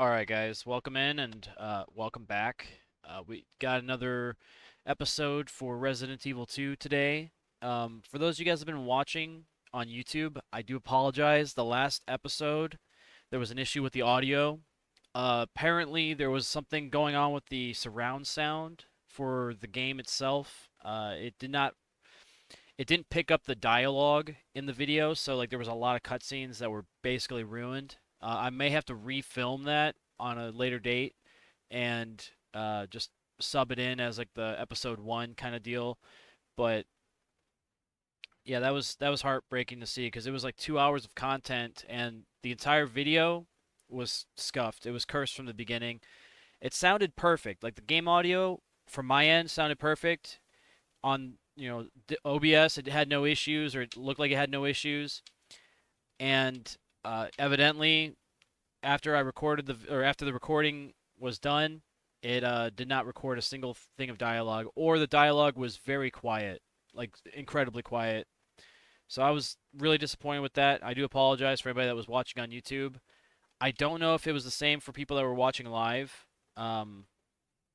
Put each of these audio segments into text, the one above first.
Alright guys, welcome in and welcome back. We got another episode for Resident Evil 2 today. For those of you guys that have been watching on YouTube, I do apologize. The last episode, there was an issue with the audio. Apparently, there was something going on with the surround sound for the game itself. It didn't pick up the dialogue in the video, so like there was a lot of cutscenes that were basically ruined. I may have to refilm that on a later date and just sub it in as like the episode 1 kind of deal. But yeah, that was heartbreaking to see because it was like 2 hours of content and the entire video was scuffed. It was cursed from the beginning. It sounded perfect. Like the game audio from my end sounded perfect on OBS. It had no issues, or it looked like it had no issues. And evidently, after the recording was done, it did not record a single thing of dialogue, or the dialogue was very quiet, like incredibly quiet. So I was really disappointed with that. I do apologize for everybody that was watching on YouTube. I don't know if it was the same for people that were watching live. Um,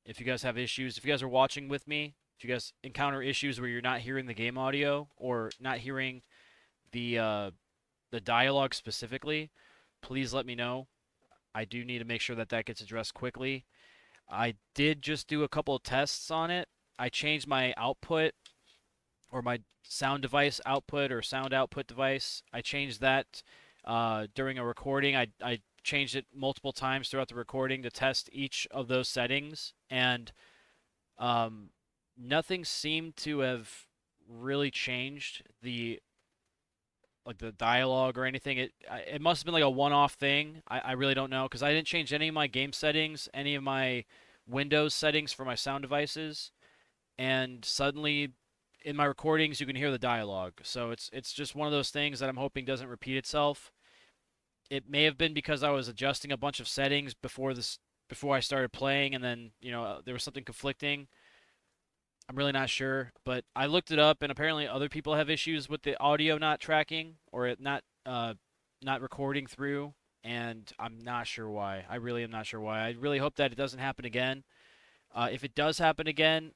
if you guys have issues, if you guys are watching with me, if you guys encounter issues where you're not hearing the game audio or not hearing the uh, the dialogue specifically, please let me know. I do need to make sure that that gets addressed quickly. I did just do a couple of tests on it. I changed my output, or my sound device output or sound output device. I changed that during a recording. I changed it multiple times throughout the recording to test each of those settings, and um, nothing seemed to have really changed the dialogue or anything. It must have been like a one-off thing. I really don't know because I didn't change any of my game settings, any of my Windows settings for my sound devices, and suddenly in my recordings you can hear the dialogue. So it's just one of those things that I'm hoping doesn't repeat itself. It may have been because I was adjusting a bunch of settings before I started playing, and then there was something conflicting. I'm really not sure, but I looked it up, and apparently other people have issues with the audio not tracking or it not recording through, and I'm not sure why. I really am not sure why. I really hope that it doesn't happen again. If it does happen again,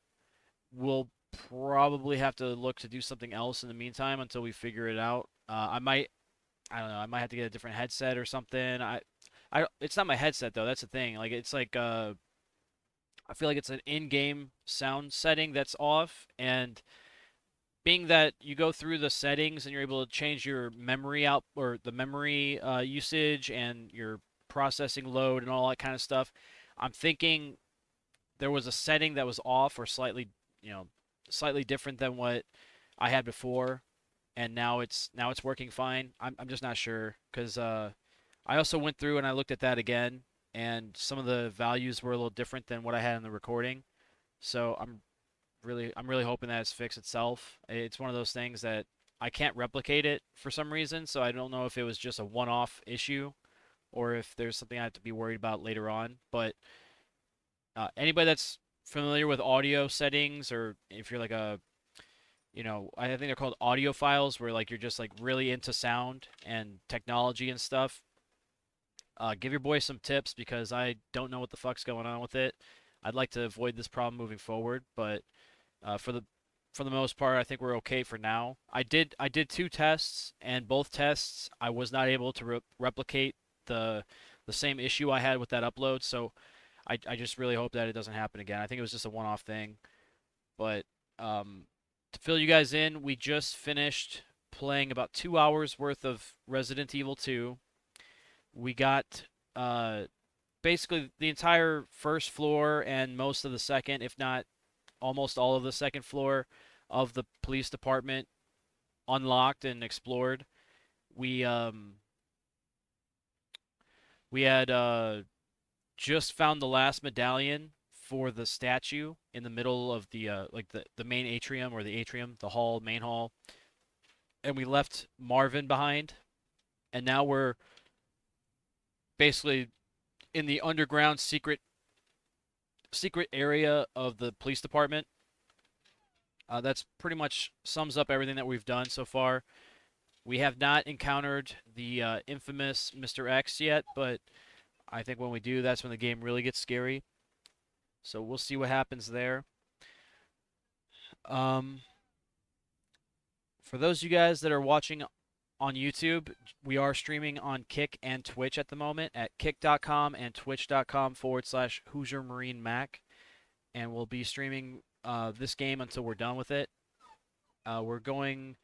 we'll probably have to look to do something else in the meantime until we figure it out. I don't know. I might have to get a different headset or something. It's not my headset though. That's the thing. Like it's like I feel like it's an in-game sound setting that's off, and being that you go through the settings and you're able to change your memory out or the memory usage and your processing load and all that kind of stuff, I'm thinking there was a setting that was off or you know, slightly different than what I had before, and now it's working fine. I'm just not sure because I also went through and I looked at that again, and some of the values were a little different than what I had in the recording. So I'm really hoping that it's fixed itself. It's one of those things that I can't replicate it for some reason, so I don't know if it was just a one-off issue or if there's something I have to be worried about later on. But anybody that's familiar with audio settings, or if you're like I think they're called audio files, where like you're just like really into sound and technology and stuff. Give your boy some tips because I don't know what the fuck's going on with it. I'd like to avoid this problem moving forward, but for the most part, I think we're okay for now. I did two tests, and both tests I was not able to replicate the same issue I had with that upload. So I just really hope that it doesn't happen again. I think it was just a one-off thing. But to fill you guys in, we just finished playing about 2 hours worth of Resident Evil 2. We got basically the entire first floor and most of the second, if not almost all of the second floor of the police department unlocked and explored. We um we had just found the last medallion for the statue in the middle of the main atrium, or the atrium, the hall, main hall, and we left Marvin behind, and now we're basically in the underground secret area of the police department. That's pretty much sums up everything that we've done so far. We have not encountered the infamous Mr. X yet, but I think when we do, that's when the game really gets scary. So we'll see what happens there. Um, for those of you guys that are watching on YouTube, we are streaming on Kick and Twitch at the moment at kick.com and twitch.com/HoosierMarineMAK. And we'll be streaming this game until we're done with it. We're going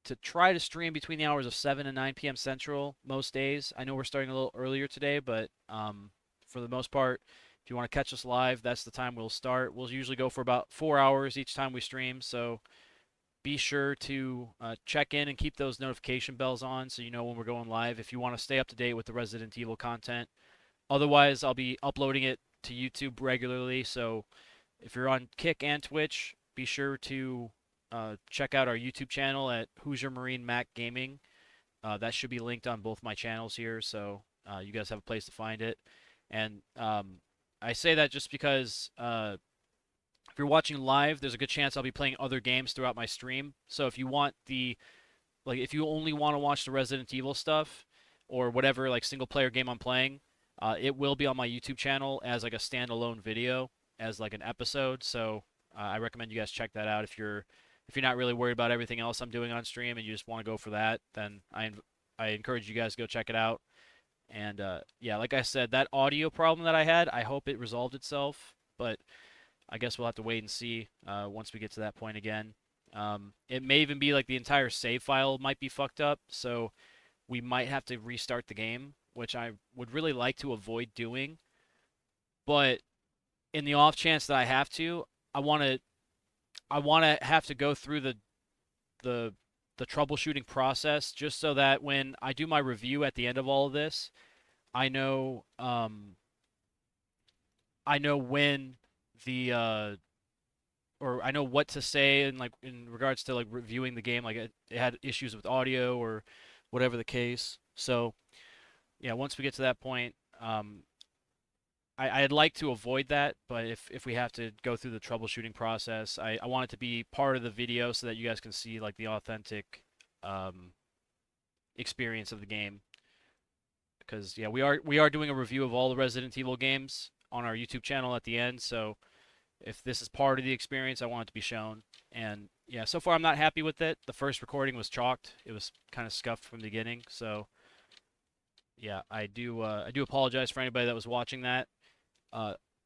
to try to stream between the hours of 7 and 9 p.m. Central most days. I know we're starting a little earlier today, but for the most part, if you want to catch us live, that's the time we'll start. We'll usually go for about 4 hours each time we stream, so be sure to check in and keep those notification bells on so you know when we're going live if you want to stay up to date with the Resident Evil content. Otherwise, I'll be uploading it to YouTube regularly, so if you're on Kick and Twitch, be sure to check out our YouTube channel at HoosierMarineMAK Gaming. That should be linked on both my channels here, so you guys have a place to find it. And I say that just because if you're watching live, there's a good chance I'll be playing other games throughout my stream. So if you want if you only want to watch the Resident Evil stuff or whatever like single player game I'm playing, it will be on my YouTube channel as like a standalone video, as like an episode. So I recommend you guys check that out if you're not really worried about everything else I'm doing on stream and you just want to go for that. Then I encourage you guys to go check it out. And yeah, like I said, that audio problem that I had, I hope it resolved itself, but I guess we'll have to wait and see once we get to that point again. It may even be like the entire save file might be fucked up, so we might have to restart the game, which I would really like to avoid doing. But in the off chance that I have to, I want to have to go through the troubleshooting process just so that when I do my review at the end of all of this, I know when or I know what to say and like in regards to like reviewing the game, like it had issues with audio or whatever the case. So yeah, once we get to that point, I'd like to avoid that, but if we have to go through the troubleshooting process, I want it to be part of the video so that you guys can see like the authentic experience of the game. Because yeah, we are doing a review of all the Resident Evil games on our YouTube channel at the end, so if this is part of the experience, I want it to be shown. And yeah, so far I'm not happy with it. The first recording was chalked. It was kind of scuffed from the beginning, so yeah, I do apologize for anybody that was watching that.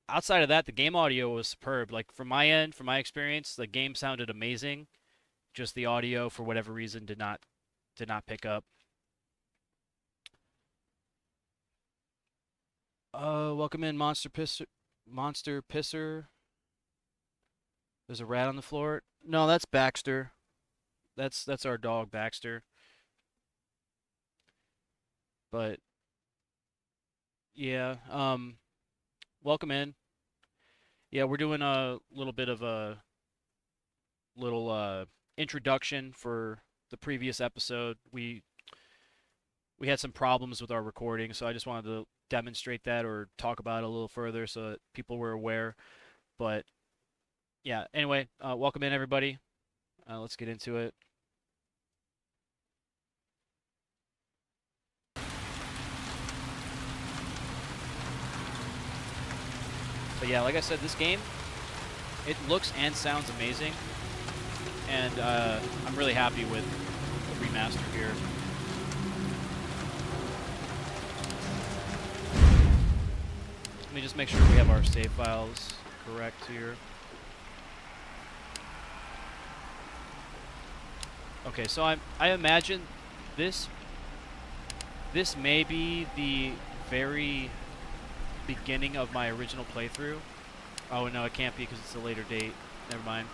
Outside of that, the game audio was superb. Like from my end, from my experience, the game sounded amazing. Just the audio, for whatever reason, did not pick up. Welcome in, Monster Pisser. Monster Pisser. There's a rat on the floor. No, that's Baxter. That's our dog, Baxter. But yeah, welcome in. Yeah, we're doing a little bit of a little introduction for the previous episode. We had some problems with our recording, so I just wanted to demonstrate that or talk about it a little further so that people were aware. But yeah, anyway, welcome in everybody. Let's get into it. But yeah, like I said, this game, it looks and sounds amazing, and I'm really happy with the remaster here. Let me just make sure we have our save files correct here. Okay, so I imagine this may be the very beginning of my original playthrough. Oh no, it can't be because it's a later date. Never mind.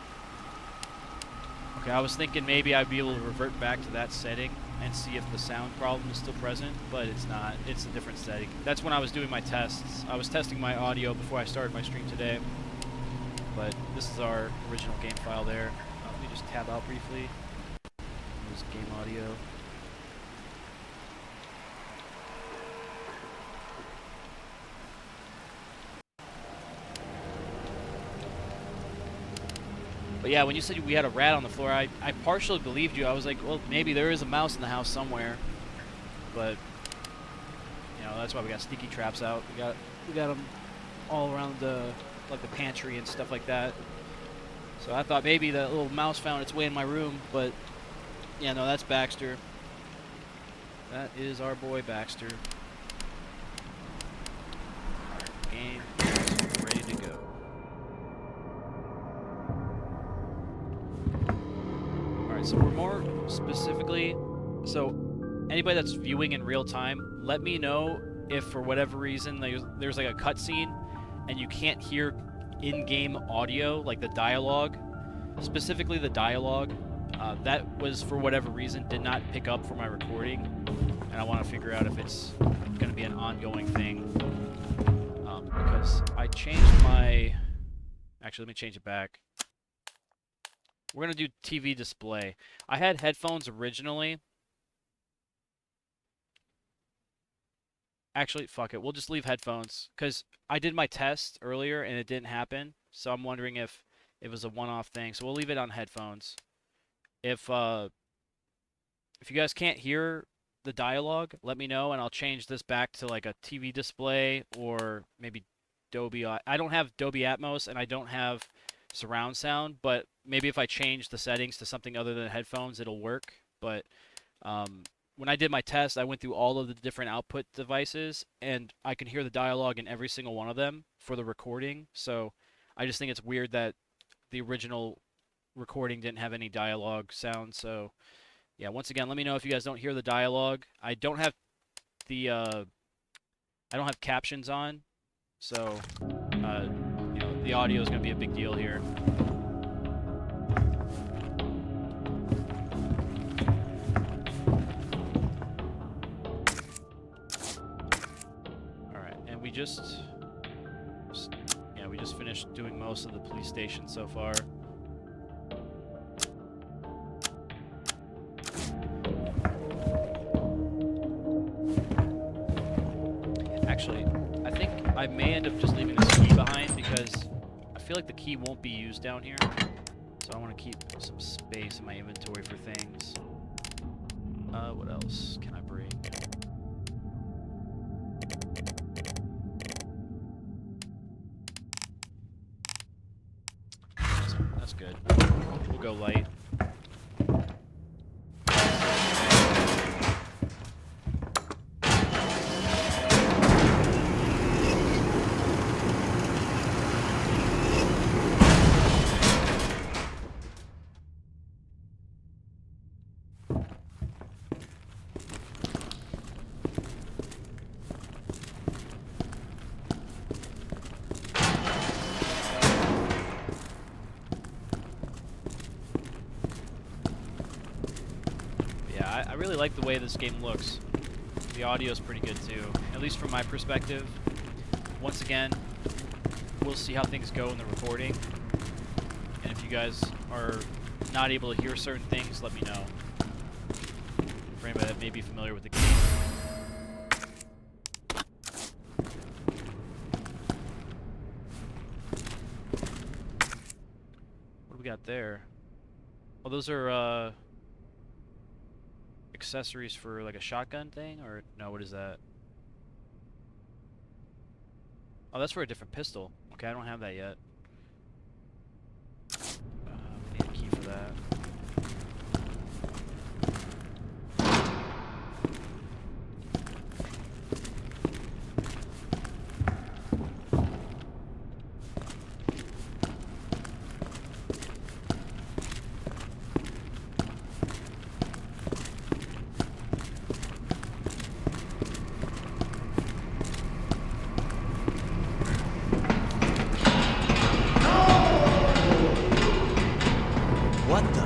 Okay, I was thinking maybe I'd be able to revert back to that setting and see if the sound problem is still present, but it's not. It's a different setting. That's when I was doing my tests. I was testing my audio before I started my stream today. But this is our original game file there. Let me just tab out briefly. Use game audio. But yeah, when you said we had a rat on the floor, I partially believed you. I was like, well, maybe there is a mouse in the house somewhere. But You know, that's why we got sneaky traps out. We got them all around the like the pantry and stuff like that. So I thought maybe that little mouse found its way in my room, but yeah, no, that's Baxter. That is our boy Baxter. Our game is ready to go. Alright, so we're more specifically, so anybody that's viewing in real time, let me know if for whatever reason there's like a cutscene and you can't hear in-game audio, like the dialogue, specifically the dialogue. That was, for whatever reason, did not pick up for my recording, and I want to figure out if it's going to be an ongoing thing, because I changed my... Actually, let me change it back. We're going to do TV display. I had headphones originally. Actually, fuck it. We'll just leave headphones, because I did my test earlier, and it didn't happen, so I'm wondering if it was a one-off thing, so we'll leave it on headphones. If you guys can't hear the dialogue, let me know, and I'll change this back to like a TV display or maybe Dolby. I don't have Dolby Atmos and I don't have surround sound, but maybe if I change the settings to something other than headphones, it'll work. But when I did my test, I went through all of the different output devices, and I can hear the dialogue in every single one of them for the recording. So I just think it's weird that the original recording didn't have any dialogue sound. So yeah, once again, let me know if you guys don't hear the dialogue. I don't have the I don't have captions on, so you know, the audio is going to be a big deal here. All right, and we just finished doing most of the police station so far. Actually, I think I may end up just leaving this key behind because I feel like the key won't be used down here. So I want to keep some space in my inventory for things. What else can I bring? That's good. We'll go light. I really like the way this game looks. The audio is pretty good too, at least from my perspective. Once again, we'll see how things go in the recording. And if you guys are not able to hear certain things, let me know. For anybody that may be familiar with the game. What do we got there? Oh, those are accessories for like a shotgun thing, or no, what is that? Oh, that's for a different pistol. Okay, I don't have that yet. We need a key for that. What the?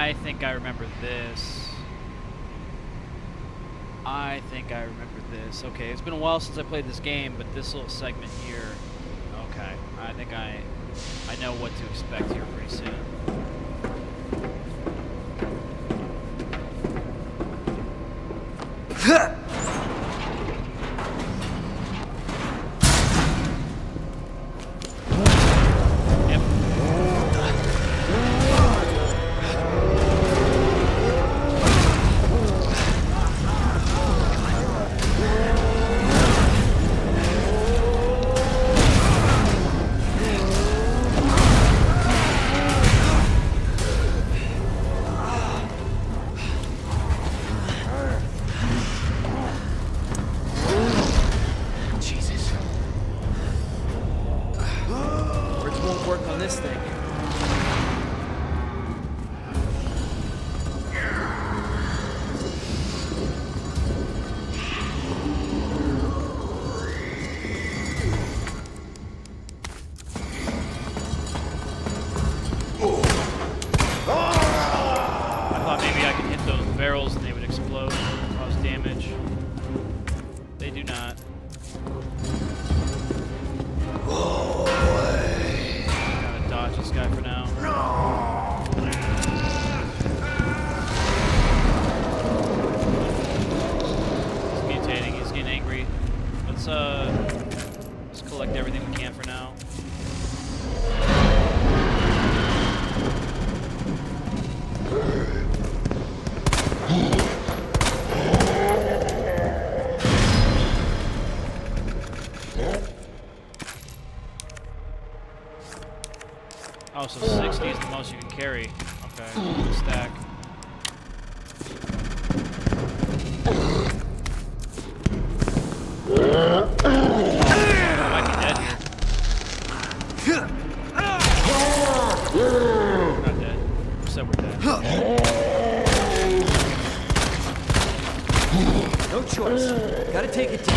I think I remember this. I think I remember this. Okay, it's been a while since I played this game, but this little segment here. Okay, I think I know what to expect here pretty soon. Oh, so 60 is the most you can carry. Okay, stack. I might be dead here. Not dead. Who said we're dead? No choice. Gotta take it deep.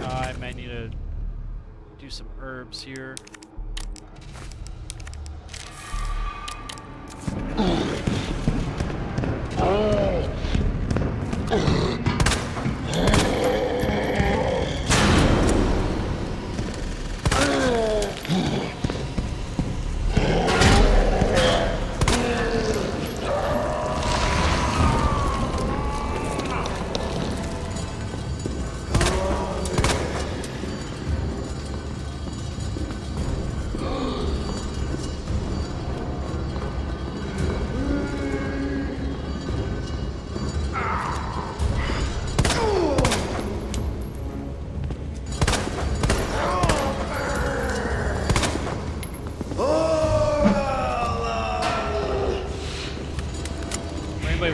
I might need to do some herbs here.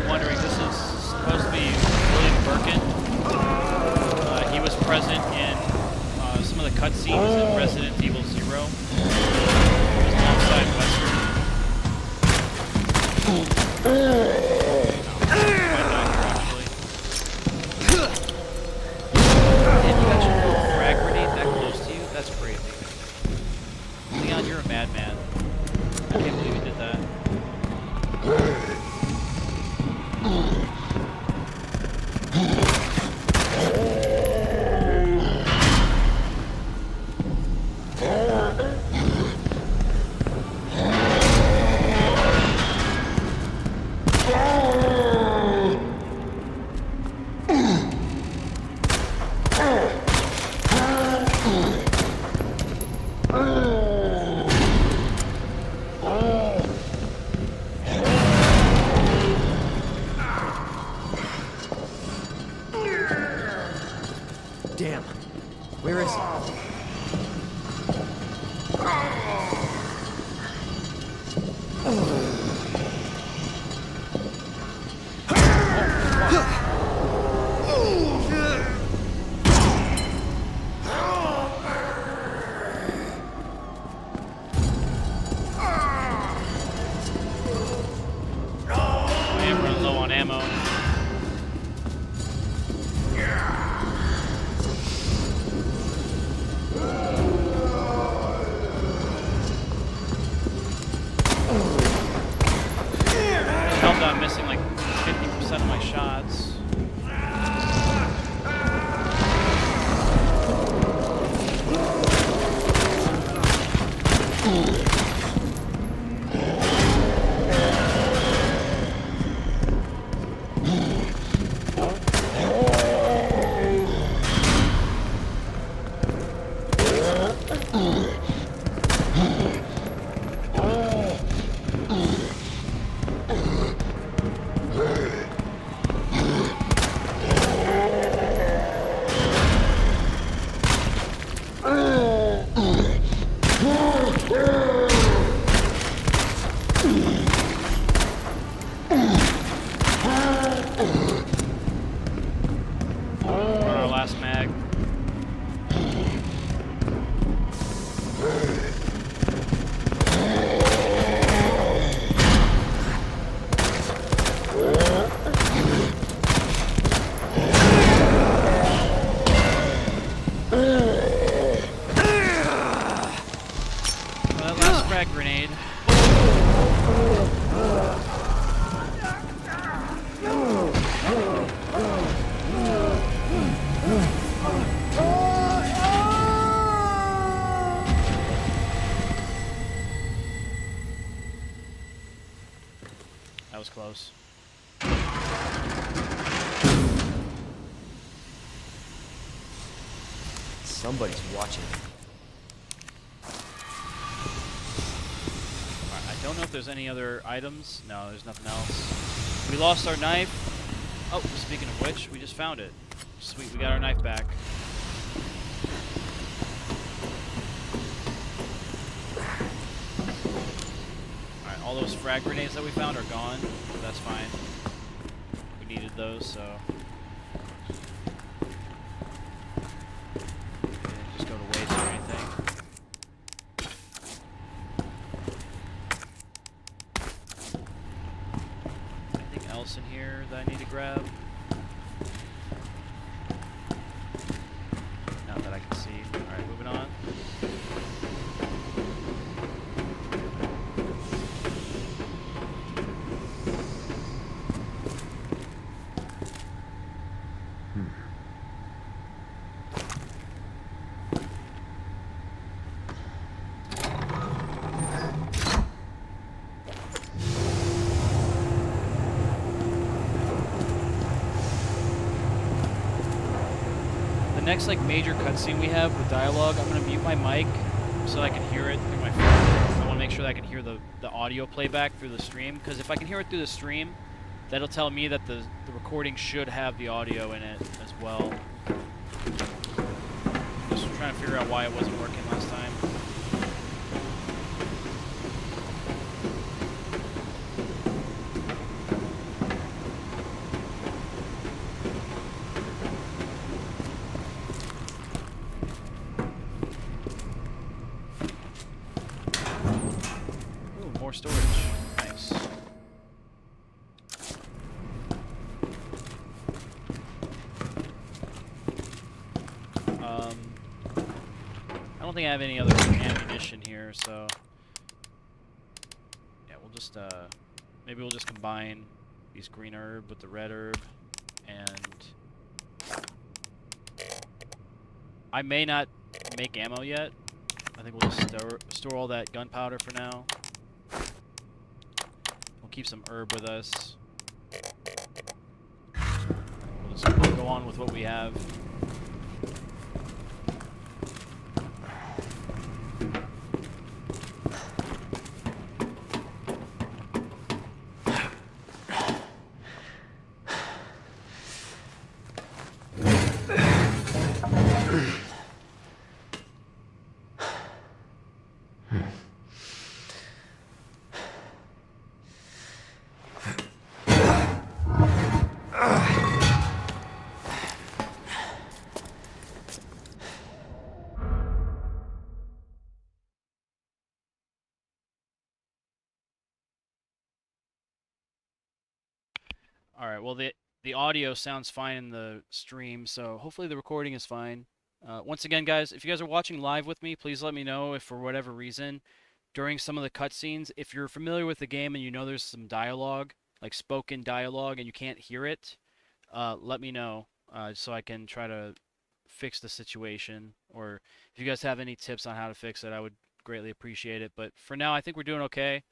Wondering, this is supposed to be William Birkin. He was present in some of the cutscenes in Resident Evil 0. He was alongside Wesker. Did you actually throw a frag grenade that close to you? That's crazy. Leon, you're a madman. I can't believe you did that. Damn. Where is he? We're on our last mag. Well, that last frag grenade. That was close. Somebody's watching. Alright, I don't know if there's any other items. No, there's nothing else. We lost our knife. Oh, speaking of which, we just found it. Sweet, we got our knife back. Alright, all those frag grenades that we found are gone. But that's fine. We needed those, so... Didn't just go to waste or anything. Anything else in here that I need to grab? Not that I can see. Alright, moving on. Next like major cutscene we have with dialogue, I'm gonna mute my mic so I can hear it through my phone. I want to make sure that I can hear the audio playback through the stream, because if I can hear it through the stream, that'll tell me that the recording should have the audio in it as well. Just trying to figure out why it wasn't working last time. More storage. Nice. I don't think I have any other ammunition here, so yeah, we'll just maybe we'll just combine these green herb with the red herb, and I may not make ammo yet. I think we'll just store all that gunpowder for now. We'll keep some herb with us. We'll just go on with what we have. Alright, well the audio sounds fine in the stream, so hopefully the recording is fine. Once again, guys, if you guys are watching live with me, please let me know if for whatever reason, during some of the cutscenes, if you're familiar with the game and you know there's some dialogue, like spoken dialogue, and you can't hear it, let me know so I can try to fix the situation. Or if you guys have any tips on how to fix it, I would greatly appreciate it. But for now, I think we're doing okay.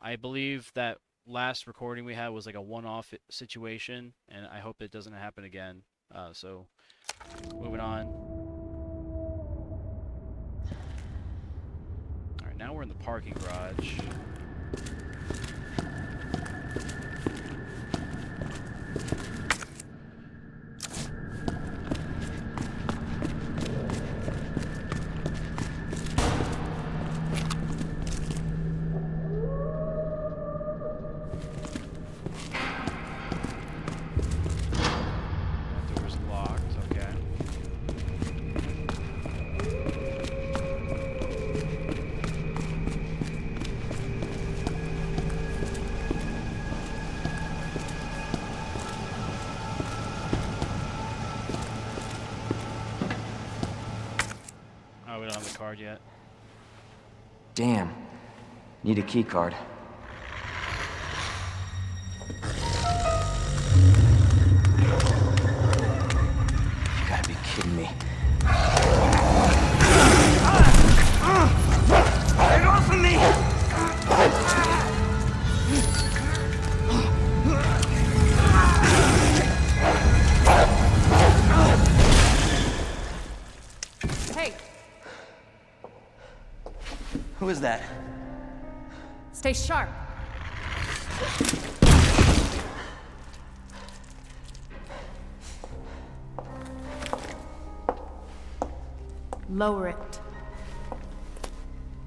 I believe that last recording we had was like a one-off situation, and I hope it doesn't happen again. So, moving on. All right, now we're in the parking garage. We don't have the card yet. Damn. Need a key card. You gotta be kidding me. Get off of me! Hey! Who is that? Stay sharp. Lower it.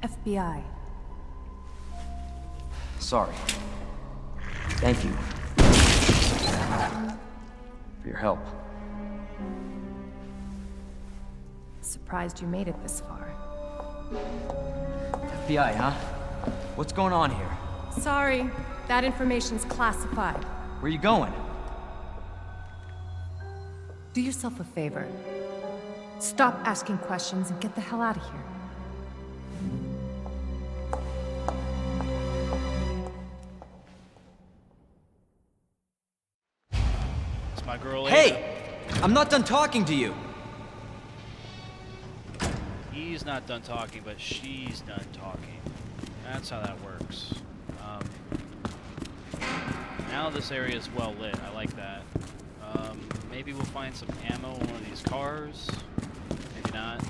FBI. Sorry. Thank you. For your help. Surprised you made it this far. FBI, huh? What's going on here? Sorry, that information's classified. Where you going? Do yourself a favor. Stop asking questions and get the hell out of here. It's my girl. Hey! I'm not done talking to you! He's not done talking, but she's done talking. That's how that works. Now this area is well lit. I like that. Maybe we'll find some ammo in one of these cars. Maybe not.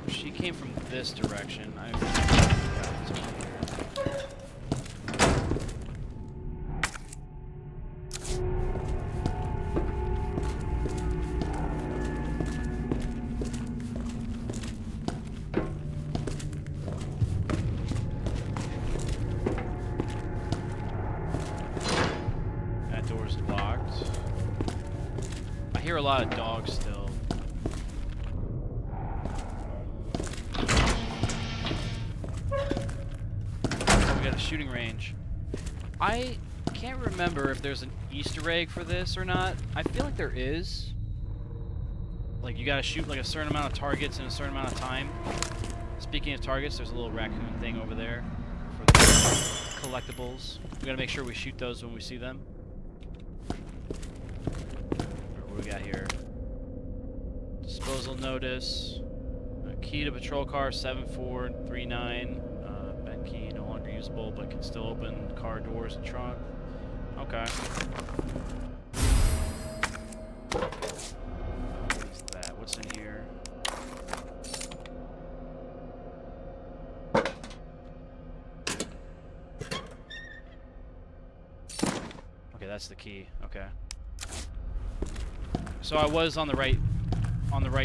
She came from this direction. That door's locked. I hear a lot of dogs still. We got a shooting range. I can't remember if there's an Easter egg for this or not. I feel like there is. Like, you gotta shoot like a certain amount of targets in a certain amount of time. Speaking of targets, there's a little raccoon thing over there for the collectibles. We gotta make sure we shoot those when we see them. What do we got here? Disposal notice. Key to patrol car 7439. Bent key no longer usable, but can still open car doors and trunk. Okay. What is that? What's in here? Okay, that's the key. Okay. So I was on the right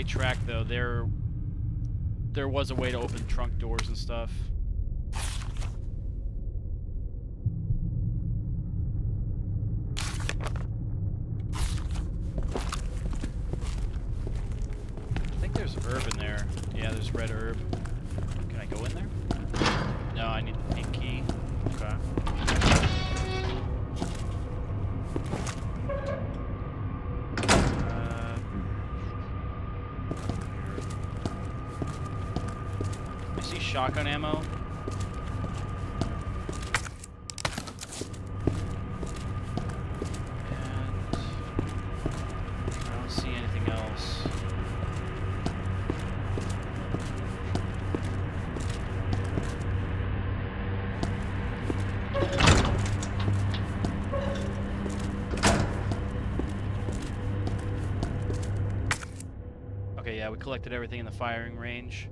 track though. There was a way to open trunk doors and stuff. I think there's herb in there. Yeah, there's red herb. Can I go in there? No, I need the pink key. Okay. I see shotgun ammo. And yeah, we collected everything in the firing range.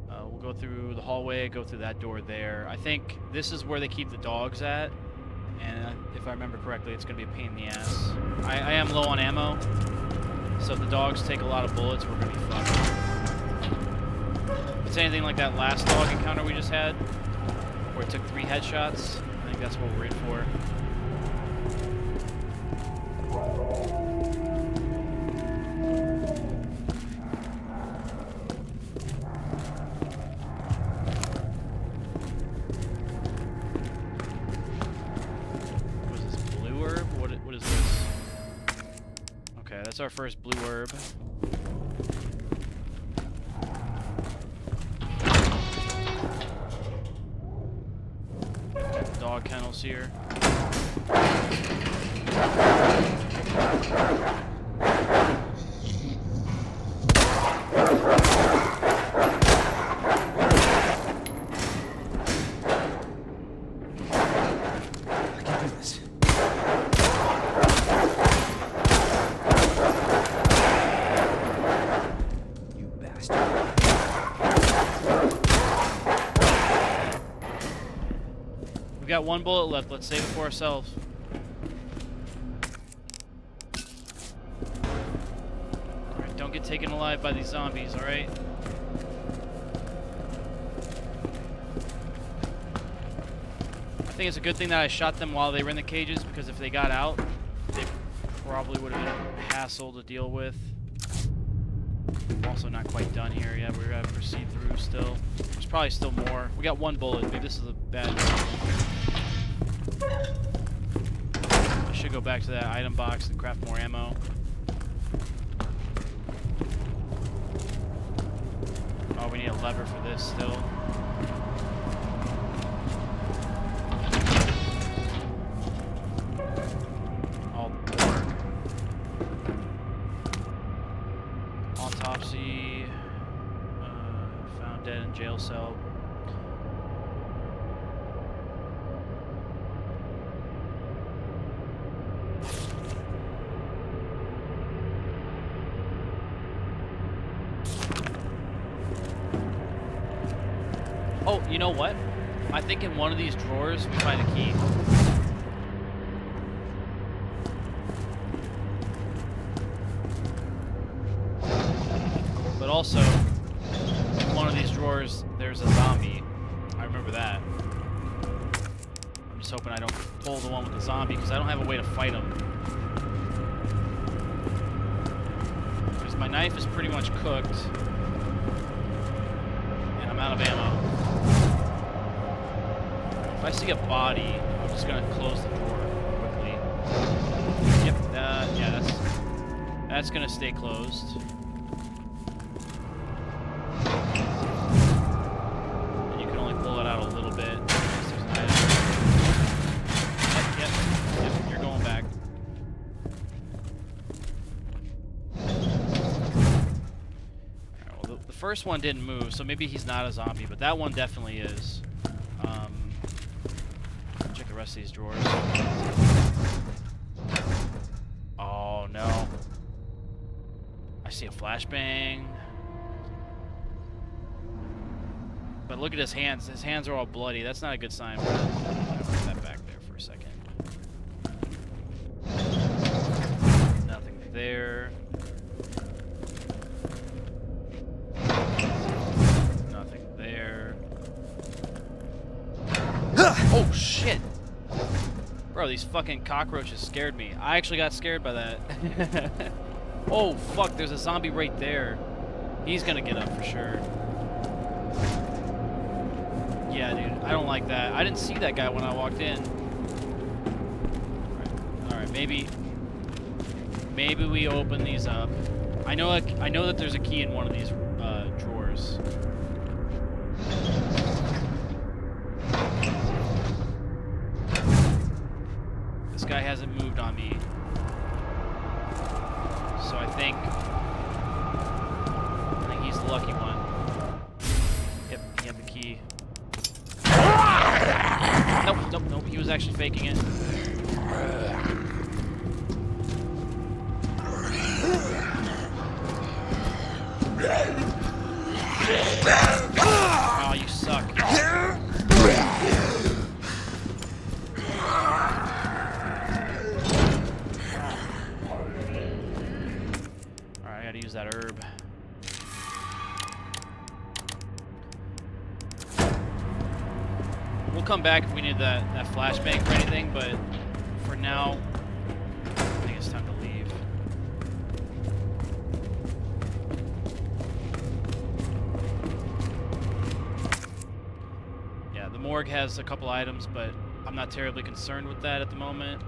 We'll go through the hallway, go through that door there. I think this is where they keep the dogs at, and if I remember correctly, it's going to be a pain in the ass. I am low on ammo, so if the dogs take a lot of bullets, we're going to be fucked. If it's anything like that last dog encounter we just had, where it took 3 headshots, I think that's what we're in for. That's our first blue herb. Dog kennels here. We've got 1 bullet left. Let's save it for ourselves. Alright, don't get taken alive by these zombies, alright? I think it's a good thing that I shot them while they were in the cages, because if they got out, they probably would have been a hassle to deal with. Also not quite done here. Yeah, we're gonna proceed through still. There's probably still more. We got 1 bullet. Maybe this is a bad I should go back to that item box and craft more ammo. Oh, we need a lever for this still. Oh, pork. Autopsy. Found dead in jail cell. Oh, you know what? I think in one of these drawers we find a key. But also, in one of these drawers, there's a zombie. I remember that. I'm just hoping I don't pull the one with the zombie, because I don't have a way to fight him. Because my knife is pretty much cooked. And I'm out of ammo. If I see a body, I'm just gonna close the door quickly. Yep, yeah, that's gonna stay closed. And you can only pull it out a little bit. Yep, you're going back. Alright, well, the first one didn't move, so maybe he's not a zombie, but that one definitely is. Check the rest of these drawers. Oh no. I see a flashbang. But look at his hands. His hands are all bloody. That's not a good sign. I'm gonna put that back there for a second. Nothing there. Nothing there. Oh shit! Bro, these fucking cockroaches scared me. I actually got scared by that. Oh fuck, there's a zombie right there. He's gonna get up for sure. Yeah, dude, I don't like that. I didn't see that guy when I walked in. Alright, maybe we open these up. I know that there's a key in one of these drawers. This guy hasn't moved on me. So I think he's the lucky one. Yep, he had the key. Nope, he was actually faking it. use that herb. We'll come back if we need that flashbang for anything, but for now, I think it's time to leave. Yeah, the morgue has a couple items, but I'm not terribly concerned with that at the moment.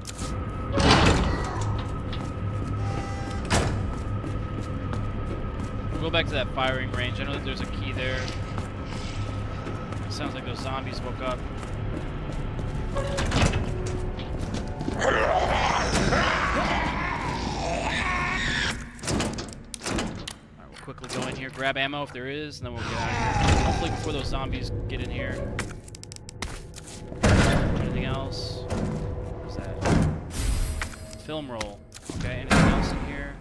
We'll go back to that firing range. I know that there's a key there. It sounds like those zombies woke up. Alright, we'll quickly go in here, grab ammo if there is, and then we'll get out of here. Hopefully before those zombies get in here. Anything else? What's that? Film roll. Okay, anything else in here?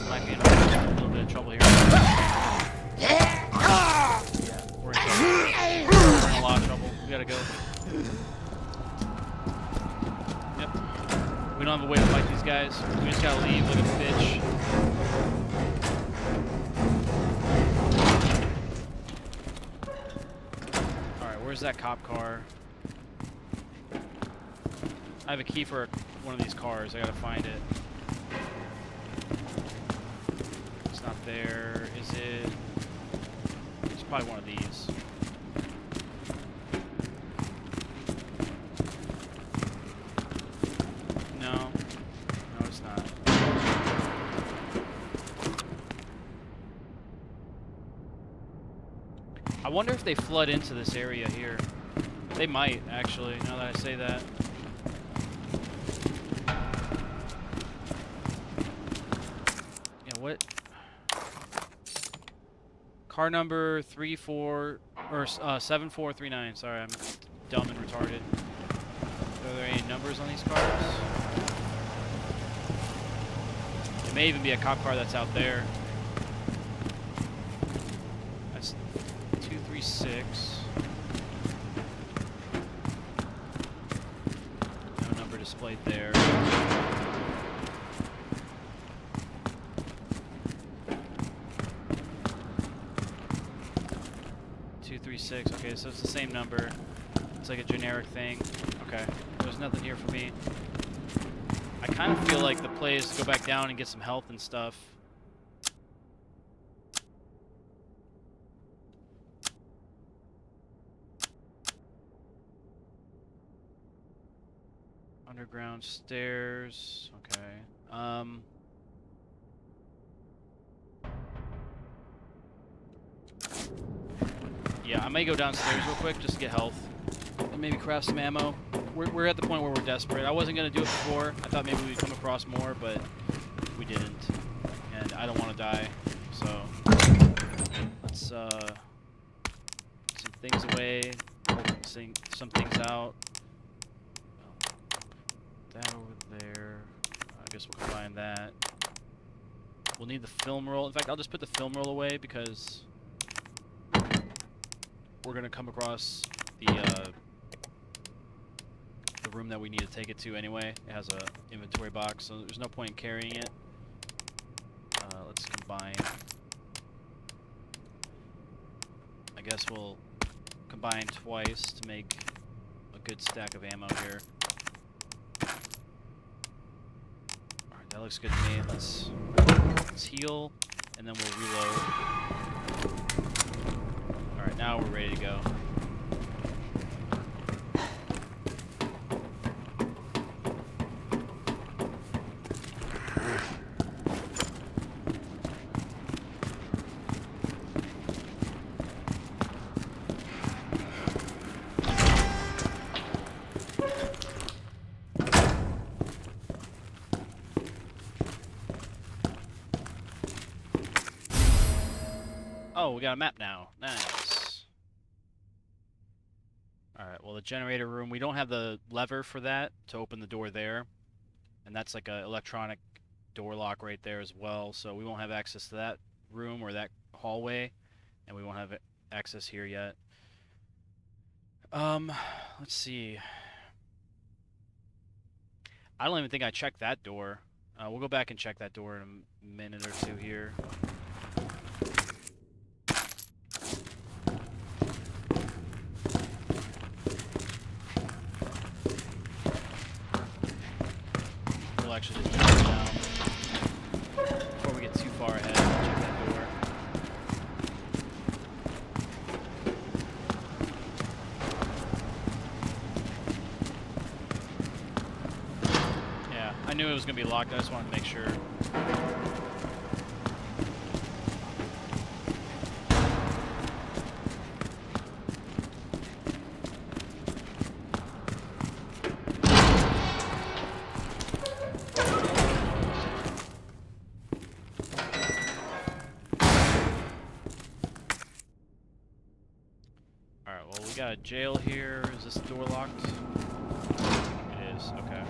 Might be in a little bit of trouble here. Yeah, we're in trouble. We're in a lot of trouble. We gotta go. Yep. We don't have a way to fight these guys. We just gotta leave like a bitch. Alright, where's that cop car? I have a key for one of these cars. I gotta find it. It's not there. Is it? It's probably one of these. No. No, it's not. I wonder if they flood into this area here. They might, actually, now that I say that. Yeah, what? Car number 7439. Sorry, I'm dumb and retarded. Are there any numbers on these cars? It may even be a cop car that's out there. That's 236. No number displayed there. Okay, so it's the same number. It's like a generic thing. Okay, there's nothing here for me. I kind of feel like the play is to go back down and get some health and stuff. Underground stairs. Okay. Yeah, I may go downstairs real quick just to get health. And maybe craft some ammo. We're at the point where we're desperate. I wasn't going to do it before. I thought maybe we'd come across more, but we didn't. And I don't want to die. So, let's put some things away. Some things out. That over there. I guess we'll combine that. We'll need the film roll. In fact, I'll just put the film roll away because we're gonna come across the room that we need to take it to anyway. It has a inventory box, so there's no point in carrying it. Let's combine. I guess we'll combine twice to make a good stack of ammo here. Alright, that looks good to me. Let's heal, and then we'll reload. Alright, now we're ready to go. Oh, we got a map now. Nice. Alright, well the generator room, we don't have the lever for that to open the door there. And that's like an electronic door lock right there as well, so we won't have access to that room or that hallway. And we won't have access here yet. Let's see. I don't even think I checked that door. We'll go back and check that door in a minute or two here. We'll actually just jump down before we get too far ahead. Check that door. Yeah, I knew it was gonna be locked. I just wanted to make sure. Alright, well, we got a jail here. Is this door locked? It is, okay.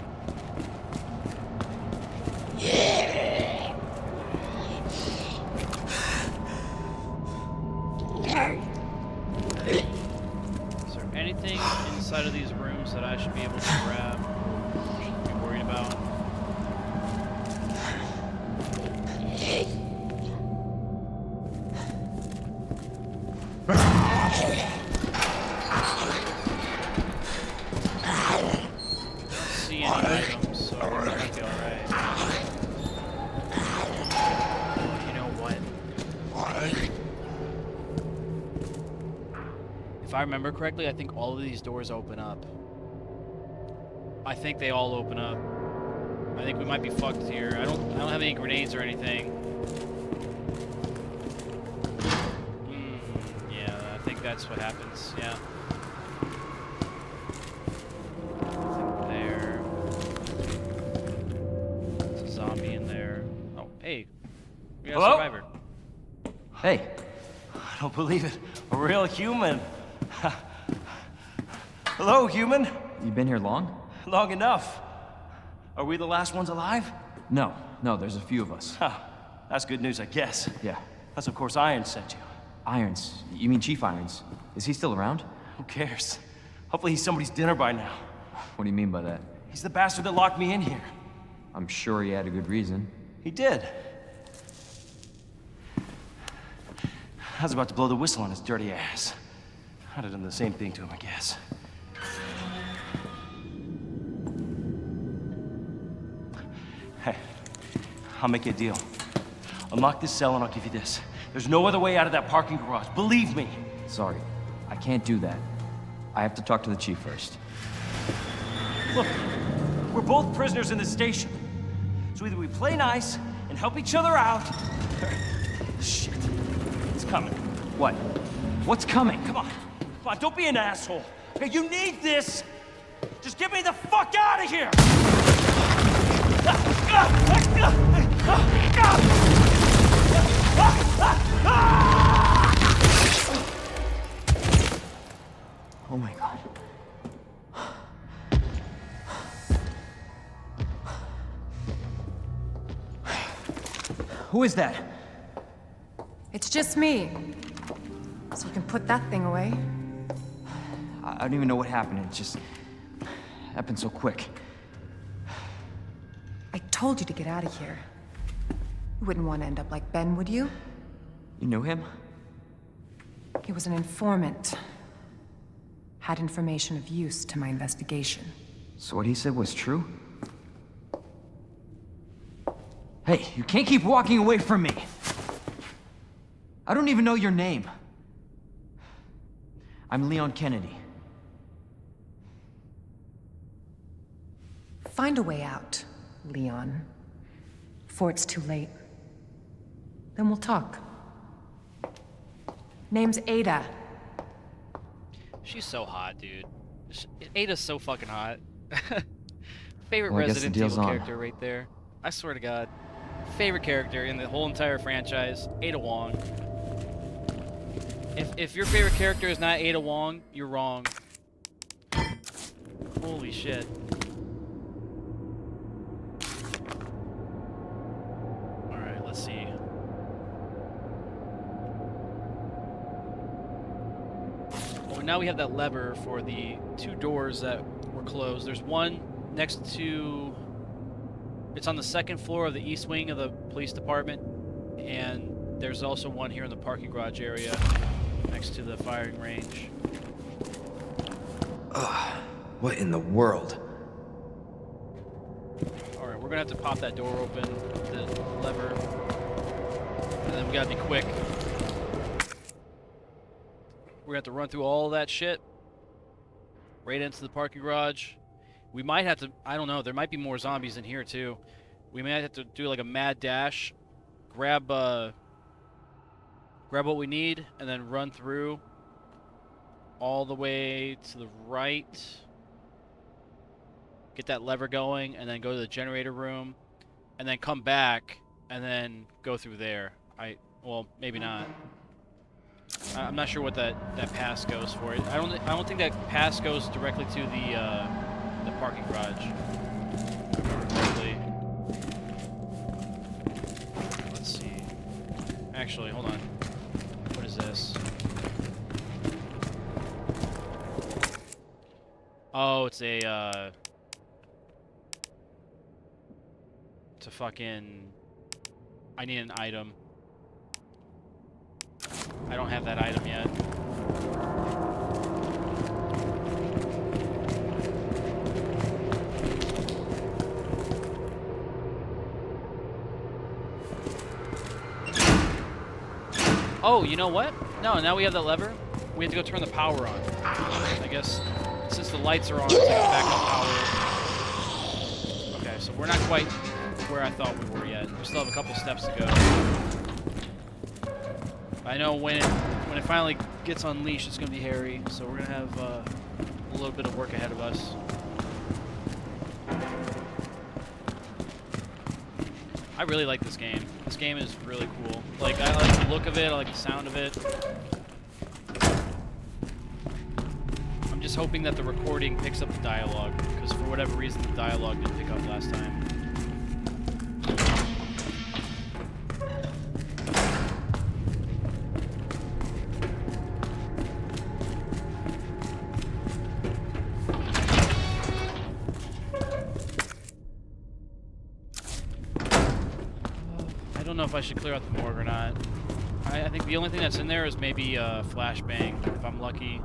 Is there anything inside of these rooms that I should be able to grab? Should be worried about? See any items, so it might be alright. Oh, you know what? If I remember correctly, I think all of these doors open up. I think they all open up. I think we might be fucked here. I don't have any grenades or anything. Yeah, I think that's what happens. Yeah. Nothing there. There's a zombie in there. Oh, hey. We got a survivor. Hey, I don't believe it. A real human. Hello, human. you been here long? Long enough. Are we the last ones alive? No, there's a few of us. Huh. That's good news, I guess. Yeah. That's of course Iron sent you. Irons. You mean Chief Irons? Is he still around? Who cares? Hopefully he's somebody's dinner by now. What do you mean by that? He's the bastard that locked me in here. I'm sure he had a good reason. He did. I was about to blow the whistle on his dirty ass. I'd have done the same thing to him, I guess. Hey, I'll make you a deal. Unlock this cell and I'll give you this. There's no other way out of that parking garage. Believe me. Sorry, I can't do that. I have to talk to the chief first. Look, we're both prisoners in this station. So either we play nice and help each other out, or... Shit. It's coming. What? What's coming? Come on, don't be an asshole. Okay, you need this. Just get me the fuck out of here! Oh my god. Who is that? It's just me. So you can put that thing away. I don't even know what happened. It just happened so quick. I told you to get out of here. You wouldn't want to end up like Ben, would you? You knew him? He was an informant. Had information of use to my investigation. So what he said was true? Hey, you can't keep walking away from me! I don't even know your name. I'm Leon Kennedy. Find a way out, Leon. Before it's too late. Then we'll talk. Name's Ada. She's so hot, dude. Ada's so fucking hot. Favorite Well, I guess the Resident deal's Evil on. character right there. I swear to God. Favorite character in the whole entire franchise, Ada Wong. If your favorite character is not Ada Wong, you're wrong. Holy shit. Alright, let's see. Well, now we have that lever for the two doors that were closed. There's one next to It's on the second floor of the east wing of the police department, and there's also one here in the parking garage area next to the firing range. Ugh, what in the world? Alright, we're gonna have to pop that door open, the lever, and then we gotta be quick. We're gonna have to run through all that shit right into the parking garage. We might have to, I don't know, there might be more zombies in here too. We might have to do like a mad dash, grab what we need, and then run through all the way to the right. Get that lever going, and then go to the generator room, and then come back, and then go through there. Well, maybe not. I'm not sure what that pass goes for. I don't think that pass goes directly to the parking garage. Directly. Let's see. Actually, hold on. What is this? Oh, it's a fucking... I need an item. I don't have that item yet. Oh, you know what? No, now we have that lever. We have to go turn the power on. I guess since the lights are on, it's like a backup power. Okay, so we're not quite where I thought we were yet. We still have a couple steps to go. I know when it finally gets unleashed, it's going to be hairy, so we're going to have a little bit of work ahead of us. I really like this game. This game is really cool. Like, I like the look of it, I like the sound of it. I'm just hoping that the recording picks up the dialogue, because for whatever reason the dialogue didn't pick up last time. I don't know if I should clear out the morgue or not. I think the only thing that's in there is maybe a flashbang, if I'm lucky.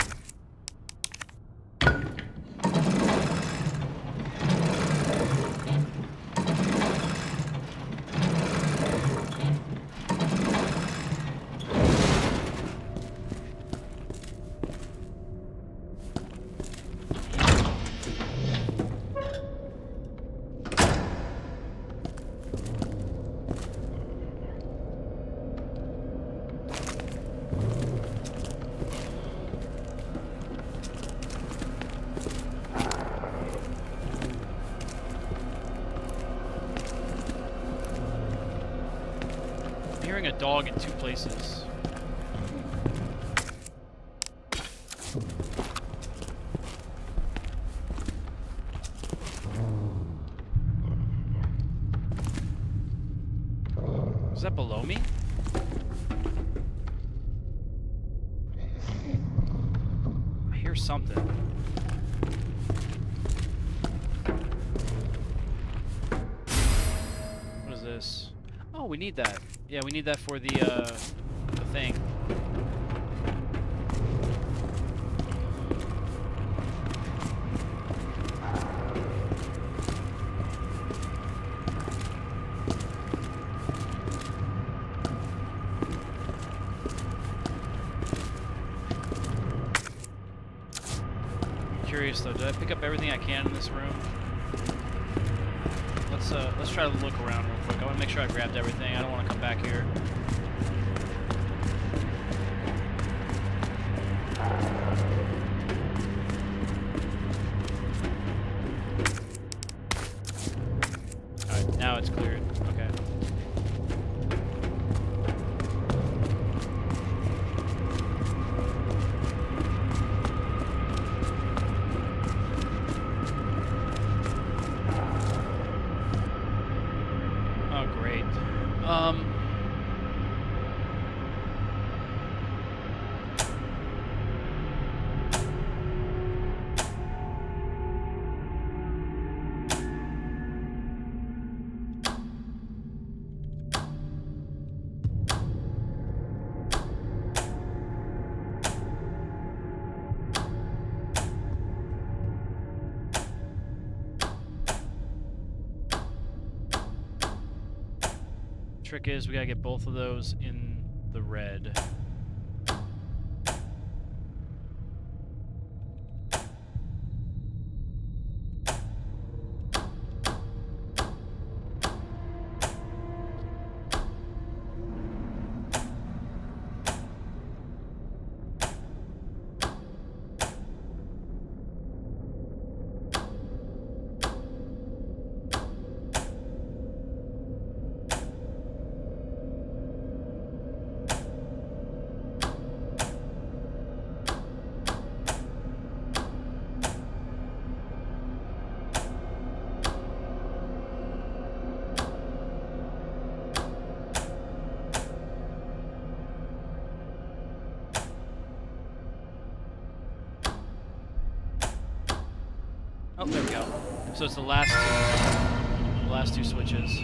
I'm hearing a dog in two places. Is that below me? I hear something. What is this? Oh, we need that. Yeah, we need that for the thing. Curious though, did I pick up everything I can in this room? Let's try to look around real quick. I want to make sure I grabbed everything. I don't want to come back here. Alright, now it's cleared. Okay. Oh, great. Trick is we gotta get both of those in the red. Oh, there we go. So it's the last two switches.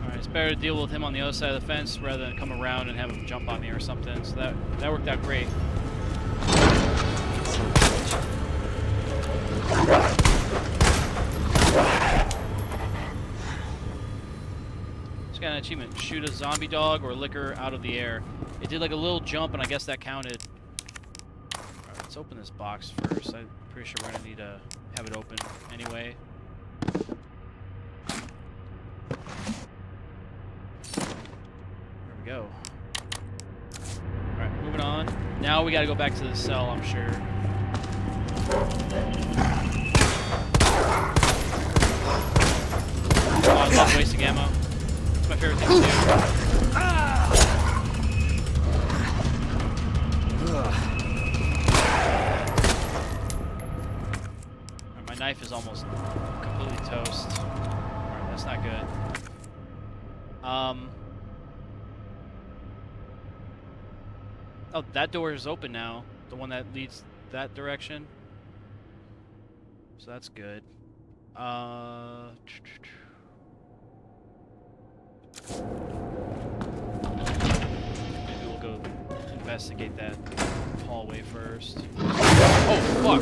Alright, it's better to deal with him on the other side of the fence rather than come around and have him jump on me or something. So that worked out great. Just got an achievement. Shoot a zombie dog or liquor out of the air. It did like a little jump, and I guess that counted. Alright, let's open this box first. I'm pretty sure we're going to need to have it open anyway. There we go. Alright, moving on. Now we got to go back to the cell, I'm sure. Oh, I love wasting ammo. It's my favorite thing to do. Right, my knife is almost completely toast. Alright, that's not good. Oh, that door is open now. The one that leads that direction. So that's good. Maybe we'll go investigate that hallway first. Oh, fuck!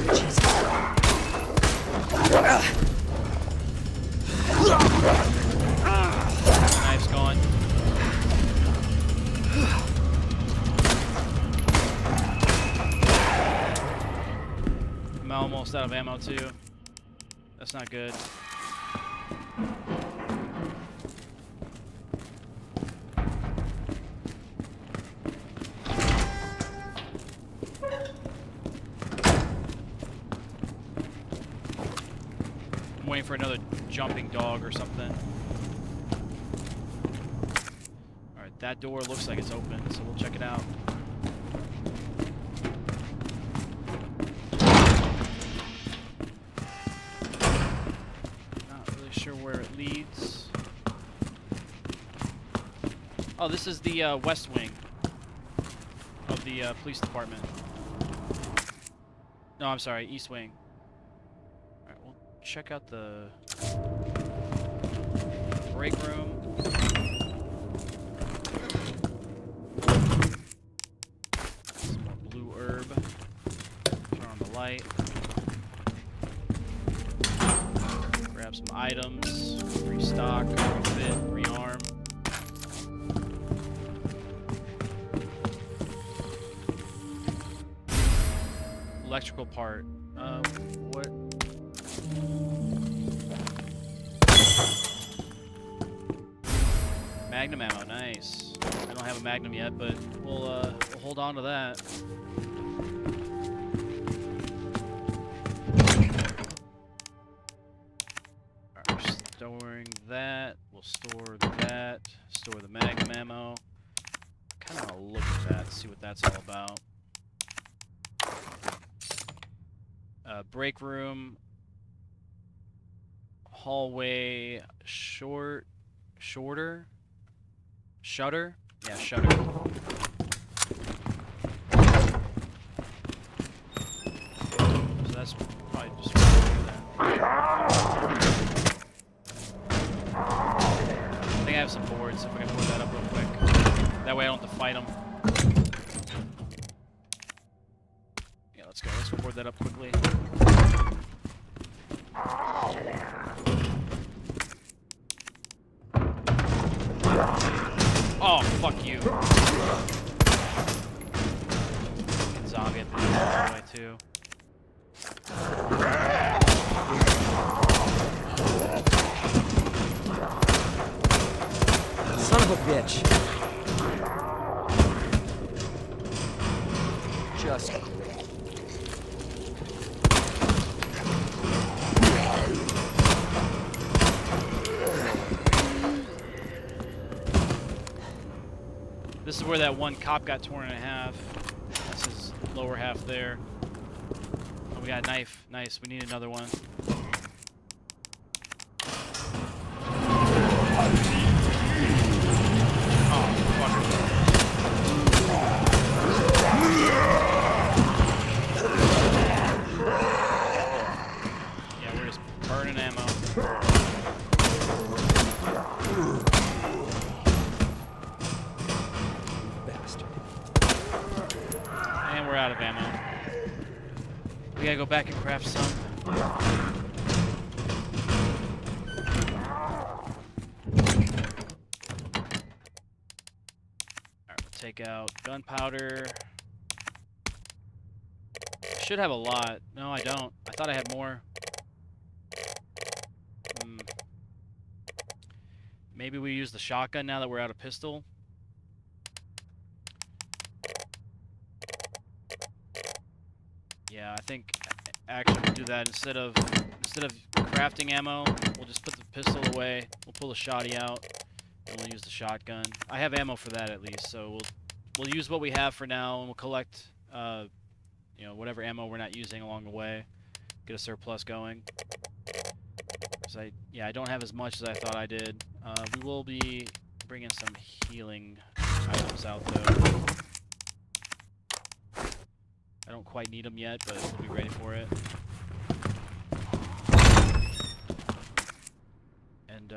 The knife's gone. I'm almost out of ammo, too. That's not good. I'm waiting for another jumping dog or something. Alright, that door looks like it's open, so we'll check it out. Where it leads. Oh, this is the west wing of the police department. No, I'm sorry, east wing. Alright, we'll check out the break room. Some more blue herb. Turn on the light. Grab some items, restock, refit, rearm. Electrical part. What? Magnum ammo, nice. I don't have a Magnum yet, but we'll hold on to that. Storing that, we'll store that, store the Magnum ammo. Kind of look at that, see what that's all about. Break room, hallway, shutter? Yeah, shutter. So that's probably just that. I think I have some boards, if I can pull that up real quick. That way I don't have to fight them. Yeah, let's go. Let's board that up quickly. Oh, fuck you. Fucking zombie at the other way, too. Son of a bitch. Just great. This is where that one cop got torn in half. That's his lower half there. Oh, we got a knife. Nice. We need another one. Oh, fucker. Yeah, we're just burning ammo. And we're out of ammo. We gotta go back and craft some. Alright, we'll take out gunpowder. I should have a lot. No, I don't. I thought I had more. Maybe we use the shotgun now that we're out of pistol. Yeah, I think actually we'll do that instead of crafting ammo. We'll just put the pistol away. We'll pull the shotty out, and we'll use the shotgun. I have ammo for that at least, so we'll use what we have for now, and we'll collect you know, whatever ammo we're not using along the way. Get a surplus going. So I don't have as much as I thought I did. We will be bringing some healing items out though. I don't quite need them yet, but we'll be ready for it. And,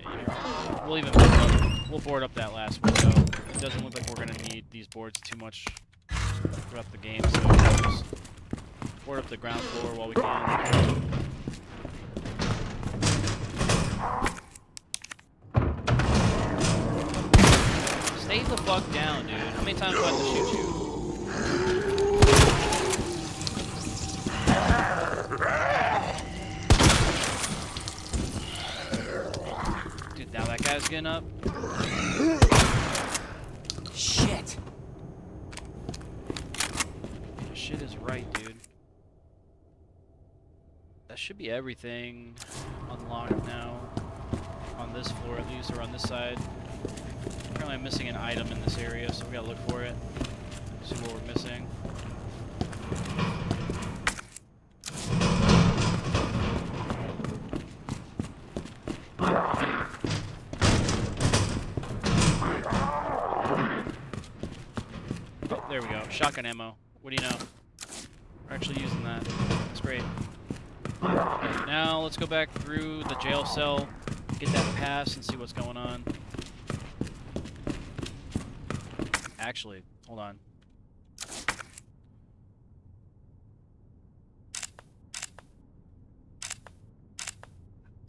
yeah, we'll board up that last window. It doesn't look like we're going to need these boards too much throughout the game, so we'll just board up the ground floor while we can. Stay the fuck down, dude. How many times do I have to shoot you? Dude, now that guy's getting up. Shit. Your shit is right, dude. That should be everything unlocked now. On this floor at least, or on this side. Apparently I'm missing an item in this area, so we gotta look for it. See what we're missing. Oh, there we go. Shotgun ammo. What do you know? We're actually using that. That's great. Now let's go back through the jail cell, get that pass, and see what's going on. Actually, hold on.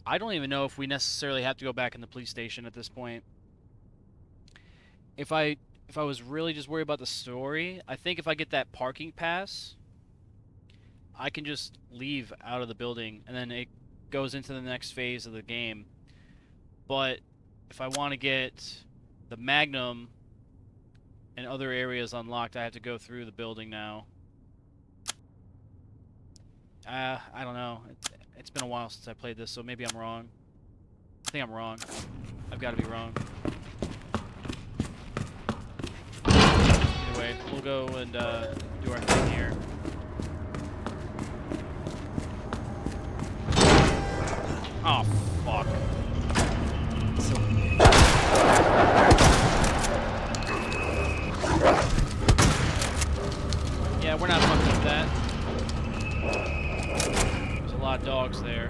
I don't even know if we necessarily have to go back in the police station at this point. If I was really just worried about the story, I think if I get that parking pass, I can just leave out of the building and then it goes into the next phase of the game. But if I want to get the Magnum and other areas unlocked, I have to go through the building now. I don't know. It's been a while since I played this, so maybe I'm wrong. I think I'm wrong. I've got to be wrong. Either way, we'll go and do our thing here. Oh, fuck. Yeah, we're not fucking with that. There's a lot of dogs there.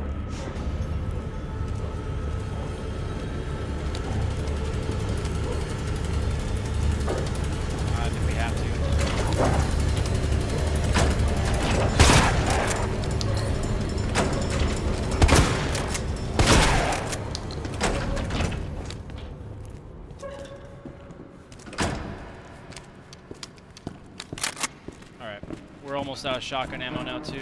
almost out of shotgun ammo now too.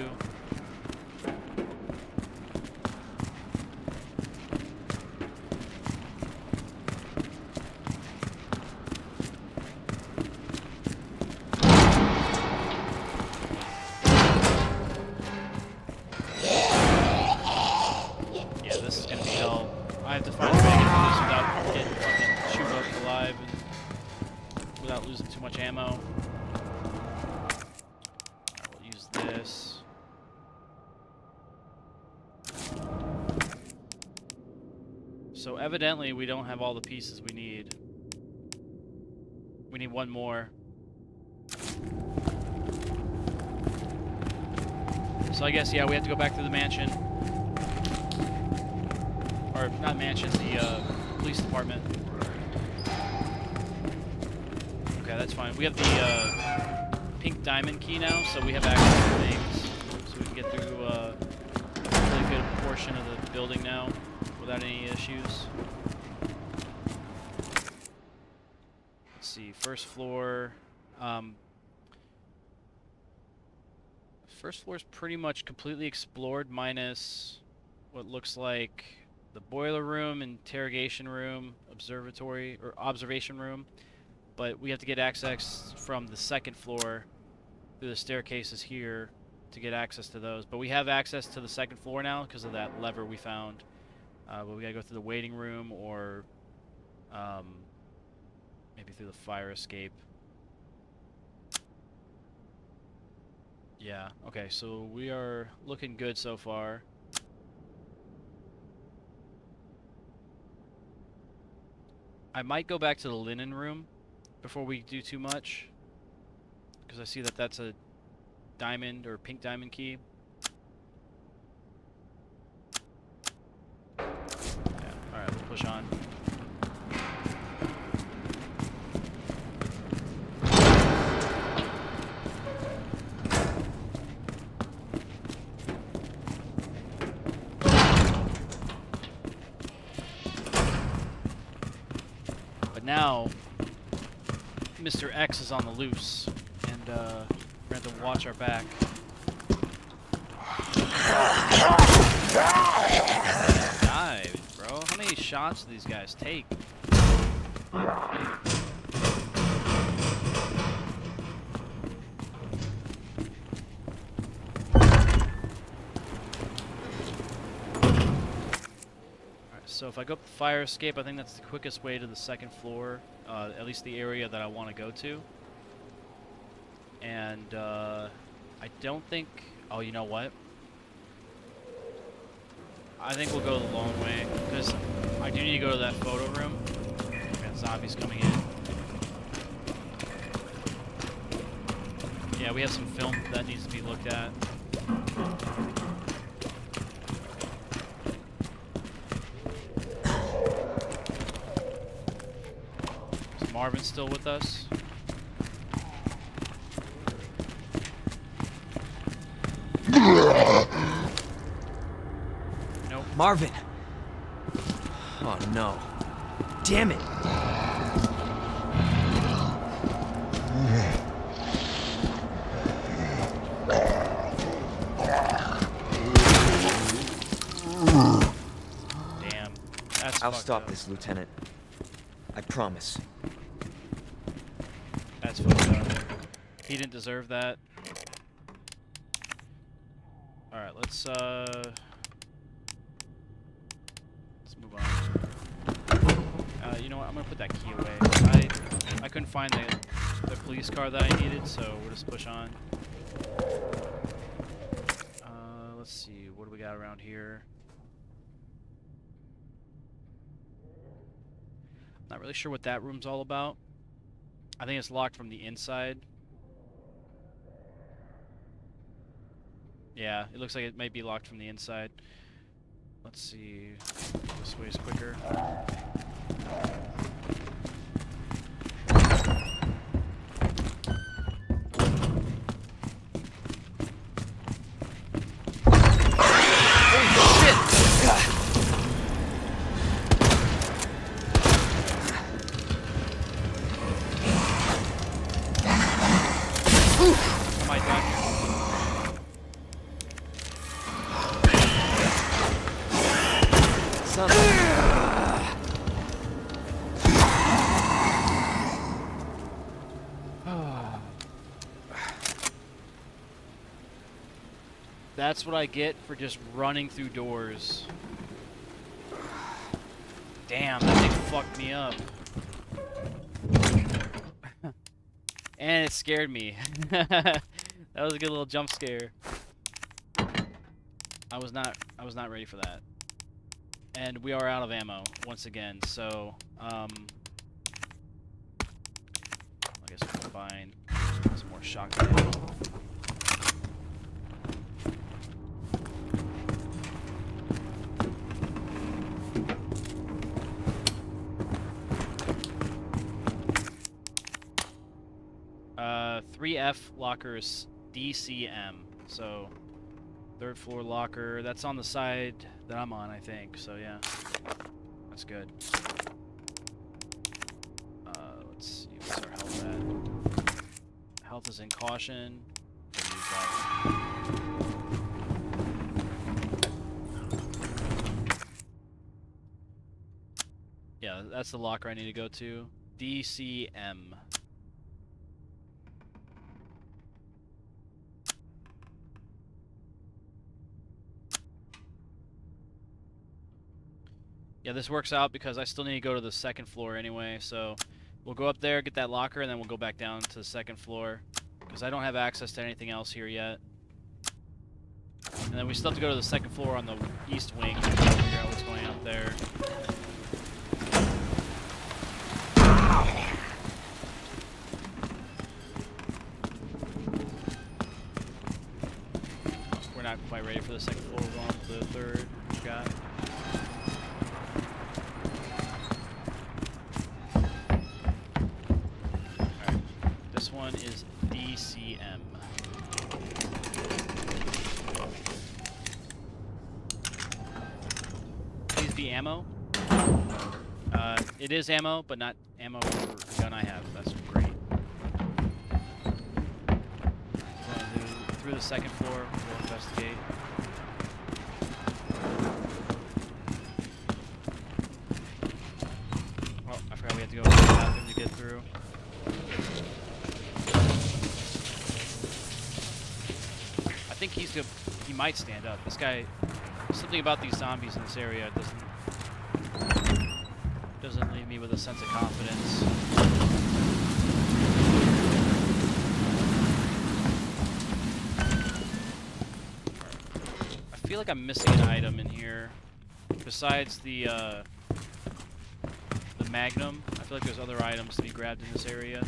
Yeah, this is gonna be hell. I have to find a way to get through this without getting fucking chewed up alive and without losing too much ammo. We'll use this. So evidently we don't have all the pieces we need. We need one more. So I guess, yeah, we have to go back to the mansion. Or not mansion, the police department. Okay, that's fine. We have the pink diamond key now, so we have access to things. So we can get through a really good portion of the building now without any issues. Let's see, first floor. First floor is pretty much completely explored, minus what looks like the boiler room, interrogation room, observatory, or observation room. But we have to get access from the second floor through the staircases here to get access to those. But we have access to the second floor now because of that lever we found. But we gotta go through the waiting room or maybe through the fire escape. Yeah, okay, so we are looking good so far. I might go back to the linen room before we do too much, because I see that that's a diamond or pink diamond key. Yeah, alright, we'll push on. Now, Mr. X is on the loose, and we're going to have to watch our back. Dive, bro. How many shots do these guys take? So if I go up the fire escape, I think that's the quickest way to the second floor, at least the area that I want to go to. And I don't think... Oh, you know what? I think we'll go the long way, because I do need to go to that photo room. We got zombies coming in. Yeah, we have some film that needs to be looked at. Marvin's still with us. Nope. Marvin! Oh no. Damn it! Damn. That's I'll fucked stop up. this, Lieutenant. I promise. That's fucked up. He didn't deserve that. Alright, let's move on. You know what? I'm gonna put that key away. I couldn't find the police car that I needed, so we'll just push on. Let's see, what do we got around here? Not really sure what that room's all about. I think it's locked from the inside. Yeah, it looks like it might be locked from the inside. Let's see. This way is quicker. I might die here. That's what I get for just running through doors. Damn, that thing fucked me up. And it scared me. That was a good little jump scare. I was not ready for that. And we are out of ammo once again, so I guess we'll combine some more shotgun ammo. Uh, 3F lockers DCM. So, third floor locker. That's on the side that I'm on, I think. So, yeah. That's good. Let's see. What's our health at? Health is in caution. We'll use that. Yeah, that's the locker I need to go to. DCM. Yeah, this works out because I still need to go to the second floor anyway, so we'll go up there, get that locker, and then we'll go back down to the second floor because I don't have access to anything else here yet. And then we still have to go to the second floor on the east wing to figure out what's going on up there. We're not quite ready for the second floor. We're on to the third. What you got? This one is DCM. Please be ammo. It is ammo, but not ammo for the gun I have. That's great. Going through the second floor, we'll investigate. Oh, I forgot we had to go to the bathroom to get through. I think he might stand up. This guy, something about these zombies in this area doesn't leave me with a sense of confidence. I feel like I'm missing an item in here besides the Magnum. I feel like there's other items to be grabbed in this area.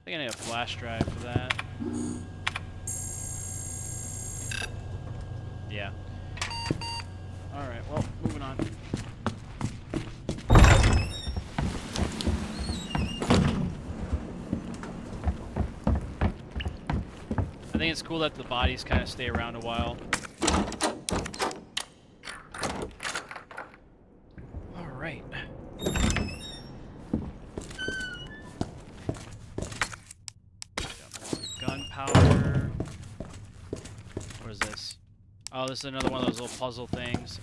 I think I need a flash drive for that. Yeah. Alright, well, moving on. I think it's cool that the bodies kind of stay around a while. Alright. Gunpowder. What is this? Oh, this is another one of those little puzzle things.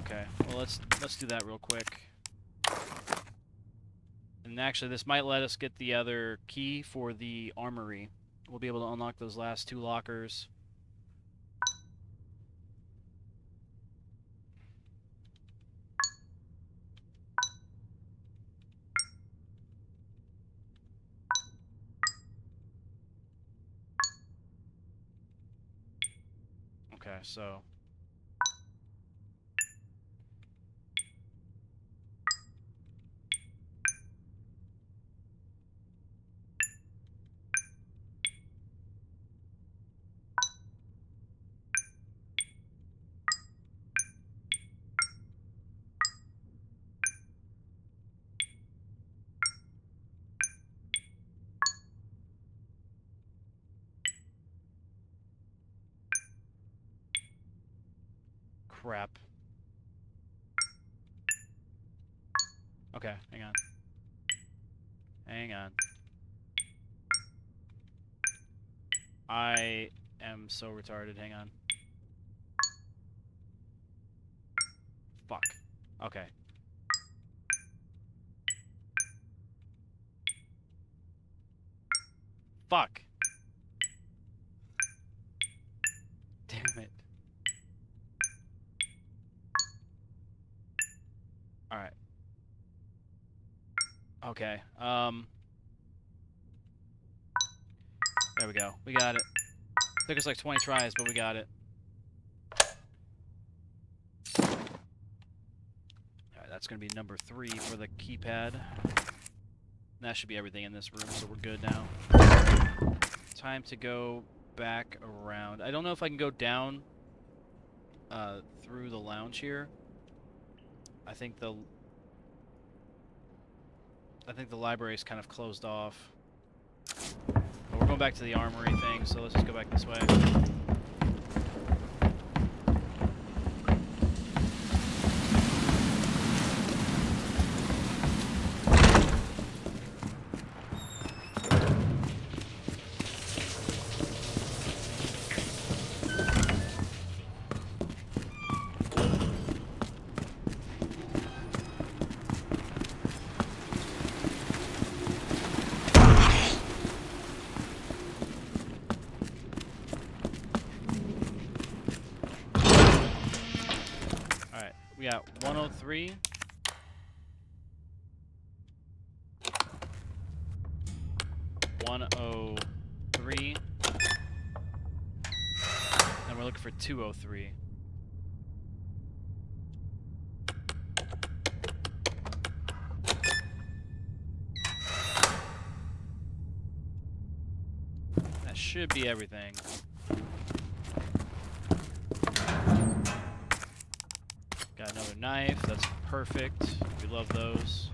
Okay, well let's do that real quick. And actually, this might let us get the other key for the armory. We'll be able to unlock those last two lockers. Okay, so crap. Okay, hang on. Hang on. I am so retarded. Hang on. Fuck. Okay. Fuck. Damn it. Alright. Okay. There we go. We got it. Took us like 20 tries, but we got it. Alright, that's gonna be number 3 for the keypad. That should be everything in this room, so we're good now. Time to go back around. I don't know if I can go down through the lounge here. I think the library's kind of closed off. But we're going back to the armory thing, so let's just go back this way. We got 103. And we're looking for 203. That should be everything. Got another knife, that's perfect. We love those.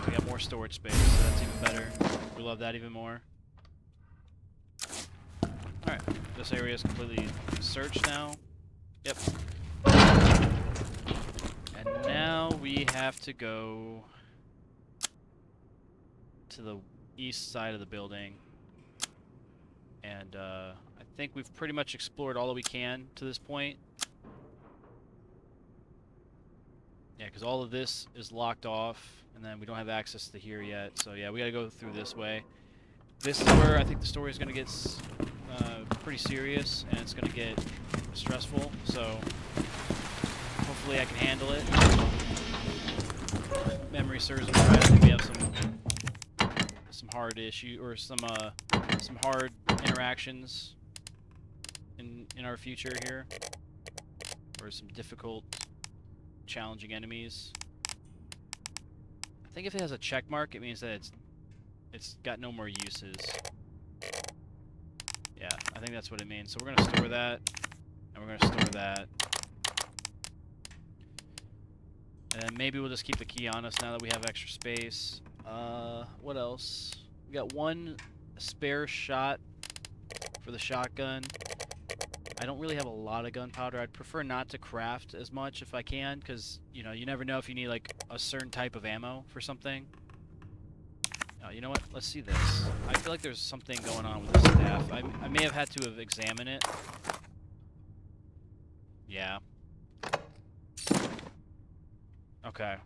We got more storage space, so that's even better. We love that even more. Alright, this area is completely searched now. Yep. And now we have to go to the east side of the building. And I think we've pretty much explored all that we can to this point. Yeah, because all of this is locked off, and then we don't have access to here yet. So yeah, we gotta go through this way. This is where I think the story is gonna get pretty serious, and it's gonna get stressful. So hopefully I can handle it. Memory serves me right. I think we have some hard issue or some hard interactions in our future here, or some difficult, challenging enemies. I think if it has a check mark, it means that it's got no more uses. Yeah, I think that's what it means. So we're gonna store that, and we're gonna store that, and then maybe we'll just keep the key on us now that we have extra space. What else? We got one spare shot for the shotgun. I don't really have a lot of gunpowder. I'd prefer not to craft as much if I can, because, you know, you never know if you need, like, a certain type of ammo for something. Oh, you know what? Let's see this. I feel like there's something going on with this staff. I may have had to have examined it. Yeah. Okay.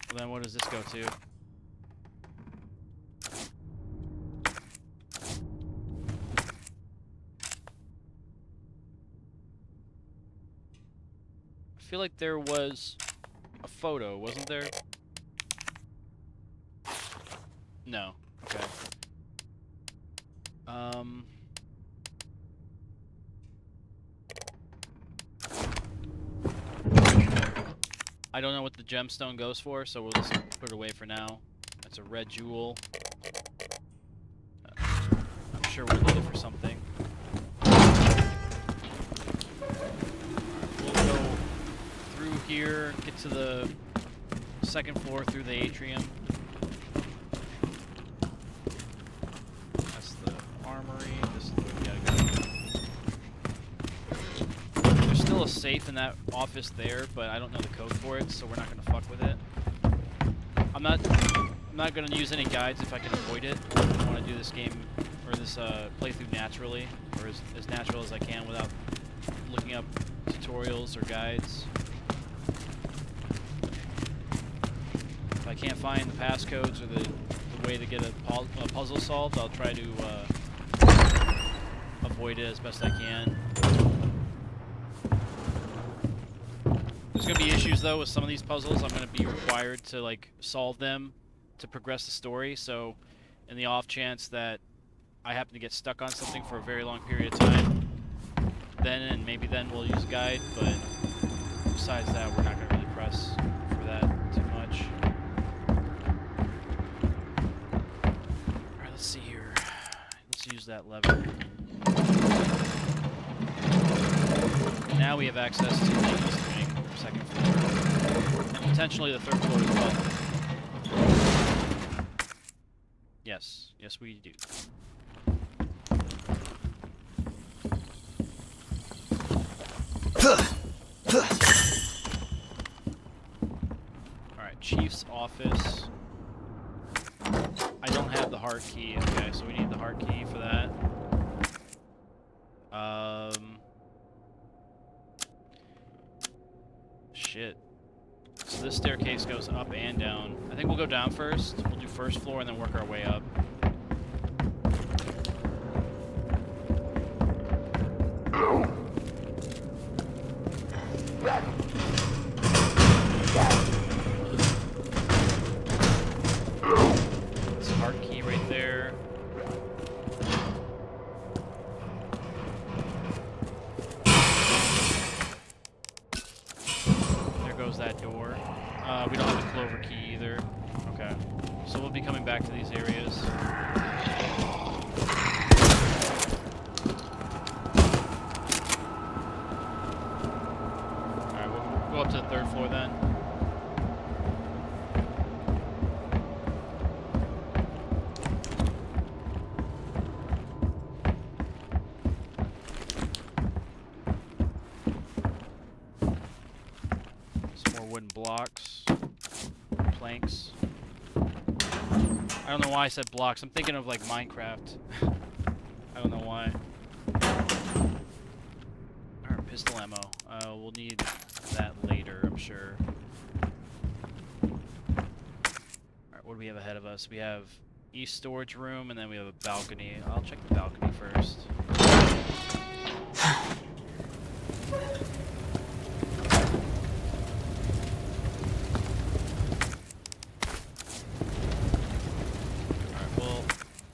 Well, then what does this go to? I feel like there was a photo, wasn't there? No. Okay. I don't know what the gemstone goes for, so we'll just put it away for now. That's a red jewel. I'm sure we'll need it for something. We'll go through here, get to the second floor through the atrium. That's the armory. This is where we gotta go. safe in that office there, but I don't know the code for it, so we're not gonna fuck with it. I'm not gonna use any guides if I can avoid it. I want to do this game or this playthrough naturally, or as natural as I can without looking up tutorials or guides. If I can't find the passcodes or the way to get a puzzle solved, I'll try to avoid it as best I can. There's gonna be issues though with some of these puzzles. I'm gonna be required to like solve them to progress the story. So, in the off chance that I happen to get stuck on something for a very long period of time, then we'll use a guide. But besides that, we're not gonna really press for that too much. All right, let's see here. Let's use that lever. Now we have access to the east wing, second floor, and potentially the third floor as well. Yes, yes we do. Alright, Chief's office. I don't have the heart key. Okay, so we need the heart key for that. Shit. So this staircase goes up and down. I think we'll go down first. We'll do first floor and then work our way up. There's a heart key right there. That door. We don't have the clover key either. Okay. So we'll be coming back to these areas. Alright, we'll go up to the third floor then. Blocks, planks. I don't know why I said blocks. I'm thinking of like Minecraft. I don't know why. Alright, pistol ammo. We'll need that later, I'm sure. Alright, what do we have ahead of us? We have east storage room, and then we have a balcony. I'll check the balcony first.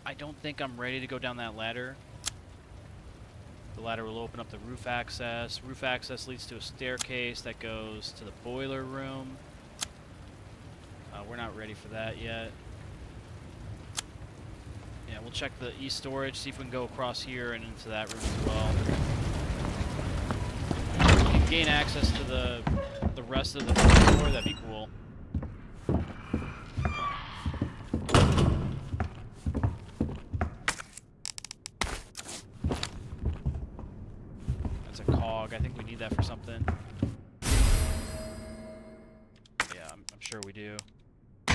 I don't think I'm ready to go down that ladder. The ladder will open up the roof access. Roof access leads to a staircase that goes to the boiler room. We're not ready for that yet. Yeah, we'll check the east storage, see if we can go across here and into that room as well. If we can gain access to the rest of the floor, that'd be cool. I think we need that for something. Yeah, I'm sure we do. I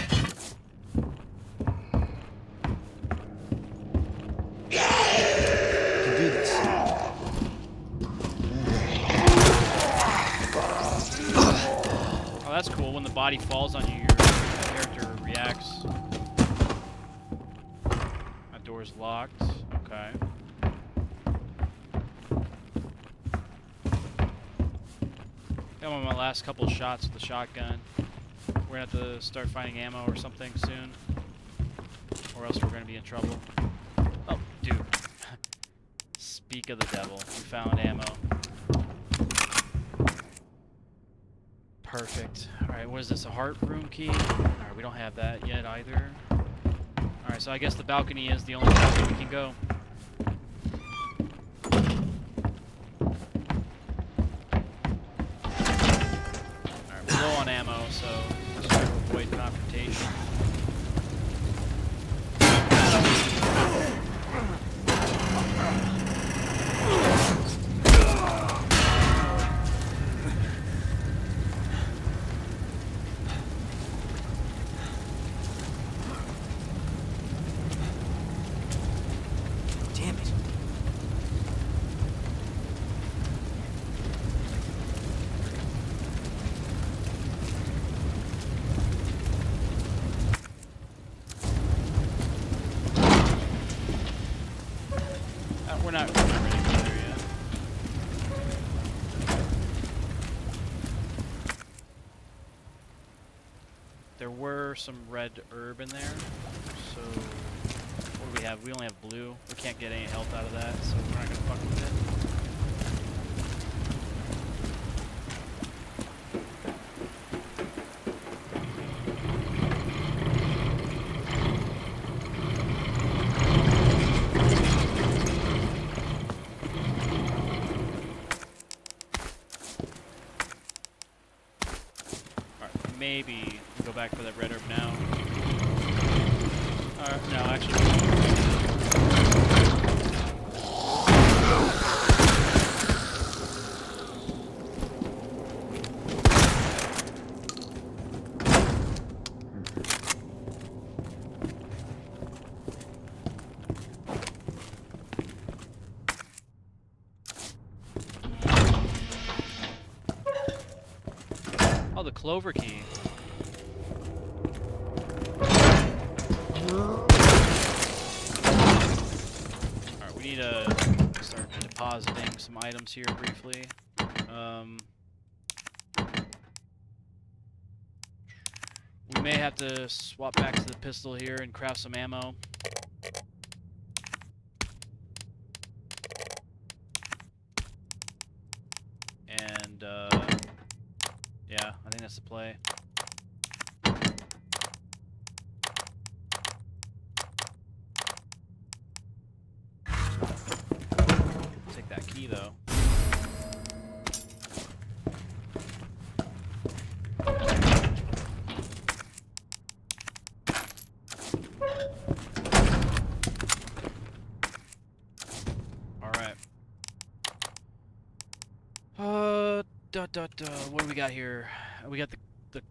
can do this. Oh, that's cool. When the body falls on you, your character reacts. That door's locked. Okay. I'm on my last couple shots with the shotgun. We're gonna have to start finding ammo or something soon, or else we're gonna be in trouble. Oh, dude. Speak of the devil. We found ammo. Perfect. Alright, what is this? A heart room key? Alright, we don't have that yet either. Alright, so I guess the balcony is the only place we can go. Low on ammo, so let's try to avoid confrontation. not ready for there yet. There were some red herb in there, so what do we have? We only have blue. We can't get any health out of that, so we're not gonna fuck with it. Maybe we'll go back for that red herb now. No, actually. Oh, the clover key. Alright, we need to start depositing some items here briefly. We may have to swap back to the pistol here and craft some ammo. And, yeah, I think that's the play. Take that key, though. Alright. What do we got here? We got the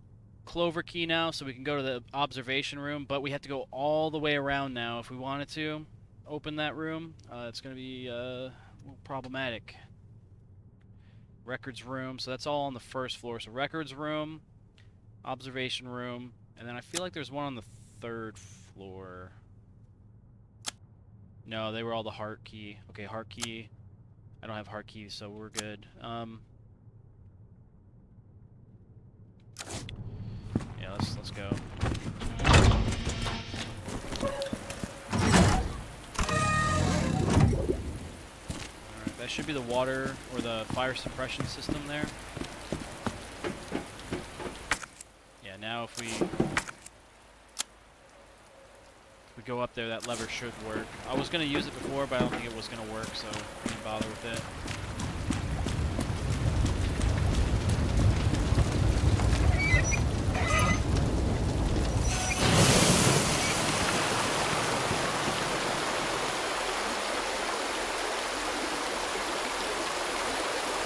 clover key now, so we can go to the observation room, but we have to go all the way around now if we wanted to open that room. It's going to be a little problematic. Records room, so that's all on the first floor. So records room, observation room, and then I feel like there's one on the third floor. No, they were all the heart key. Okay, heart key. I don't have heart key, so we're good. Yeah, let's go. Alright, that should be the water or the fire suppression system there. Yeah, now if we go up there, that lever should work. I was gonna use it before, but I don't think it was gonna work, so I didn't bother with it.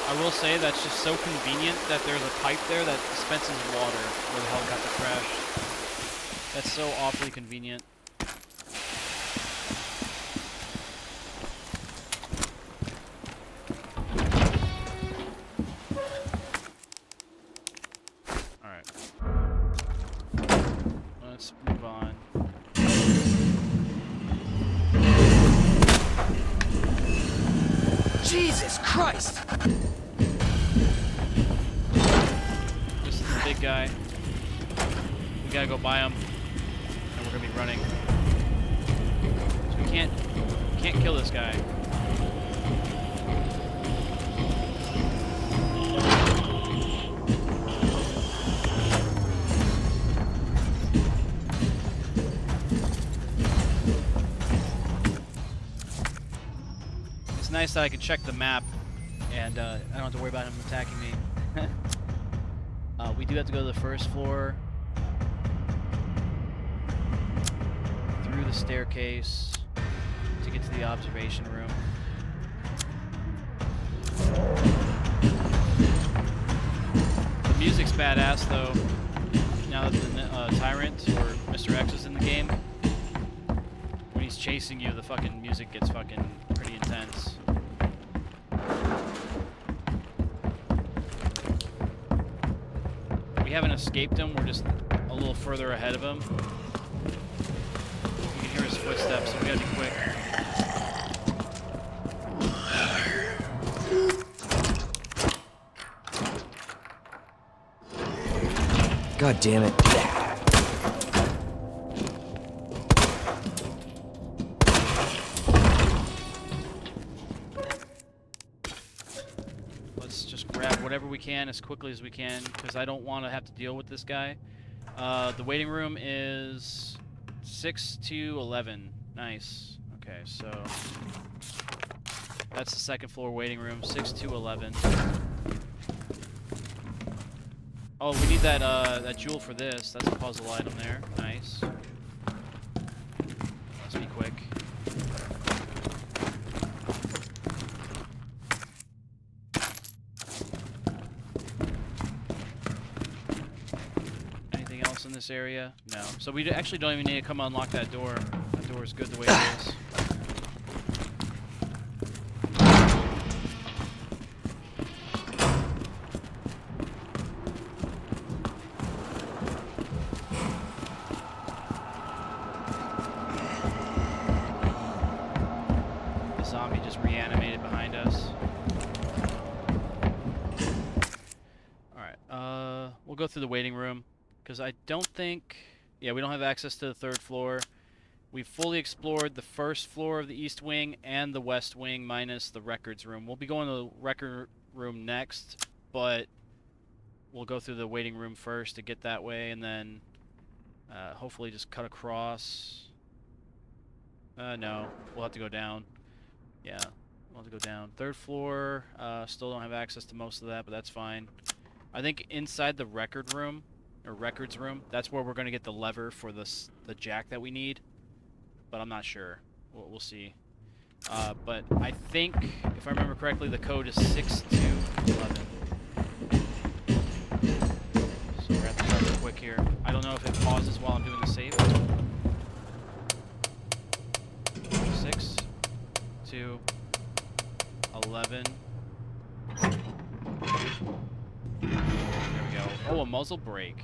I will say that's just so convenient that there's a pipe there that dispenses water where the helicopter crashed. That's so awfully convenient. Alright. Let's move on. Jesus Christ! This is the big guy. We gotta go by him, and we're gonna be running. So we can't kill this guy. It's nice that I can check the map, and I don't have to worry about him attacking me. We do have to go to the first floor, through the staircase, to get to the observation room. The music's badass, though, now that the Tyrant, or Mr. X, is in the game. When he's chasing you, the fucking music gets fucking pretty intense. We haven't escaped him, we're just a little further ahead of him. You can hear his footsteps, so we gotta be quick. God damn it. Let's just grab whatever we can as quickly as we can, because I don't want to have to deal with this guy. The waiting room is 6 to 11. Nice. Okay, so that's the second floor waiting room, 6 to 11. Oh, we need that jewel for this. That's a puzzle item there. Nice. Let's be quick. Anything else in this area? No. So we actually don't even need to come unlock that door. That door is good the way it is. Zombie just reanimated behind us. Alright, we'll go through the waiting room, because I don't think... Yeah, we don't have access to the third floor. We've fully explored the first floor of the east wing and the west wing, minus the records room. We'll be going to the record room next, but we'll go through the waiting room first to get that way, and then hopefully just cut across. No, we'll have to go down. Yeah, we'll have to go down. Third floor, still don't have access to most of that, but that's fine. I think inside the record room, or records room, that's where we're going to get the lever for the jack that we need. But I'm not sure. We'll see. But I think, if I remember correctly, the code is 6 to 11. So grab the lever quick here. I don't know if it pauses while I'm doing the save. 6 to 11. There we go. Oh, a muzzle brake.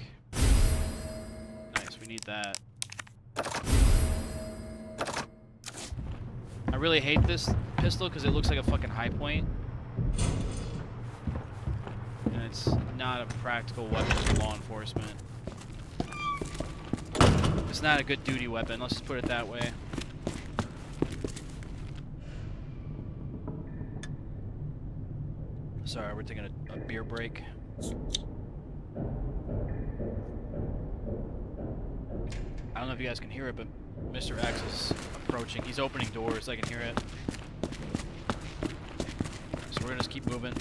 Nice, we need that. I really hate this pistol because it looks like a fucking high point. And it's not a practical weapon for law enforcement. It's not a good duty weapon, let's just put it that way. Sorry, we're taking a beer break. I don't know if you guys can hear it, but Mr. X is approaching. He's opening doors, I can hear it. So we're gonna just keep moving.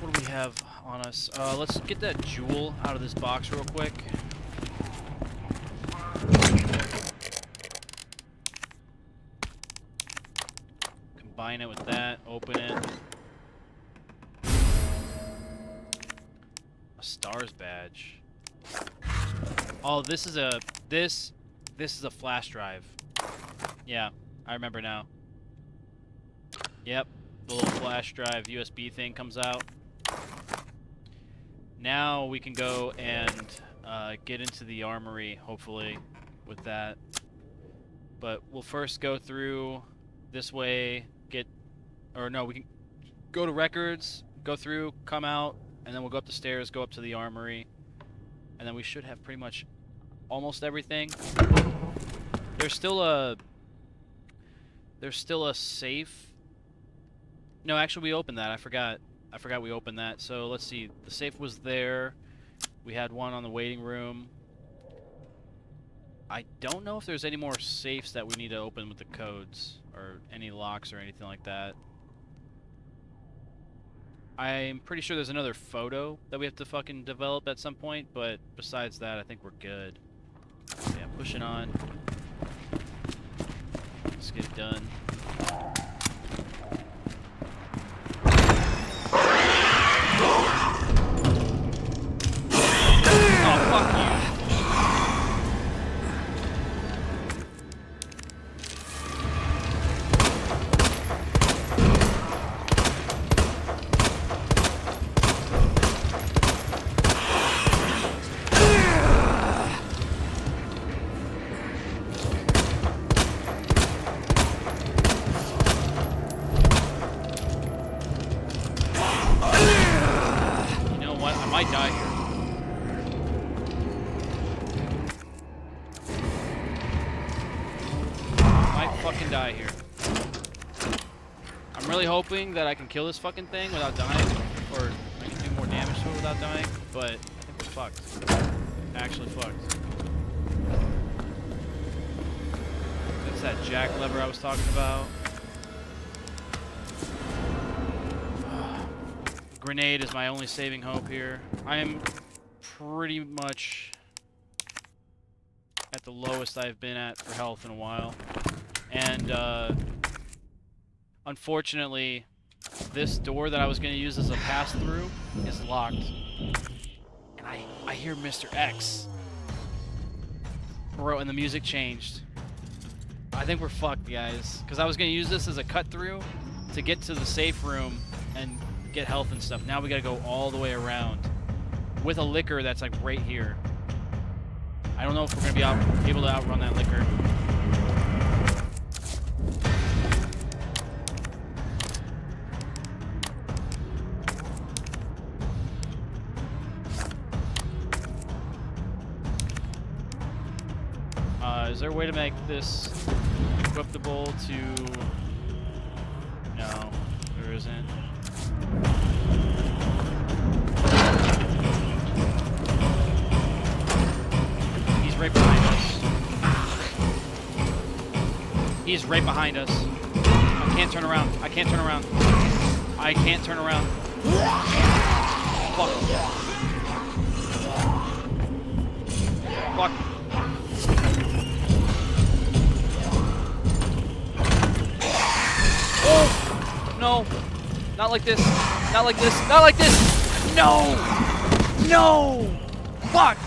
What do we have on us? Let's get that jewel out of this box real quick. Combine it with that, open it. A STARS badge. Oh, this is a flash drive. Yeah, I remember now. Yep, the little flash drive USB thing comes out. Now we can go and get into the armory, hopefully, with that. But we'll first go through this way, we can go to records, go through, come out, and then we'll go up the stairs, go up to the armory. And then we should have pretty much almost everything. There's still a safe. No, actually we opened that. I forgot we opened that. So let's see. The safe was there. We had one on the waiting room. I don't know if there's any more safes that we need to open with the codes or any locks or anything like that. I'm pretty sure there's another photo that we have to fucking develop at some point, but besides that, I think we're good. Yeah, pushing on. Let's get it done. Oh, fuck you. fucking die here. I'm really hoping that I can kill this fucking thing without dying, or I can do more damage to it without dying, but I think we're fucked. Actually fucked. That's that jack lever I was talking about. Grenade is my only saving hope here. I am pretty much at the lowest I've been at for health in a while. And unfortunately, this door that I was going to use as a pass-through is locked. And I hear Mr. X. Bro, and the music changed. I think we're fucked, guys. Because I was going to use this as a cut-through to get to the safe room and get health and stuff. Now we got to go all the way around with a liquor that's like right here. I don't know if we're going to be able to outrun that liquor. Is there a way to make this equipable to... No, there isn't. He's right behind us. He's right behind us. I can't turn around. I can't turn around. I can't turn around. Fuck. Fuck. Oh! No! Not like this. Not like this. Not like this! No! No! Fuck!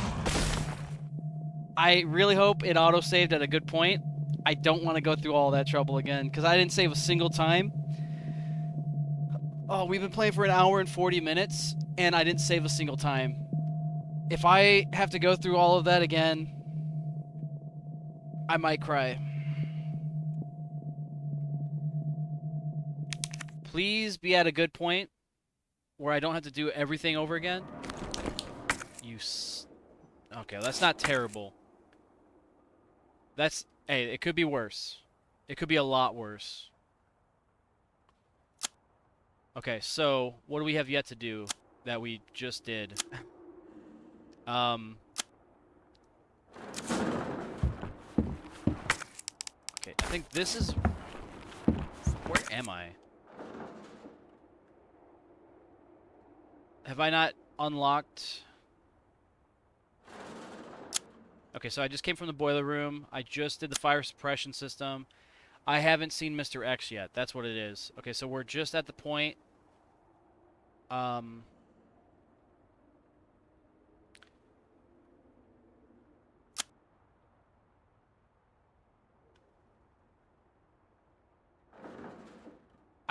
I really hope it auto-saved at a good point. I don't want to go through all that trouble again, because I didn't save a single time. Oh, we've been playing for an hour and 40 minutes, and I didn't save a single time. If I have to go through all of that again, I might cry. Please be at a good point where I don't have to do everything over again. Okay, that's not terrible. That's... Hey, it could be worse. It could be a lot worse. Okay, so what do we have yet to do that we just did? Okay, I think this is... Where am I? Have I not unlocked... Okay, so I just came from the boiler room. I just did the fire suppression system. I haven't seen Mr. X yet. That's what it is. Okay, so we're just at the point... I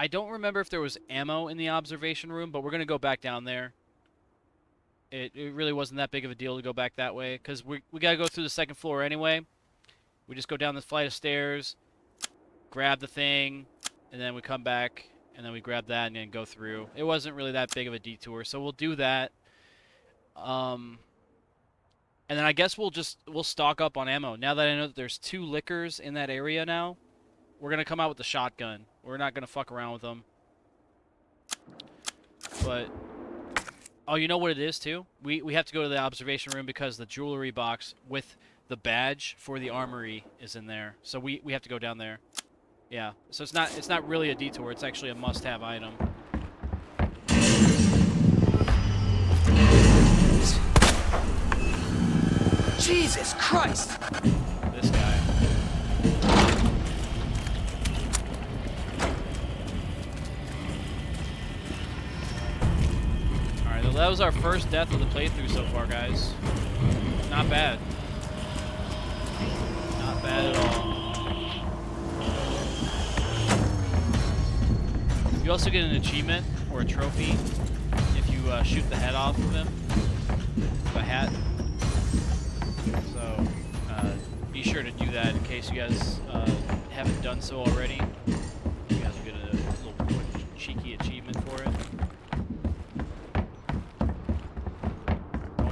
don't remember if there was ammo in the observation room, but we're going to go back down there. It really wasn't that big of a deal to go back that way, because we got to go through the second floor anyway. We just go down this flight of stairs, grab the thing, and then we come back, and then we grab that and then go through. It wasn't really that big of a detour, so we'll do that. And then I guess we'll stock up on ammo. Now that I know that there's 2 liquors in that area now, we're going to come out with the shotgun. We're not going to fuck around with them. But... Oh, you know what it is, too? We have to go to the observation room because the jewelry box with the badge for the armory is in there. So we have to go down there. Yeah. So it's not really a detour. It's actually a must-have item. Jesus Christ! This guy. That was our first death of the playthrough so far, guys. Not bad. Not bad at all. You also get an achievement or a trophy if you shoot the head off of him with a hat. So be sure to do that in case you guys haven't done so already. You guys will get a little cheeky achievement for it.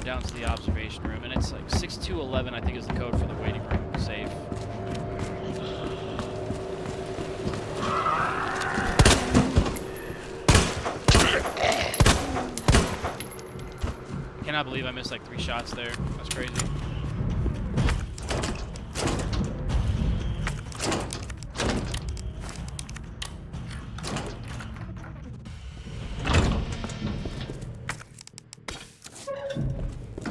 Down to the observation room, and it's like 6211, I think, is the code for the waiting room safe. cannot believe I missed like 3 shots there. That's crazy.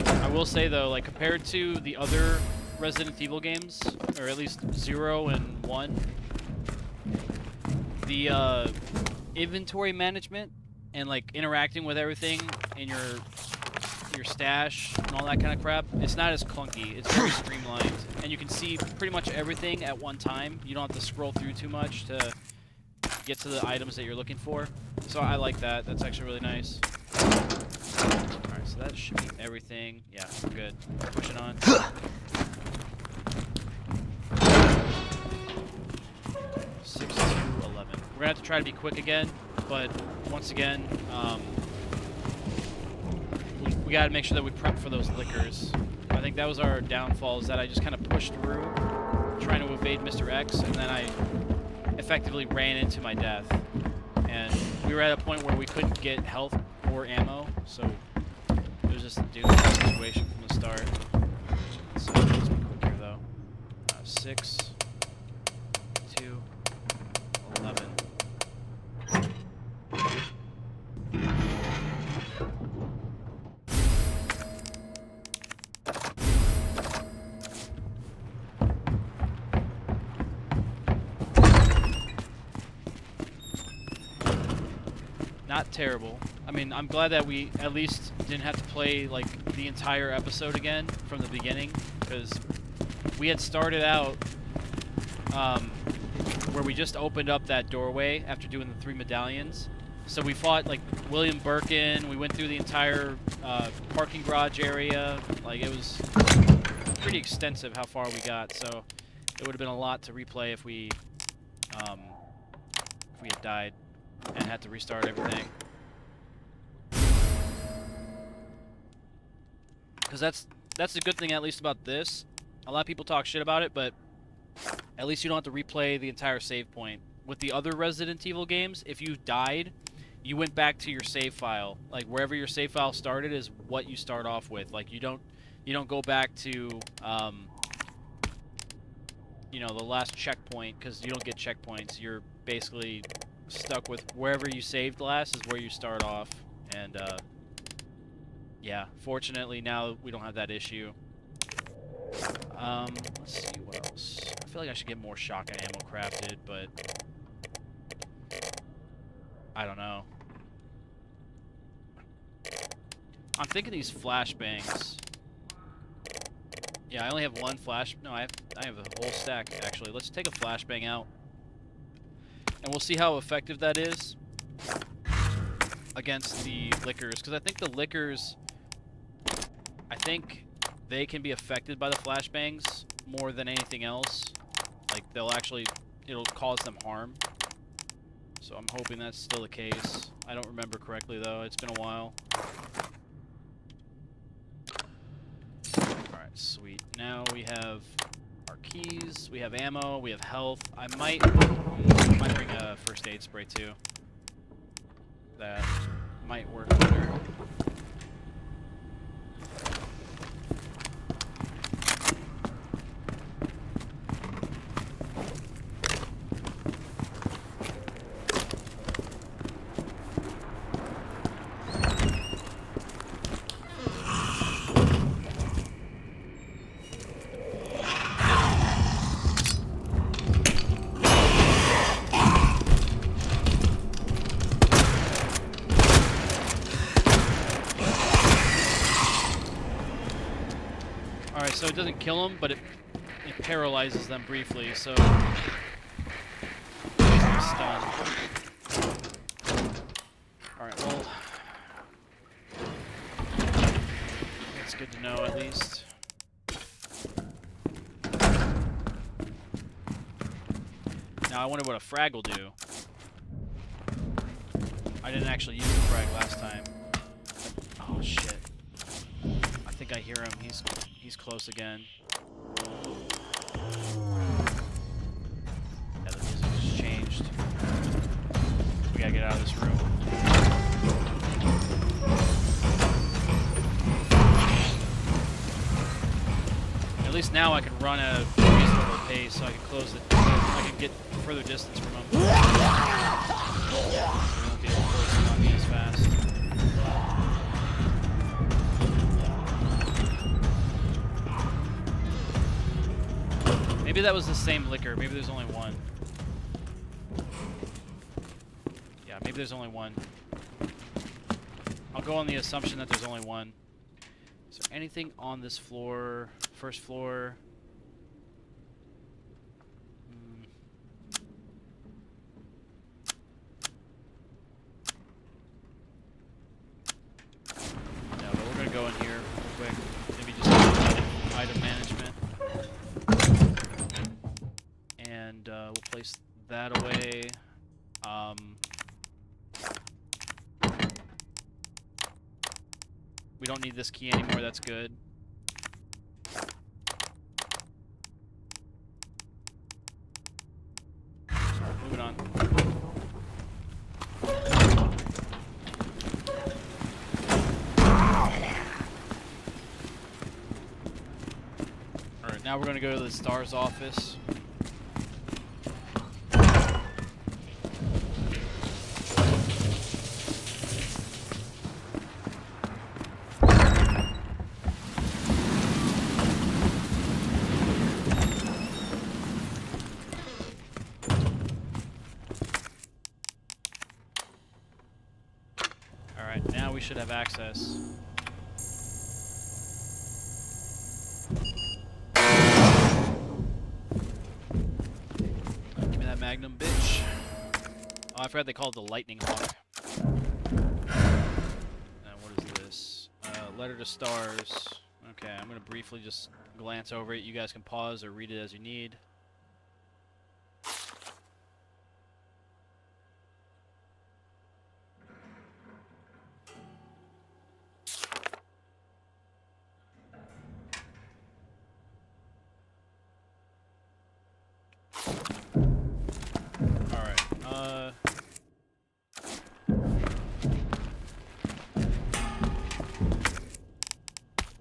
I will say though, like compared to the other Resident Evil games, or at least 0 and 1, the inventory management and like interacting with everything in your stash and all that kind of crap, it's not as clunky. It's very streamlined, and you can see pretty much everything at one time. You don't have to scroll through too much to get to the items that you're looking for. So I like that. That's actually really nice. Alright, so that should be everything. Yeah, we're good. Pushing on. 6-2-11. We're gonna have to try to be quick again, but once again, we gotta make sure that we prep for those lickers. I think that was our downfall, is that I just kind of pushed through, trying to evade Mr. X, and then I effectively ran into my death. And we were at a point where we couldn't get health or ammo, so it was just a doomed situation from the start. So let's be quick here though. 6, 2, 11. Not terrible. I mean, I'm glad that we at least didn't have to play like the entire episode again from the beginning, because we had started out where we just opened up that doorway after doing the 3 medallions. So we fought like William Birkin. We went through the entire parking garage area. Like, it was pretty extensive how far we got. So it would have been a lot to replay if we had died and had to restart everything. Because that's the good thing, at least, about this. A lot of people talk shit about it, but at least you don't have to replay the entire save point. With the other Resident Evil games, if you died, you went back to your save file. Like, wherever your save file started is what you start off with. Like, you don't go back to you know, the last checkpoint, because you don't get checkpoints. You're basically stuck with wherever you saved last is where you start off. And yeah, fortunately now we don't have that issue. Let's see what else. I feel like I should get more shotgun ammo crafted, but I don't know. I'm thinking these flashbangs. Yeah, I only have one flash. No, I have a whole stack actually. Let's take a flashbang out, and we'll see how effective that is against the lickers. Because I think the lickers, I think they can be affected by the flashbangs more than anything else. Like, it'll cause them harm. So I'm hoping that's still the case. I don't remember correctly though. It's been a while. Alright, sweet. Now we have our keys, we have ammo, we have health. I might bring a first aid spray too. That might work better. Alright, so it doesn't kill them, but it paralyzes them briefly, so I'm stunned. Alright, well, that's good to know at least. Now I wonder what a frag will do. I didn't actually use the frag last time. Oh shit. I think I hear him. He's close again. Yeah, the music just changed. We gotta get out of this room. At least now I can run at a reasonable pace, so I can close it. I can get further distance from him. So he won't be able to close in on me as fast. Maybe that was the same liquor. Maybe there's only one. Yeah, maybe there's only one. I'll go on the assumption that there's only one. Is there anything on this floor? First floor? No, but we're gonna go in here real quick. Maybe just item management. And we'll place that away. We don't need this key anymore, that's good. Moving on. Alright, now we're going to go to the STARS office. Now we should have access. Give me that Magnum, bitch. Oh, I forgot they called it the Lightning Hawk. Now, what is this? Letter to Stars. Okay, I'm gonna briefly just glance over it. You guys can pause or read it as you need.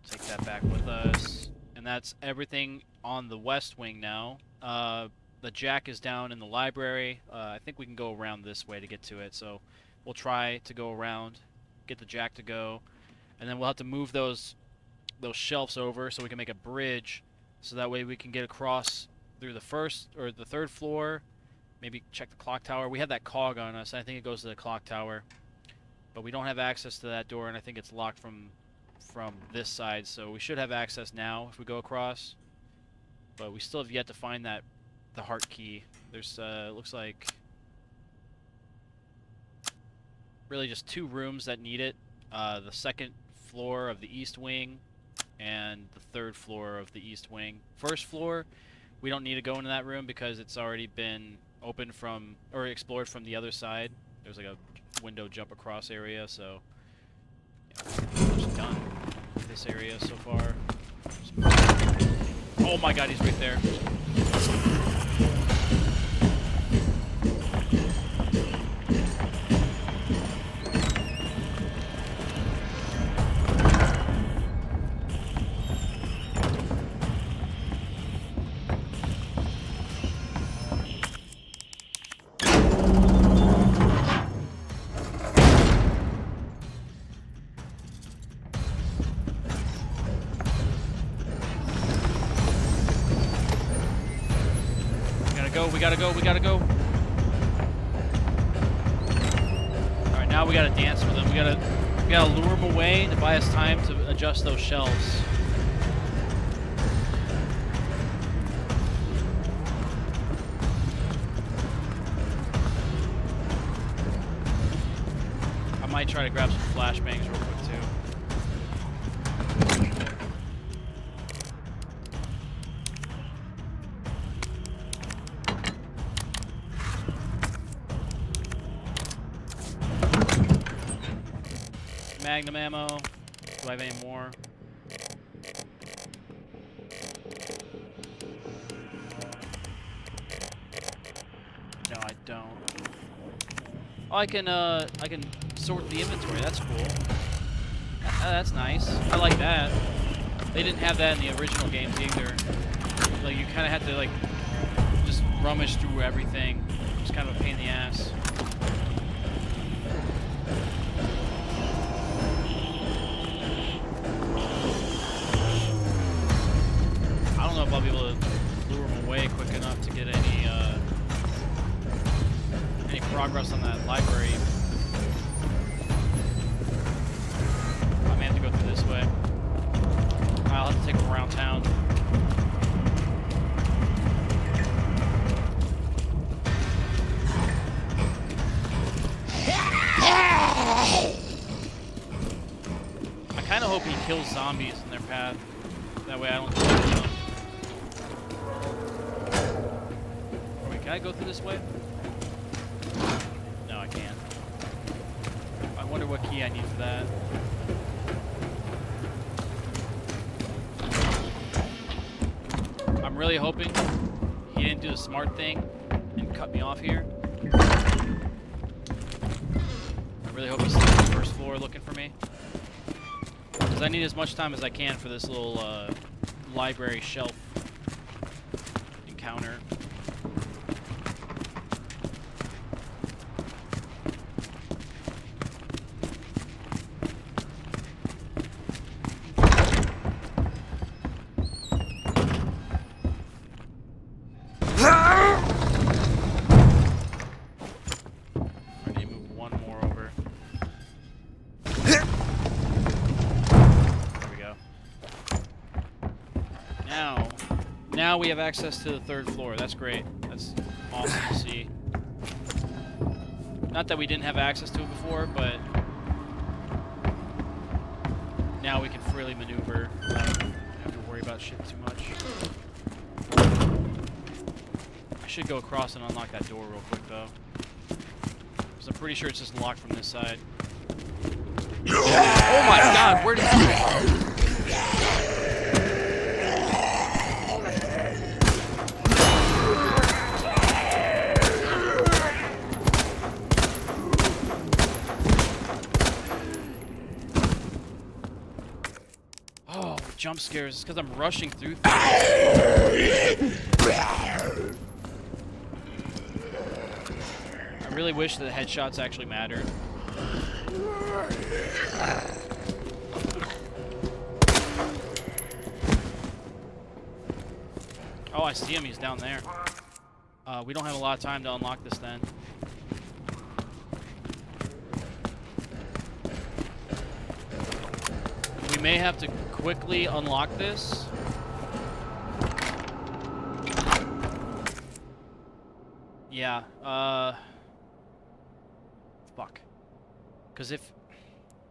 Take that back with us. And that's everything on the west wing now. The jack is down in the library. I think we can go around this way to get to it, so we'll try to go around, get the jack to go, and then we'll have to move those shelves over so we can make a bridge, so that way we can get across through the first or the third floor. Maybe check the clock tower. We have that cog on us. I think it goes to the clock tower, but we don't have access to that door, and I think it's locked from this side. So we should have access now if we go across. But we still have yet to find the heart key. There's looks like really just 2 rooms that need it. The second floor of the east wing and the third floor of the east wing. First floor, we don't need to go into that room because it's already been opened from, or explored from the other side. There's like a window jump across area, so yeah, we're just done with this area so far. Oh my god, he's right there. We gotta go. Alright, now we gotta dance with them. We gotta lure them away to buy us time to adjust those shelves. I might try to grab some flashbangs real quick too. Magnum ammo. Do I have any more? No, I don't. Oh, I can sort the inventory. That's cool. That's nice. I like that. They didn't have that in the original games either. Like, you kind of had to, like, just rummage through everything. It was kind of a pain in the ass. I don't know if I'll be able to lure them away quick enough to get any progress on that library. I may have to go through this way. I'll have to take them around town. I kind of hope he kills zombies in their path. That way I don't kill them. Wait, can I go through this way? No, I can't. I wonder what key I need for that. I'm really hoping he didn't do the smart thing and cut me off here. I really hope he's still on the first floor looking for me. Because I need as much time as I can for this little library shelf encounter. Now we have access to the third floor. That's great. That's awesome to see. Not that we didn't have access to it before, but now we can freely maneuver. Not have to worry about shit too much. I should go across and unlock that door real quick, though. Because I'm pretty sure it's just locked from this side. Oh my god, where did you go? Jump scares. It's because I'm rushing through things. I really wish that the headshots actually mattered. Oh, I see him. He's down there. We don't have a lot of time to unlock this then. We may have to quickly unlock this. Yeah, fuck. Because if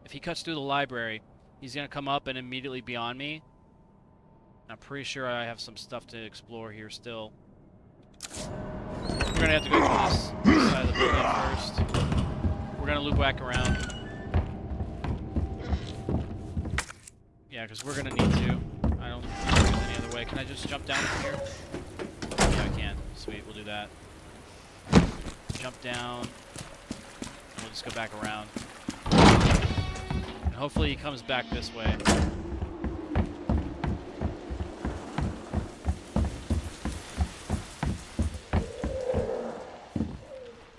he cuts through the library, he's gonna come up and immediately be on me. I'm pretty sure I have some stuff to explore here still. We're gonna have to go to this side of the building first. We're gonna loop back around. Yeah, because we're gonna need to. I don't think there's any other way. Can I just jump down from here? Yeah, I can. Sweet, we'll do that. Jump down. And we'll just go back around. And hopefully he comes back this way.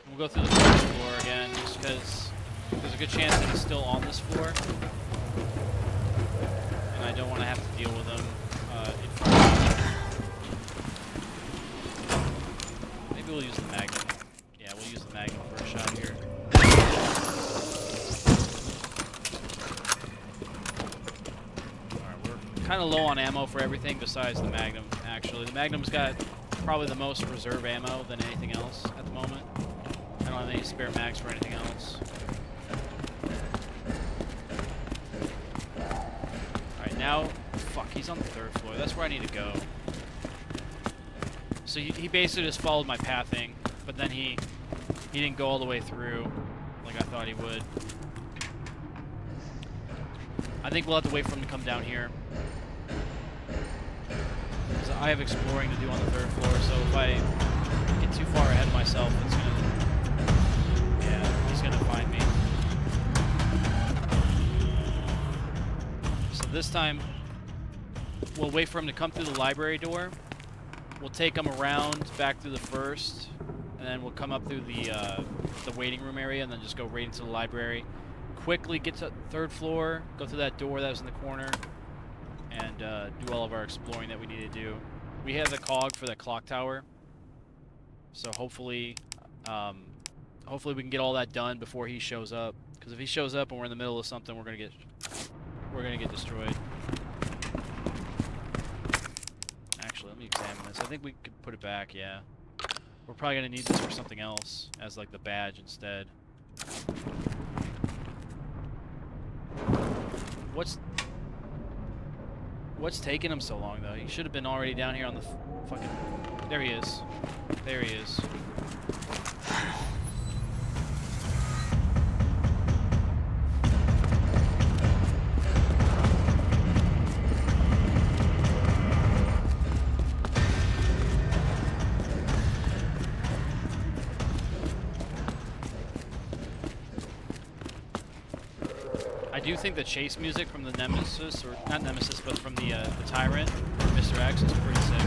We'll go through the first floor again, just because there's a good chance that he's still on this floor. And I don't want to have to deal with him in front of me. Maybe we'll use the Magnum. Yeah, we'll use the Magnum for a shot here. Alright, we're kind of low on ammo for everything besides the Magnum, actually. The Magnum's got probably the most reserve ammo than anything else at the moment. I don't have any spare mags for anything else. Now, fuck, he's on the third floor. That's where I need to go. So he basically just followed my pathing, but then he didn't go all the way through like I thought he would. I think we'll have to wait for him to come down here. Because I have exploring to do on the third floor, so if I get too far ahead of myself, it's gonna... Yeah, he's gonna find me. So this time, we'll wait for him to come through the library door. We'll take him around back through the first, and then we'll come up through the waiting room area, and then just go right into the library. Quickly get to the 3rd floor, go through that door that was in the corner, and do all of our exploring that we need to do. We have the cog for the clock tower, so hopefully we can get all that done before he shows up. Because if he shows up and we're in the middle of something, we're gonna get destroyed. Actually, let me examine this. I think we could put it back. Yeah, we're probably gonna need this for something else as like the badge instead. What's taking him so long, though? He should have been already down here on the fucking... There he is. There he is. I do think the chase music from the Nemesis, or not Nemesis, but from the Tyrant, Mr. X, is pretty sick.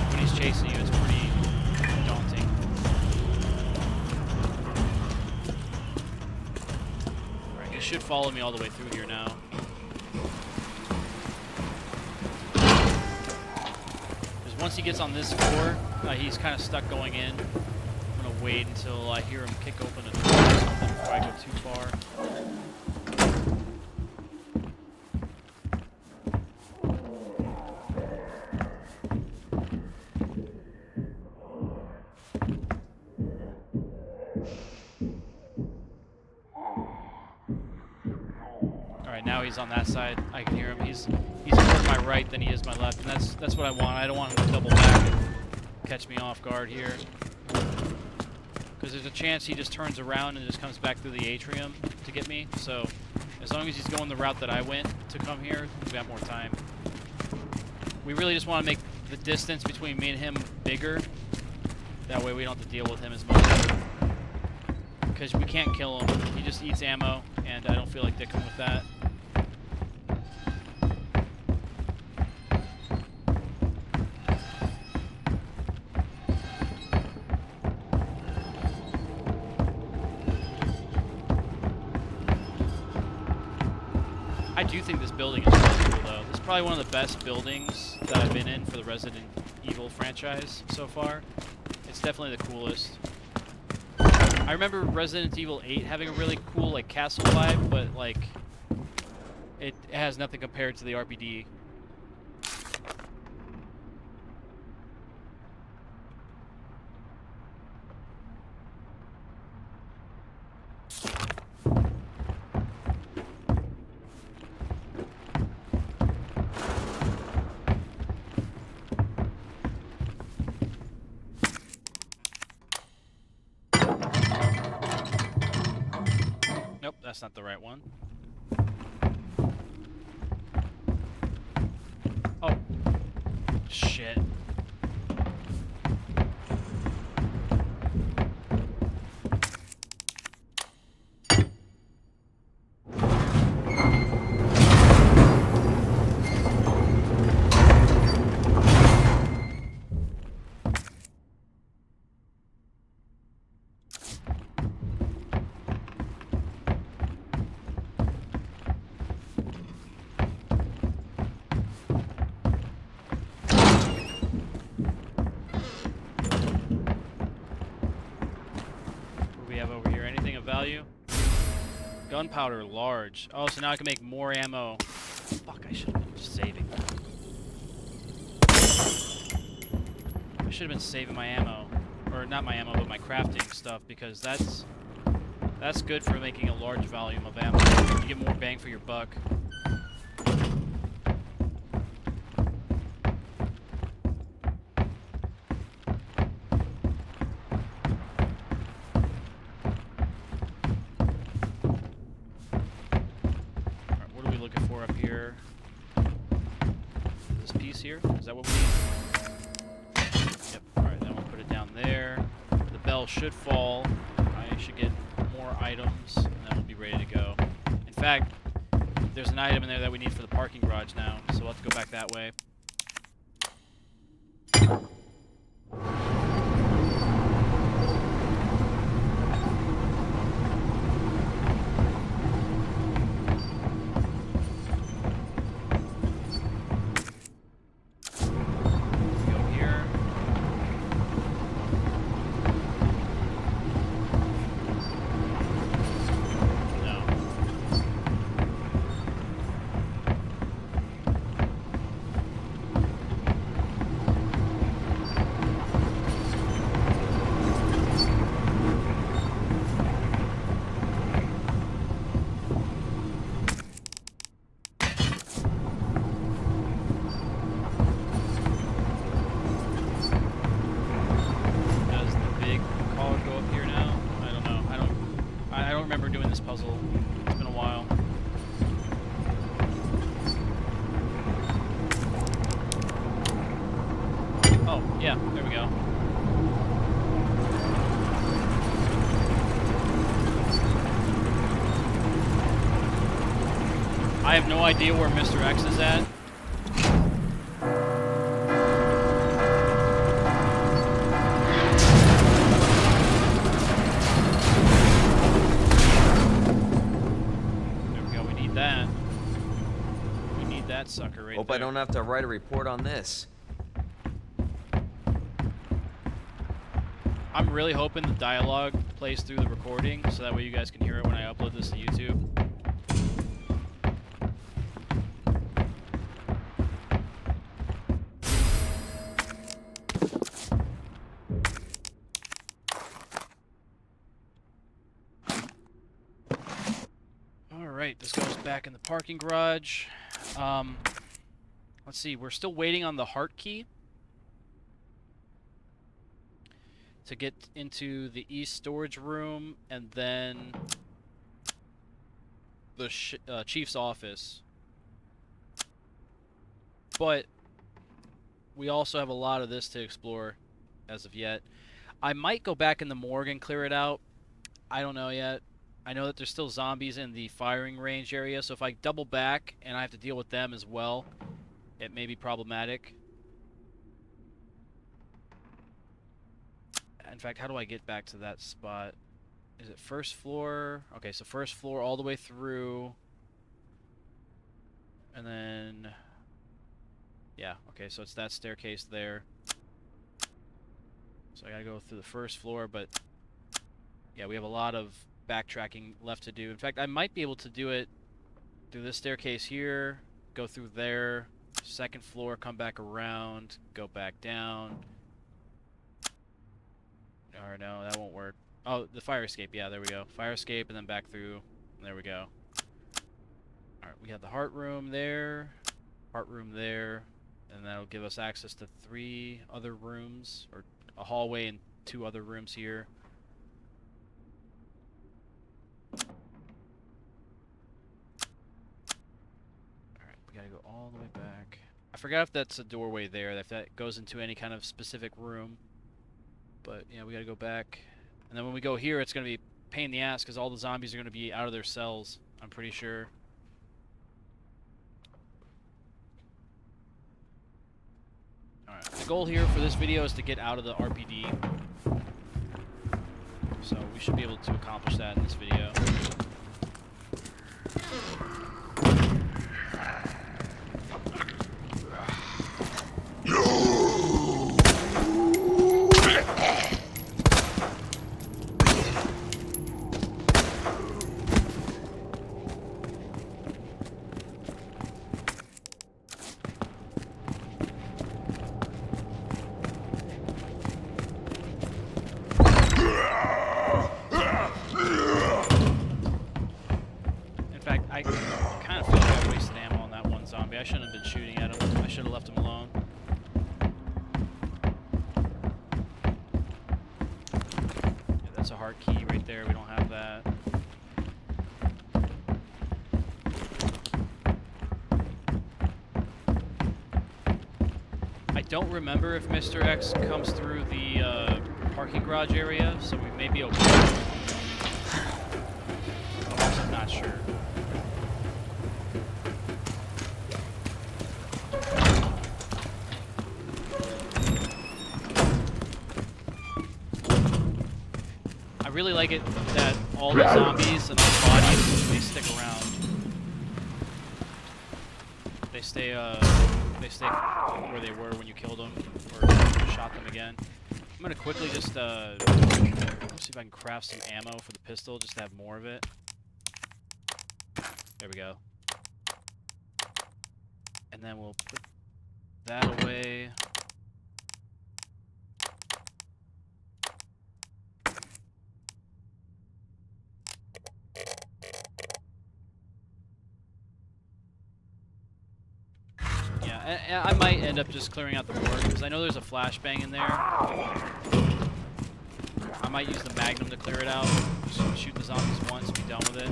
When he's chasing you, it's pretty daunting. Alright, he should follow me all the way through here now. Because once he gets on this floor, he's kind of stuck going in. I'm going to wait until I hear him kick open a door or something before I go too far. Now he's on that side. I can hear him. He's more to my right than he is my left, and that's what I want. I don't want him to double back and catch me off guard here, because there's a chance he just turns around and just comes back through the atrium to get me. So as long as he's going the route that I went to come here, we got more time. We really just want to make the distance between me and him bigger. That way we don't have to deal with him as much, because we can't kill him. He just eats ammo, and I don't feel like dicking with that. I do think this building is really cool, though. This is probably one of the best buildings that I've been in for the Resident Evil franchise so far. It's definitely the coolest. I remember Resident Evil 8 having a really cool, like, castle vibe, but, like, it has nothing compared to the RPD. Nope, that's not the right one. Oh. Shit. Value. Gunpowder, large. Oh, so now I can make more ammo. Fuck, I should have been just saving. I should have been saving my ammo. Or not my ammo, but my crafting stuff, because that's good for making a large volume of ammo. You get more bang for your buck. Here? Is that what we need? Yep. Alright, then we'll put it down there. The bell should fall. I should get more items, and then we'll be ready to go. In fact, there's an item in there that we need for the parking garage now, so we'll have to go back that way. Puzzle. It's been a while. Oh, yeah, there we go. I have no idea where Mr. X is at. Sucker right Hope there. I don't have to write a report on this. I'm really hoping the dialogue plays through the recording so that way you guys can hear it when I upload this to YouTube. Alright, this goes back in the parking garage. Let's see, we're still waiting on the heart key to get into the east storage room and then the chief's office. But we also have a lot of this to explore as of yet. I might go back in the morgue and clear it out. I don't know yet. I know that there's still zombies in the firing range area, so if I double back and I have to deal with them as well, it may be problematic. In fact, how do I get back to that spot? Is it first floor? Okay, so first floor all the way through. And then... yeah, okay, so it's that staircase there. So I gotta go through the first floor, but... yeah, we have a lot of backtracking left to do. In fact, I might be able to do it through this staircase here, go through there, second floor, come back around, go back down. Or no, that won't work. Oh, the fire escape, yeah, there we go. Fire escape and then back through, and there we go. Alright, we have the heart room there, and that'll give us access to 3 other rooms, or a hallway and 2 other rooms here. We gotta go all the way back. I forgot if that's a doorway there, if that goes into any kind of specific room. But, yeah, we gotta go back. And then when we go here, it's gonna be a pain in the ass, because all the zombies are gonna be out of their cells, I'm pretty sure. Alright, the goal here for this video is to get out of the RPD. So we should be able to accomplish that in this video. I kind of feel like I wasted ammo on that one zombie. I shouldn't have been shooting at him. I should have left him alone. Yeah, that's a heart key right there. We don't have that. I don't remember if Mr. X comes through the parking garage area, so we may be okay. I'm not sure. really like it that all the zombies and all the bodies, they stick around. They stay where they were when you killed them or shot them again. I'm gonna quickly just see if I can craft some ammo for the pistol, just to have more of it. There we go. And then we'll put that away. Yeah, and I might end up just clearing out the morgue, because I know there's a flashbang in there. I might use the Magnum to clear it out. Just shoot the zombies once, be done with it.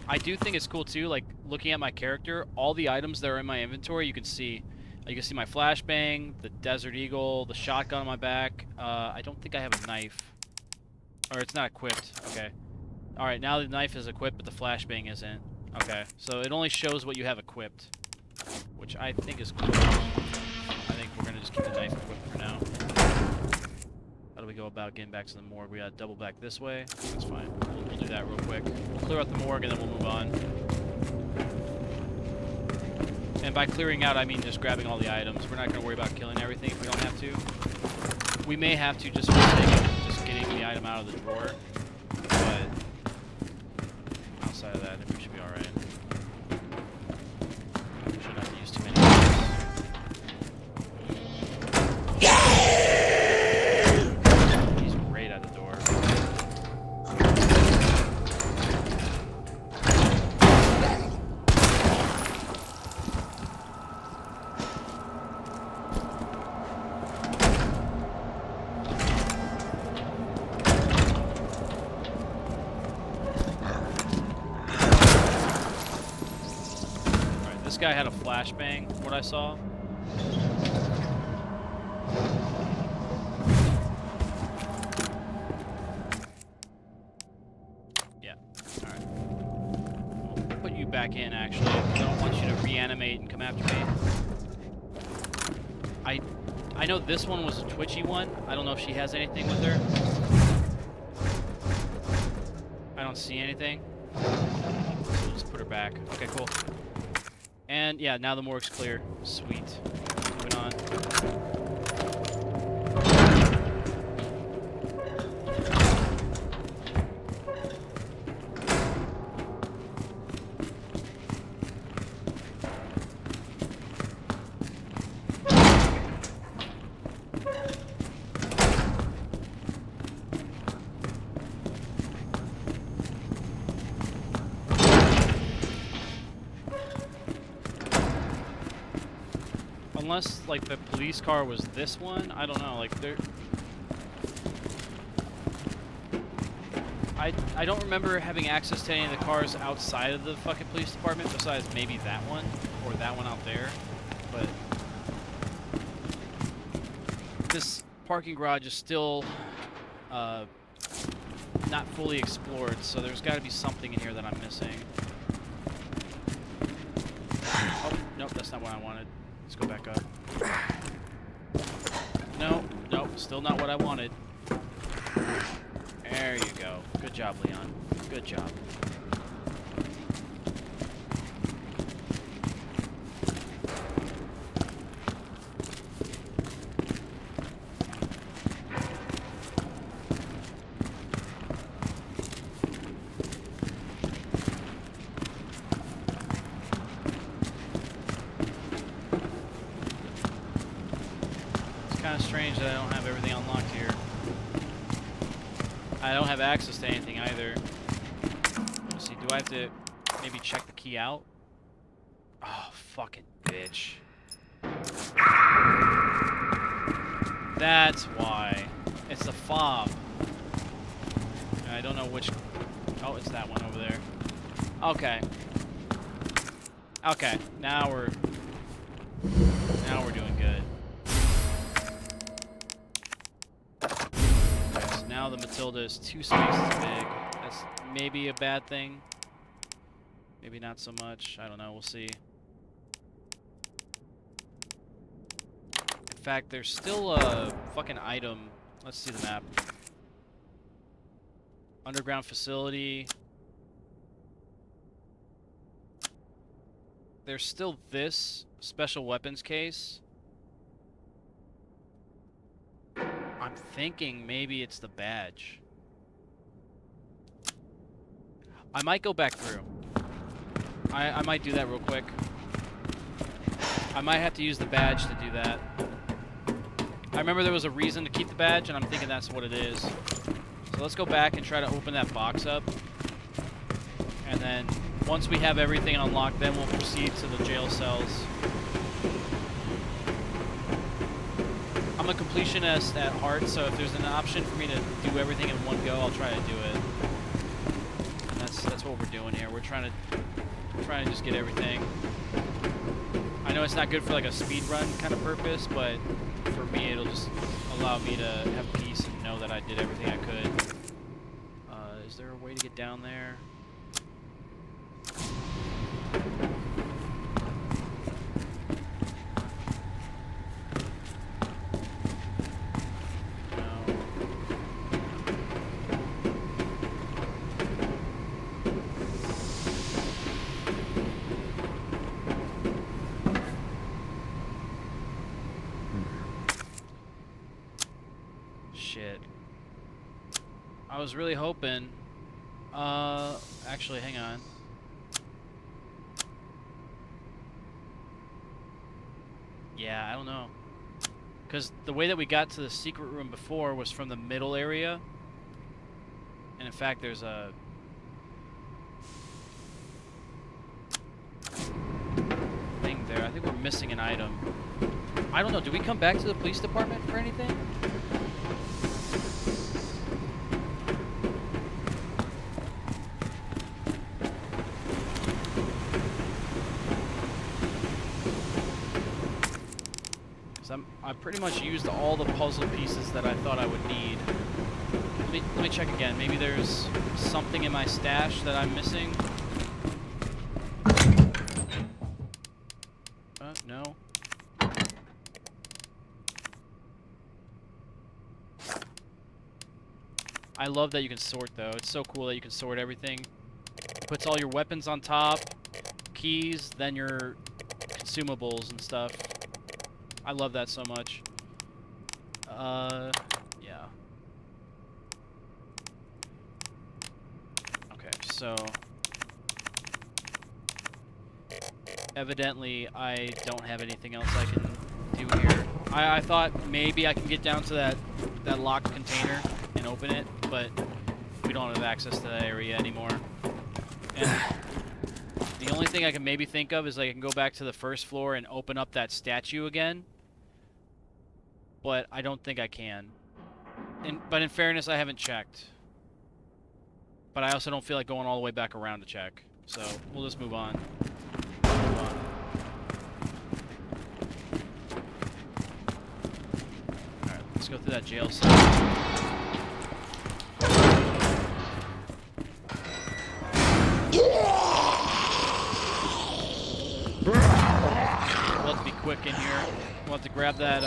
I do think it's cool too, like, looking at my character, all the items that are in my inventory, you can see my flashbang, the Desert Eagle, the shotgun on my back. I don't think I have a knife. Or it's not equipped. Okay. Alright, now the knife is equipped, but the flashbang isn't. Okay, so it only shows what you have equipped, which I think is cool. I think we're gonna just keep the knife equipped for now. How do we go about getting back to the morgue? We gotta double back this way. That's fine. We'll do that real quick. We'll clear out the morgue and then we'll move on. And by clearing out, I mean just grabbing all the items. We're not gonna worry about killing everything if we don't have to. We may have to just for the sake of just getting the item out of the drawer. But outside of that, I think we should be alright. We shouldn't have to use too many items. He's great at the door. This guy had a flashbang, what I saw. Yeah, alright. We'll put you back in, actually. I don't want you to reanimate and come after me. I know this one was a twitchy one. I don't know if she has anything with her. I don't see anything. So we'll just put her back. Okay, cool. And yeah, now the morgue's clear. Sweet. Moving on. Unless, like, the police car was this one? I don't know, like, there... I don't remember having access to any of the cars outside of the fucking police department, besides maybe that one, or that one out there, but... This parking garage is still, not fully explored, so there's gotta be something in here that I'm missing. Oh, nope, that's not what I wanted. Let's go back up. No, nope, still not what I wanted. There you go. Good job, Leon. Good job. Kind of strange that I don't have everything unlocked here. I don't have access to anything either. Let's see, do I have to maybe check the key out? Oh, fucking bitch. That's why. It's the fob. And I don't know which... Oh, it's that one over there. Okay. Okay, now we're doing good. Now the Matilda is 2 spaces big. That's maybe a bad thing. Maybe not so much. I don't know. We'll see. fact, there's still a fucking item. Let's see the map. Underground facility. There's still this special weapons case. I'm thinking maybe it's the badge. I might go back through. I might do that real quick. I might have to use the badge to do that. I remember there was a reason to keep the badge, and I'm thinking that's what it is. So let's go back and try to open that box up. And then, once we have everything unlocked, then we'll proceed to the jail cells. I'm a completionist at heart, so if there's an option for me to do everything in one go, I'll try to do it. And that's what we're doing here. We're trying to just get everything. I know it's not good for like a speed run kind of purpose, but for me it'll just allow me to have peace and know that I did everything I could. Is there a way to get down there? Shit. I was really hoping. Actually, hang on. Yeah, I don't know. Because the way that we got to the secret room before was from the middle area. And in fact, there's a thing there. I think we're missing an item. I don't know. Did we come back to the police department for anything? I pretty much used all the puzzle pieces that I thought I would need. Let me check again. Maybe there's something in my stash that I'm missing. No. I love that you can sort, though. It's so cool that you can sort everything. Puts all your weapons on top, keys, then your consumables and stuff. I love that so much. Yeah. Okay, so evidently I don't have anything else I can do here. I thought maybe I can get down to that locked container and open it, but we don't have access to that area anymore. And the only thing I can maybe think of is I can go back to the first floor and open up that statue again. But I don't think I can. But in fairness, I haven't checked. But I also don't feel like going all the way back around to check. So we'll just move on. Alright, let's go through that jail cell. We'll have to be quick in here. We'll have to grab that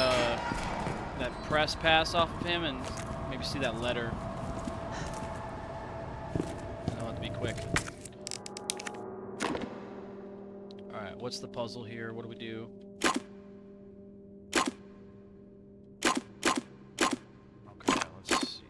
that press pass off of him and maybe see that letter. I'll have to be quick. Alright, what's the puzzle here? What do we do? Okay, let's see.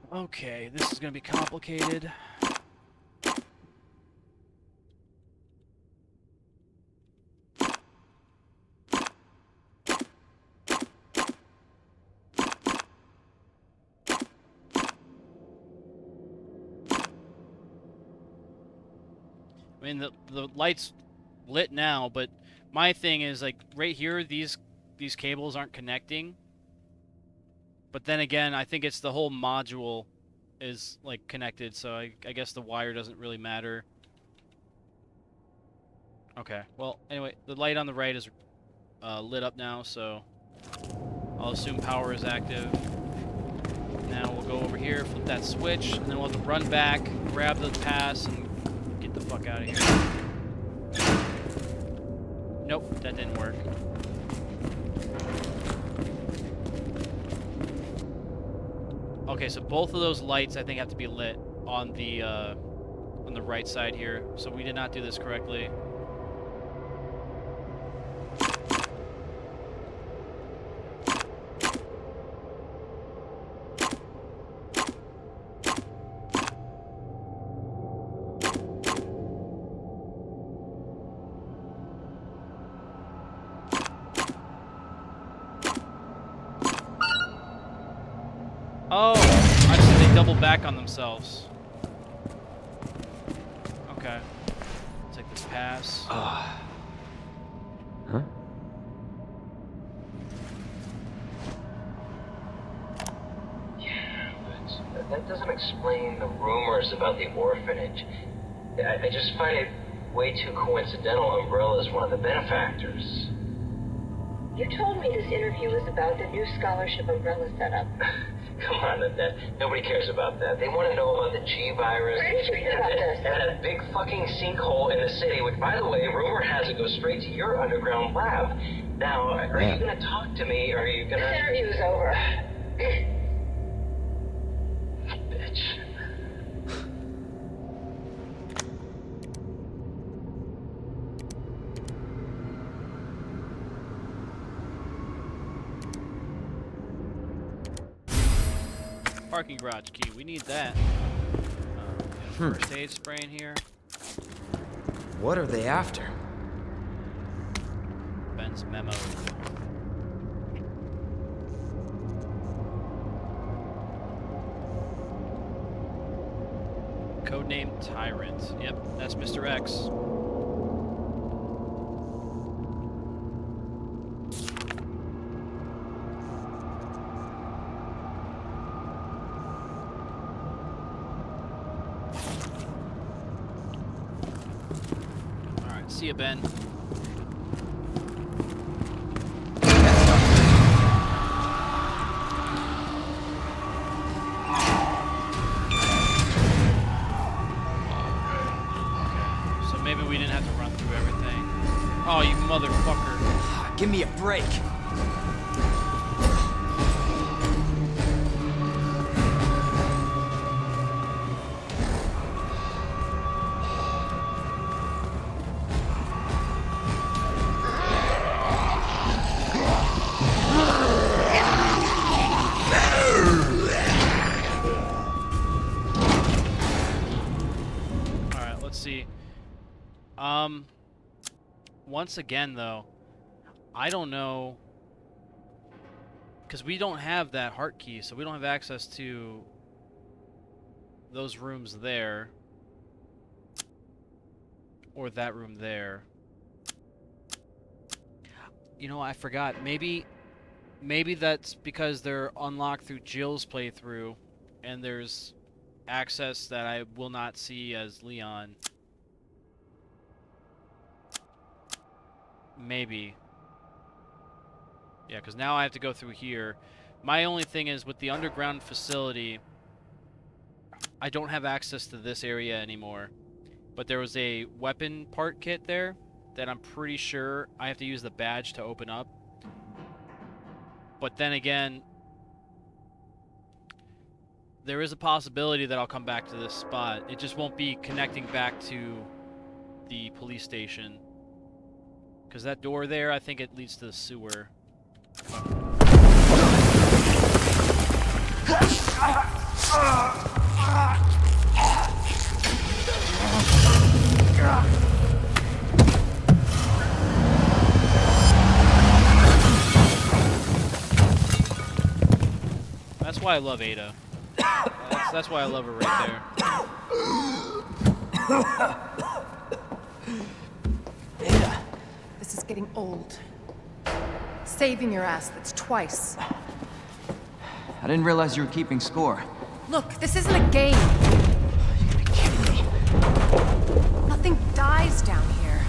Okay, this is gonna be complicated. I mean, the light's lit now, but my thing is like right here, these cables aren't connecting. But then again, I think it's the whole module is like connected, so I guess the wire doesn't really matter. Okay, well, anyway, the light on the right is lit up now, so I'll assume power is active. Now we'll go over here, flip that switch, and then we'll have to run back, grab the pass, and get the fuck out of here. Nope, that didn't work. Okay, so both of those lights I think have to be lit on the right side here. So we did not do this correctly. Oh, I see they double back on themselves. Okay. Take this pass. Huh? Yeah, but that doesn't explain the rumors about the orphanage. I just find it way too coincidental Umbrella's one of the benefactors. You told me this interview was about the new scholarship Umbrella set up. Come on, nobody cares about that. They want to know about the G virus. Where did you hear about this? And that big fucking sinkhole in the city, which, by the way, rumor has it goes straight to your underground lab. Now, are you going to talk to me, or are you going to... This interview is over. Bitch. Parking garage key. We need that. First aid spray in here. What are they after? Ben's memo. Codename Tyrant. Yep, that's Mr. X. Alright, see ya, Ben. So maybe we didn't have to run through everything. Oh, you motherfucker. Give me a break. Alright, let's see. Once again, though, I don't know, because we don't have that heart key, so we don't have access to those rooms there, or that room there. You know, I forgot. Maybe that's because they're unlocked through Jill's playthrough, and there's access that I will not see as Leon. Maybe. Yeah, because now I have to go through here. My only thing is, with the underground facility, I don't have access to this area anymore. But there was a weapon part kit there that I'm pretty sure I have to use the badge to open up. But then again, there is a possibility that I'll come back to this spot. It just won't be connecting back to the police station. Because that door there, I think it leads to the sewer. That's why I love Ada. That's why I love her right there. Ada! This is getting old. Saving your ass, that's twice. I didn't realize you were keeping score. Look, this isn't a game. You gotta be kidding me. Nothing dies down here.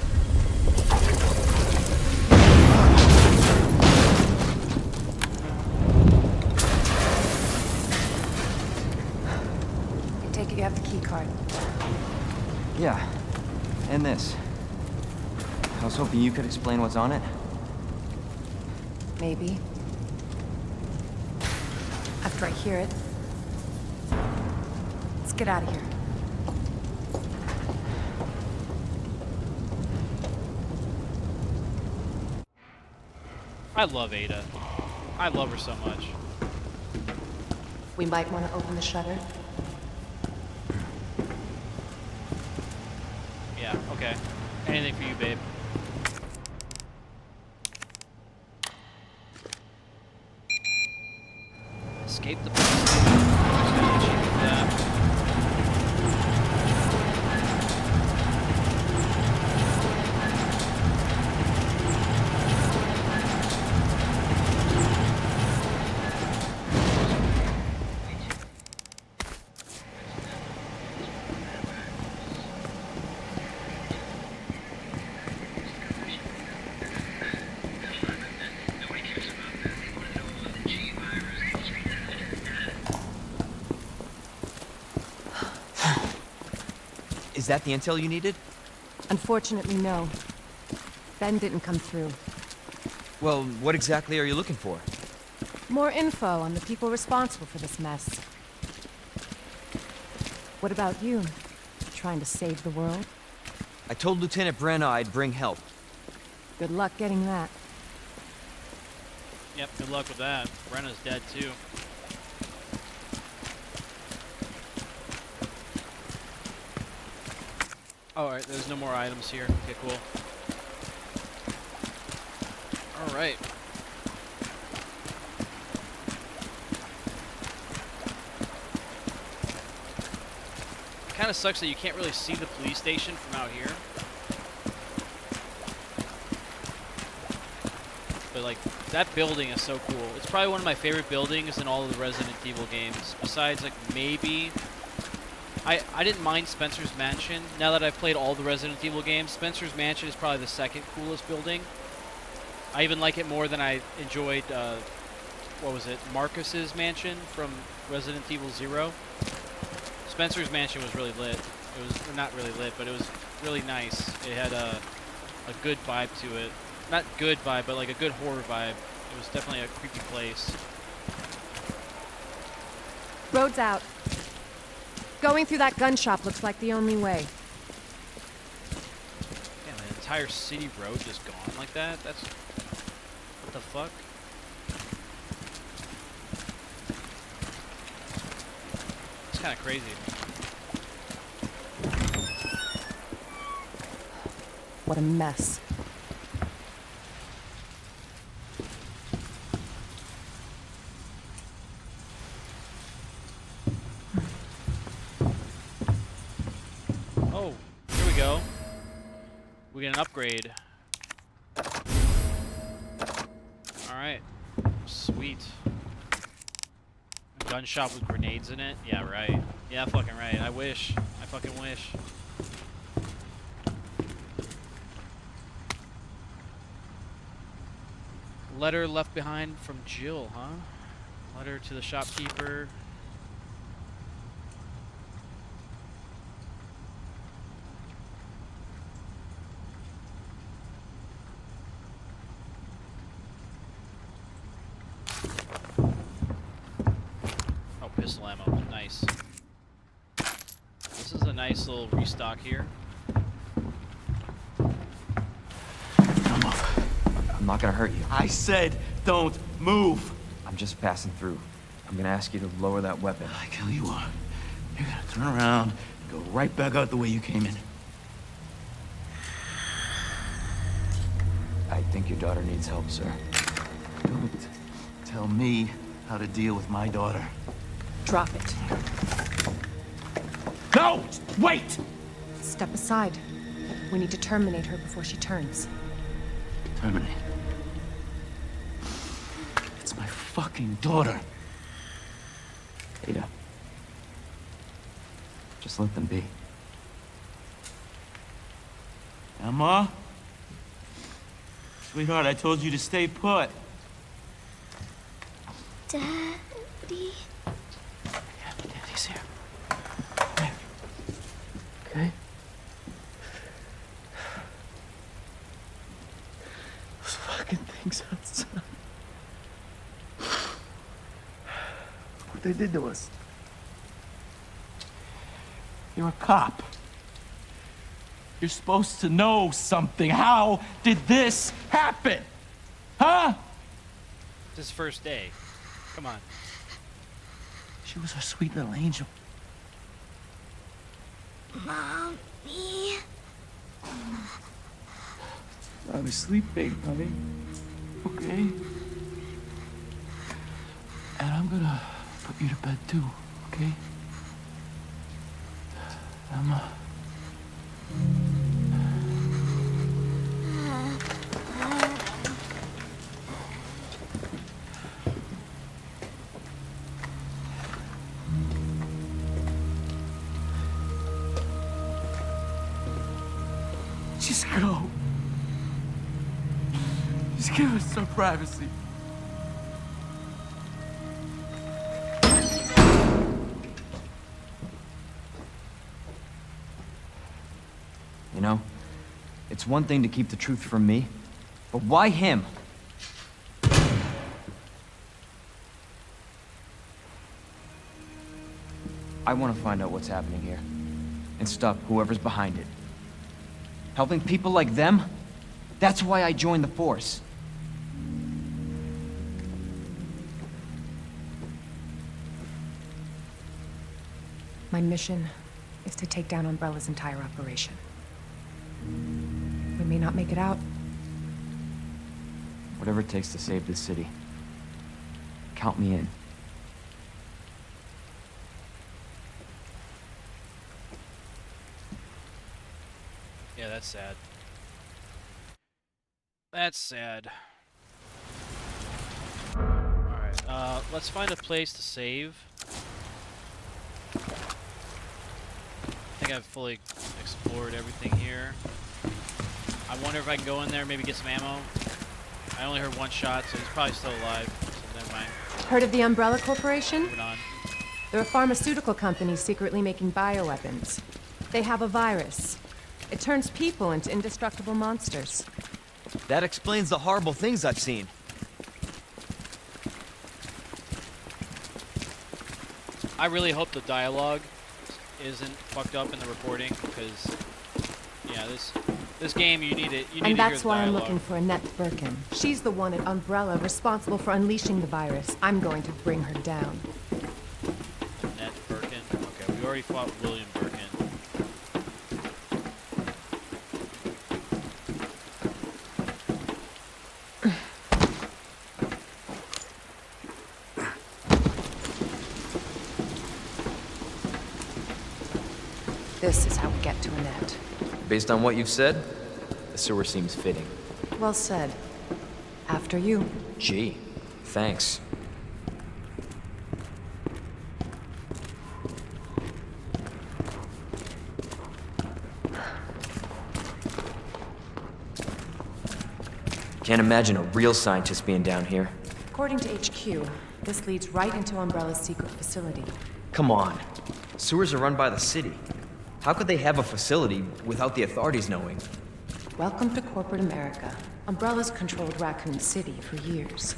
I take it you have the key card. Yeah, and this. I was hoping you could explain what's on it. Maybe. After I hear it. Let's get out of here. I love Ada. I love her so much. We might want to open the shutter. Yeah, okay. Anything for you, babe. Escape the police station. Yeah. Is that the intel you needed? Unfortunately, no. Ben didn't come through. Well, what exactly are you looking for? More info on the people responsible for this mess. What about you? Trying to save the world? I told Lieutenant Brenna I'd bring help. Good luck getting that. Yep, good luck with that. Brenna's dead too. Alright, there's no more items here. Okay, cool. Alright. Kinda sucks that you can't really see the police station from out here. But like, that building is so cool. It's probably one of my favorite buildings in all of the Resident Evil games. Besides, like, maybe... I didn't mind Spencer's Mansion. Now that I've played all the Resident Evil games, Spencer's Mansion is probably the second coolest building. I even like it more than I enjoyed, what was it, Marcus's Mansion from Resident Evil 0. Spencer's Mansion was really lit. It was, not really lit, but it was really nice. It had a good vibe to it. Not good vibe, but like a good horror vibe. It was definitely a creepy place. Road's out. Going through that gun shop looks like the only way. Damn, an entire city road just gone like that? That's... what the fuck? It's kind of crazy. What a mess. Oh, here we go. We get an upgrade. Alright. Sweet. A gun shop with grenades in it? Yeah, right. Yeah, fucking right. I wish. I fucking wish. Letter left behind from Jill, huh? Letter to the shopkeeper. Oh, pistol ammo. Nice. This is a nice little restock here. I'm not gonna hurt you. I said, don't move. I'm just passing through. I'm gonna ask you to lower that weapon. I tell you what, you're gonna turn around and go right back out the way you came in. I think your daughter needs help, sir. Don't tell me how to deal with my daughter. Drop it. No! Wait! Step aside. We need to terminate her before she turns. Terminate. It's my fucking daughter. Ada. Just let them be. Emma? Sweetheart, I told you to stay put. Daddy? Yeah, Daddy's here. Come here. Okay? Those fucking things outside. What they did to us. You're a cop. You're supposed to know something. How did this happen? Huh? It's his first day. Come on. She was our sweet little angel. Mommy? I was sleeping, honey. Okay? And I'm gonna put you to bed too, okay? Emma. Just go. Just give us some privacy. You know, it's one thing to keep the truth from me, but why him? I want to find out what's happening here and stop whoever's behind it. Helping people like them? That's why I joined the force. My mission is to take down Umbrella's entire operation. We may not make it out. Whatever it takes to save this city. Count me in. Yeah, that's sad. That's sad. Alright, let's find a place to save. I think I've fully explored everything here. I wonder if I can go in there, maybe get some ammo. I only heard one shot, so he's probably still alive. So never mind. Heard of the Umbrella Corporation? Moving on. They're a pharmaceutical company secretly making bioweapons. They have a virus. It turns people into indestructible monsters. That explains the horrible things I've seen. I really hope the dialogue isn't fucked up in the recording, because yeah, this game you need it. You need And to hear that's the why I'm dialogue. looking for Annette Birkin. She's the one at Umbrella responsible for unleashing the virus. I'm going to bring her down. Annette Birkin. Okay, we already fought William Birkin. This is how we get to Annette. Based on what you've said, the sewer seems fitting. Well said. After you. Gee, thanks. Can't imagine a real scientist being down here. According to HQ, this leads right into Umbrella's secret facility. Come on. Sewers are run by the city. How could they have a facility without the authorities knowing? Welcome to corporate America. Umbrella's controlled Raccoon City for years.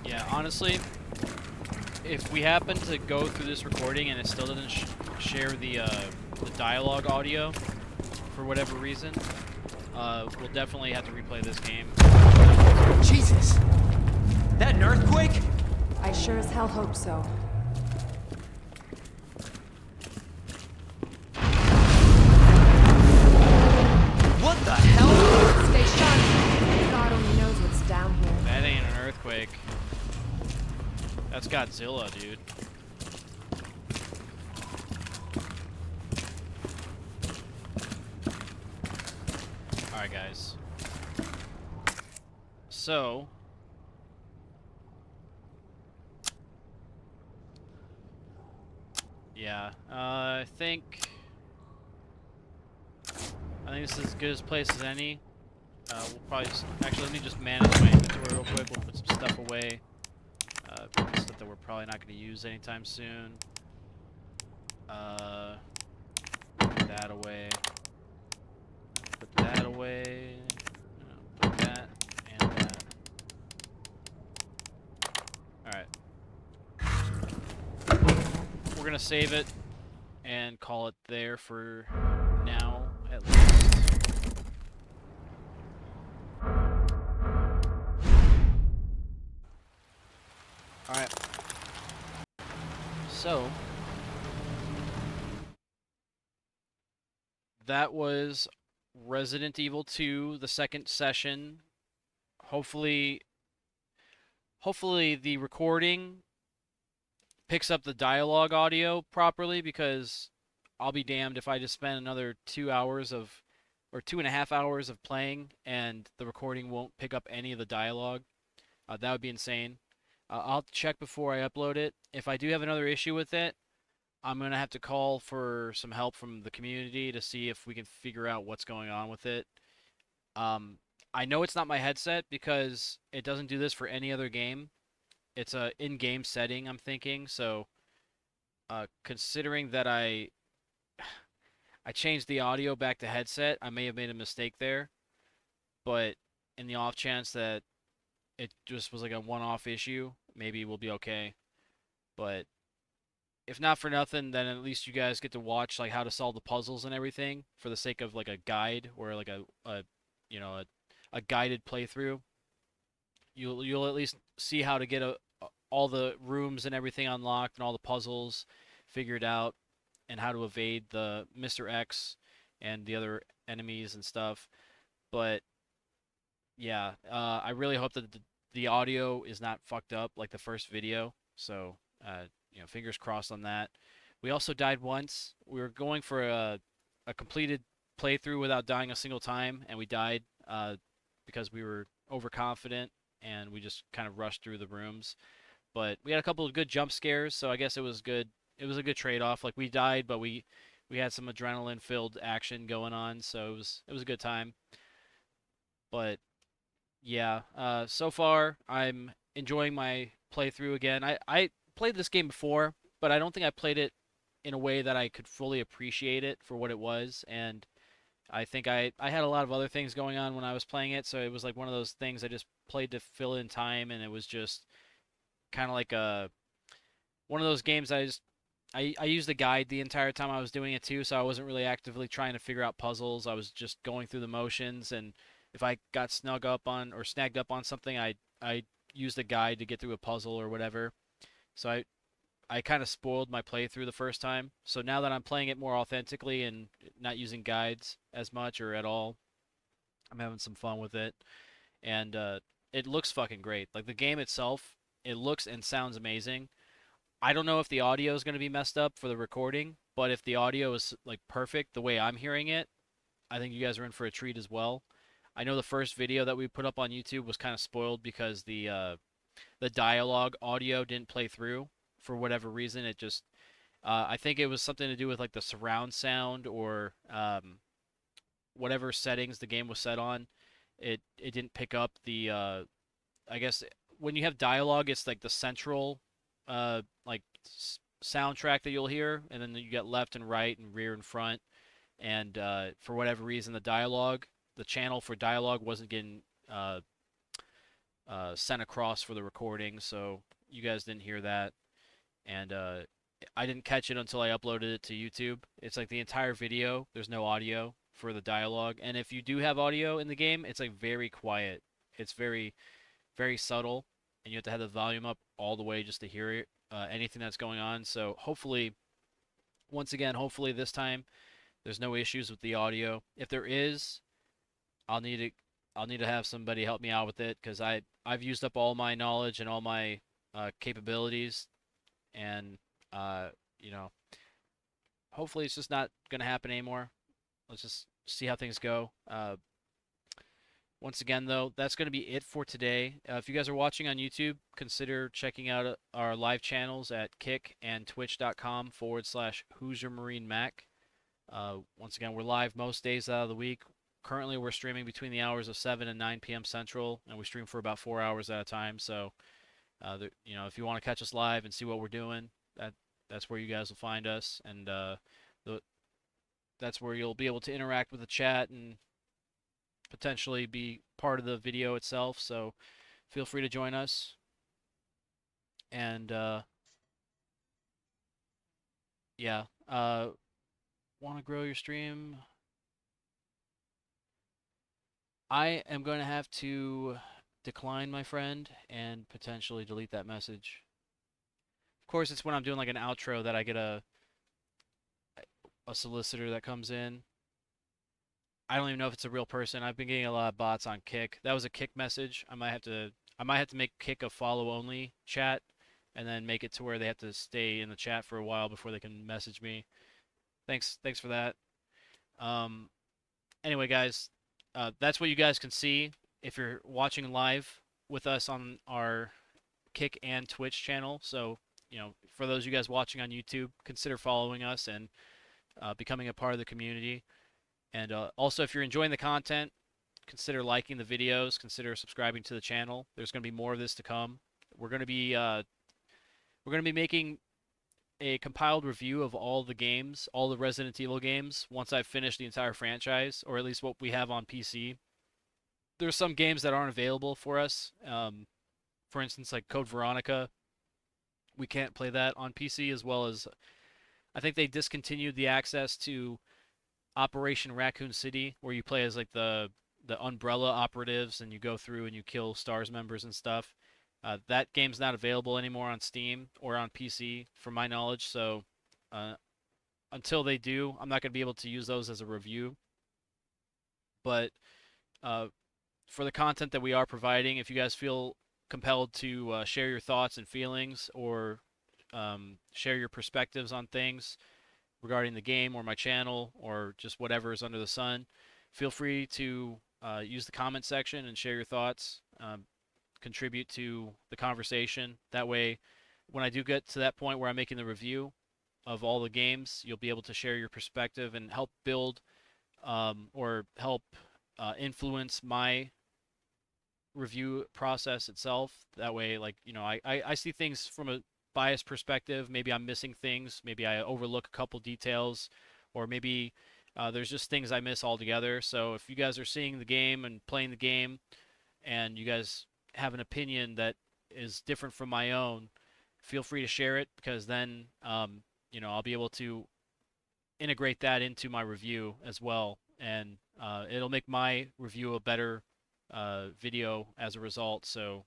Yeah, honestly, if we happen to go through this recording and it still doesn't share the dialogue audio for whatever reason, we'll definitely have to replay this game. Jesus! That an earthquake? I sure as hell hope so. What the hell? Stay sharp. God only knows what's down here. That ain't an earthquake. Godzilla, dude. Alright, guys. So... yeah, I think this is as good a place as any. We'll probably just... actually, let me just manage my inventory real quick. We'll put some stuff away. Stuff that we're probably not going to use anytime soon. Put that away. Put that away. Put that and that. Alright. We're going to save it and call it there for now, at least. Alright. So, that was Resident Evil 2, the second session. Hopefully the recording picks up the dialogue audio properly, because I'll be damned if I just spend another 2 hours of, or 2.5 hours of playing and the recording won't pick up any of the dialogue. That would be insane. I'll check before I upload it. If I do have another issue with it, I'm going to have to call for some help from the community to see if we can figure out what's going on with it. I know it's not my headset because it doesn't do this for any other game. It's a in-game setting, I'm thinking. So, considering that I changed the audio back to headset, I may have made a mistake there. But in the off chance that it just was like a one-off issue, maybe we'll be okay. But if not for nothing, then at least you guys get to watch like how to solve the puzzles and everything for the sake of like a guide or like a you know a guided playthrough. You'll at least see how to get all the rooms and everything unlocked and all the puzzles figured out, and how to evade the Mr. X and the other enemies and stuff. But yeah, I really hope that the audio is not fucked up like the first video. So, fingers crossed on that. We also died once. We were going for a completed playthrough without dying a single time, and we died because we were overconfident and we just kind of rushed through the rooms. But we had a couple of good jump scares, so I guess it was good. It was a good trade-off. Like, we died, but we had some adrenaline-filled action going on, so it was a good time. But yeah, so far I'm enjoying my playthrough again. I played this game before, but I don't think I played it in a way that I could fully appreciate it for what it was. And I think I had a lot of other things going on when I was playing it, so it was like one of those things I just played to fill in time, and it was just kind of like one of those games I used the guide the entire time I was doing it too, so I wasn't really actively trying to figure out puzzles. I was just going through the motions, and if I got snagged up on something, I used the guide to get through a puzzle or whatever. So I kind of spoiled my playthrough the first time. So now that I'm playing it more authentically and not using guides as much or at all, I'm having some fun with it. And it looks fucking great. Like, the game itself, it looks and sounds amazing. I don't know if the audio is going to be messed up for the recording, but if the audio is like perfect the way I'm hearing it, I think you guys are in for a treat as well. I know the first video that we put up on YouTube was kind of spoiled because the dialogue audio didn't play through for whatever reason. It just I think it was something to do with like the surround sound or whatever settings the game was set on. It didn't pick up the I guess when you have dialogue, it's like the central like soundtrack that you'll hear, and then you get left and right and rear and front. And for whatever reason, the channel for dialogue wasn't getting sent across for the recording, so you guys didn't hear that. And I didn't catch it until I uploaded it to YouTube. It's like the entire video, there's no audio for the dialogue. And if you do have audio in the game, it's like very quiet. It's very, very subtle, and you have to have the volume up all the way just to hear it, anything that's going on. So hopefully, once again, hopefully this time there's no issues with the audio. If there is, I'll need to have somebody help me out with it, because I've used up all my knowledge and all my capabilities, and you know, hopefully it's just not gonna happen anymore. Let's just see how things go. Once again, though, that's going to be it for today. If you guys are watching on YouTube, consider checking out our live channels at kickandtwitch.com/HoosierMarineMAK. Once again, we're live most days out of the week. Currently, we're streaming between the hours of 7 and 9 p.m. Central, and we stream for about 4 hours at a time. So, if you want to catch us live and see what we're doing, that's where you guys will find us, and that's where you'll be able to interact with the chat and potentially be part of the video itself. So, feel free to join us. And yeah, want to grow your stream? I am going to have to decline, my friend, and potentially delete that message. Of course, it's when I'm doing like an outro that I get a solicitor that comes in. I don't even know if it's a real person. I've been getting a lot of bots on Kick. That was a Kick message. I might have to make Kick a follow only chat, and then make it to where they have to stay in the chat for a while before they can message me. Thanks for that. Anyway, guys, that's what you guys can see if you're watching live with us on our Kick and Twitch channel. So, for those of you guys watching on YouTube, consider following us and becoming a part of the community. And also, if you're enjoying the content, consider liking the videos, consider subscribing to the channel. There's going to be more of this to come. We're going to be making a compiled review of all the games, all the Resident Evil games, once I've finished the entire franchise, or at least what we have on PC. There's some games that aren't available for us. For instance, like Code Veronica, we can't play that on PC, as well as I think they discontinued the access to Operation Raccoon City, where you play as like the Umbrella operatives and you go through and you kill STARS members and stuff. That game's not available anymore on Steam or on PC, from my knowledge. So until they do, I'm not going to be able to use those as a review. But for the content that we are providing, if you guys feel compelled to share your thoughts and feelings, or share your perspectives on things regarding the game or my channel, or just whatever is under the sun, feel free to use the comment section and share your thoughts, contribute to the conversation. That way, when I do get to that point where I'm making the review of all the games, you'll be able to share your perspective and help build or help influence my review process itself. That way, I see things from a biased perspective. Maybe I'm missing things. Maybe I overlook a couple details, or maybe there's just things I miss altogether. So if you guys are seeing the game and playing the game, and you guys have an opinion that is different from my own, feel free to share it, because then I'll be able to integrate that into my review as well, and it'll make my review a better video as a result. So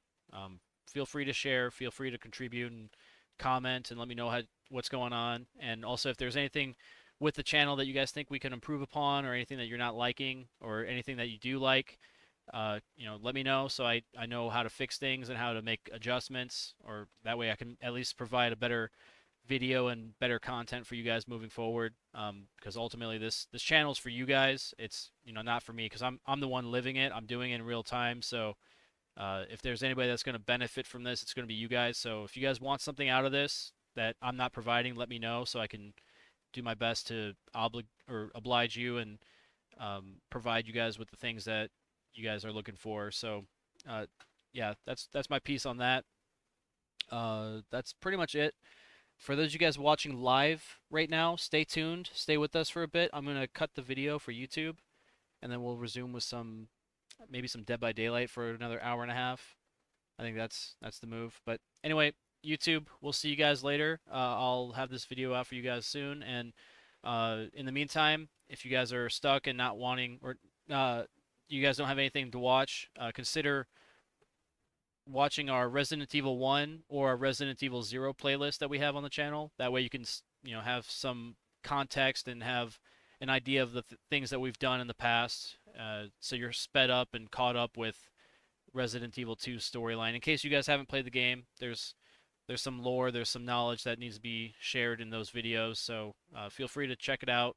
feel free to share, feel free to contribute and comment, and let me know what's going on. And also, if there's anything with the channel that you guys think we can improve upon, or anything that you're not liking, or anything that you do like, let me know, so I know how to fix things and how to make adjustments, or that way I can at least provide a better video and better content for you guys moving forward. Because ultimately this channel is for you guys. It's not for me, because I'm the one living it. I'm doing it in real time. So if there's anybody that's going to benefit from this, it's going to be you guys. So if you guys want something out of this that I'm not providing, let me know, so I can do my best to oblige you and provide you guys with the things that you guys are looking for. So yeah, that's my piece on that. That's pretty much it. For those of you guys watching live right now, stay tuned, stay with us for a bit. I'm gonna cut the video for YouTube, and then we'll resume with maybe some Dead by Daylight for another hour and a half. I think that's the move. But anyway, YouTube, we'll see you guys later. I'll have this video out for you guys soon, and in the meantime, if you guys are stuck and not wanting, or you guys don't have anything to watch, consider watching our Resident Evil 1 or our Resident Evil 0 playlist that we have on the channel. That way you can have some context and have an idea of the things that we've done in the past, so you're sped up and caught up with Resident Evil 2 storyline. In case you guys haven't played the game, there's there's some lore, there's some knowledge that needs to be shared in those videos. So feel free to check it out.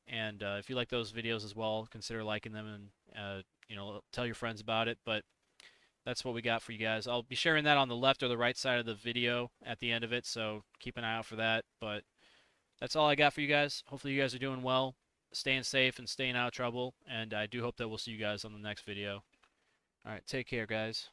And if you like those videos as well, consider liking them and tell your friends about it. But that's what we got for you guys. I'll be sharing that on the left or the right side of the video at the end of it, so keep an eye out for that. But that's all I got for you guys. Hopefully you guys are doing well, staying safe, and staying out of trouble. And I do hope that we'll see you guys on the next video. All right, take care, guys.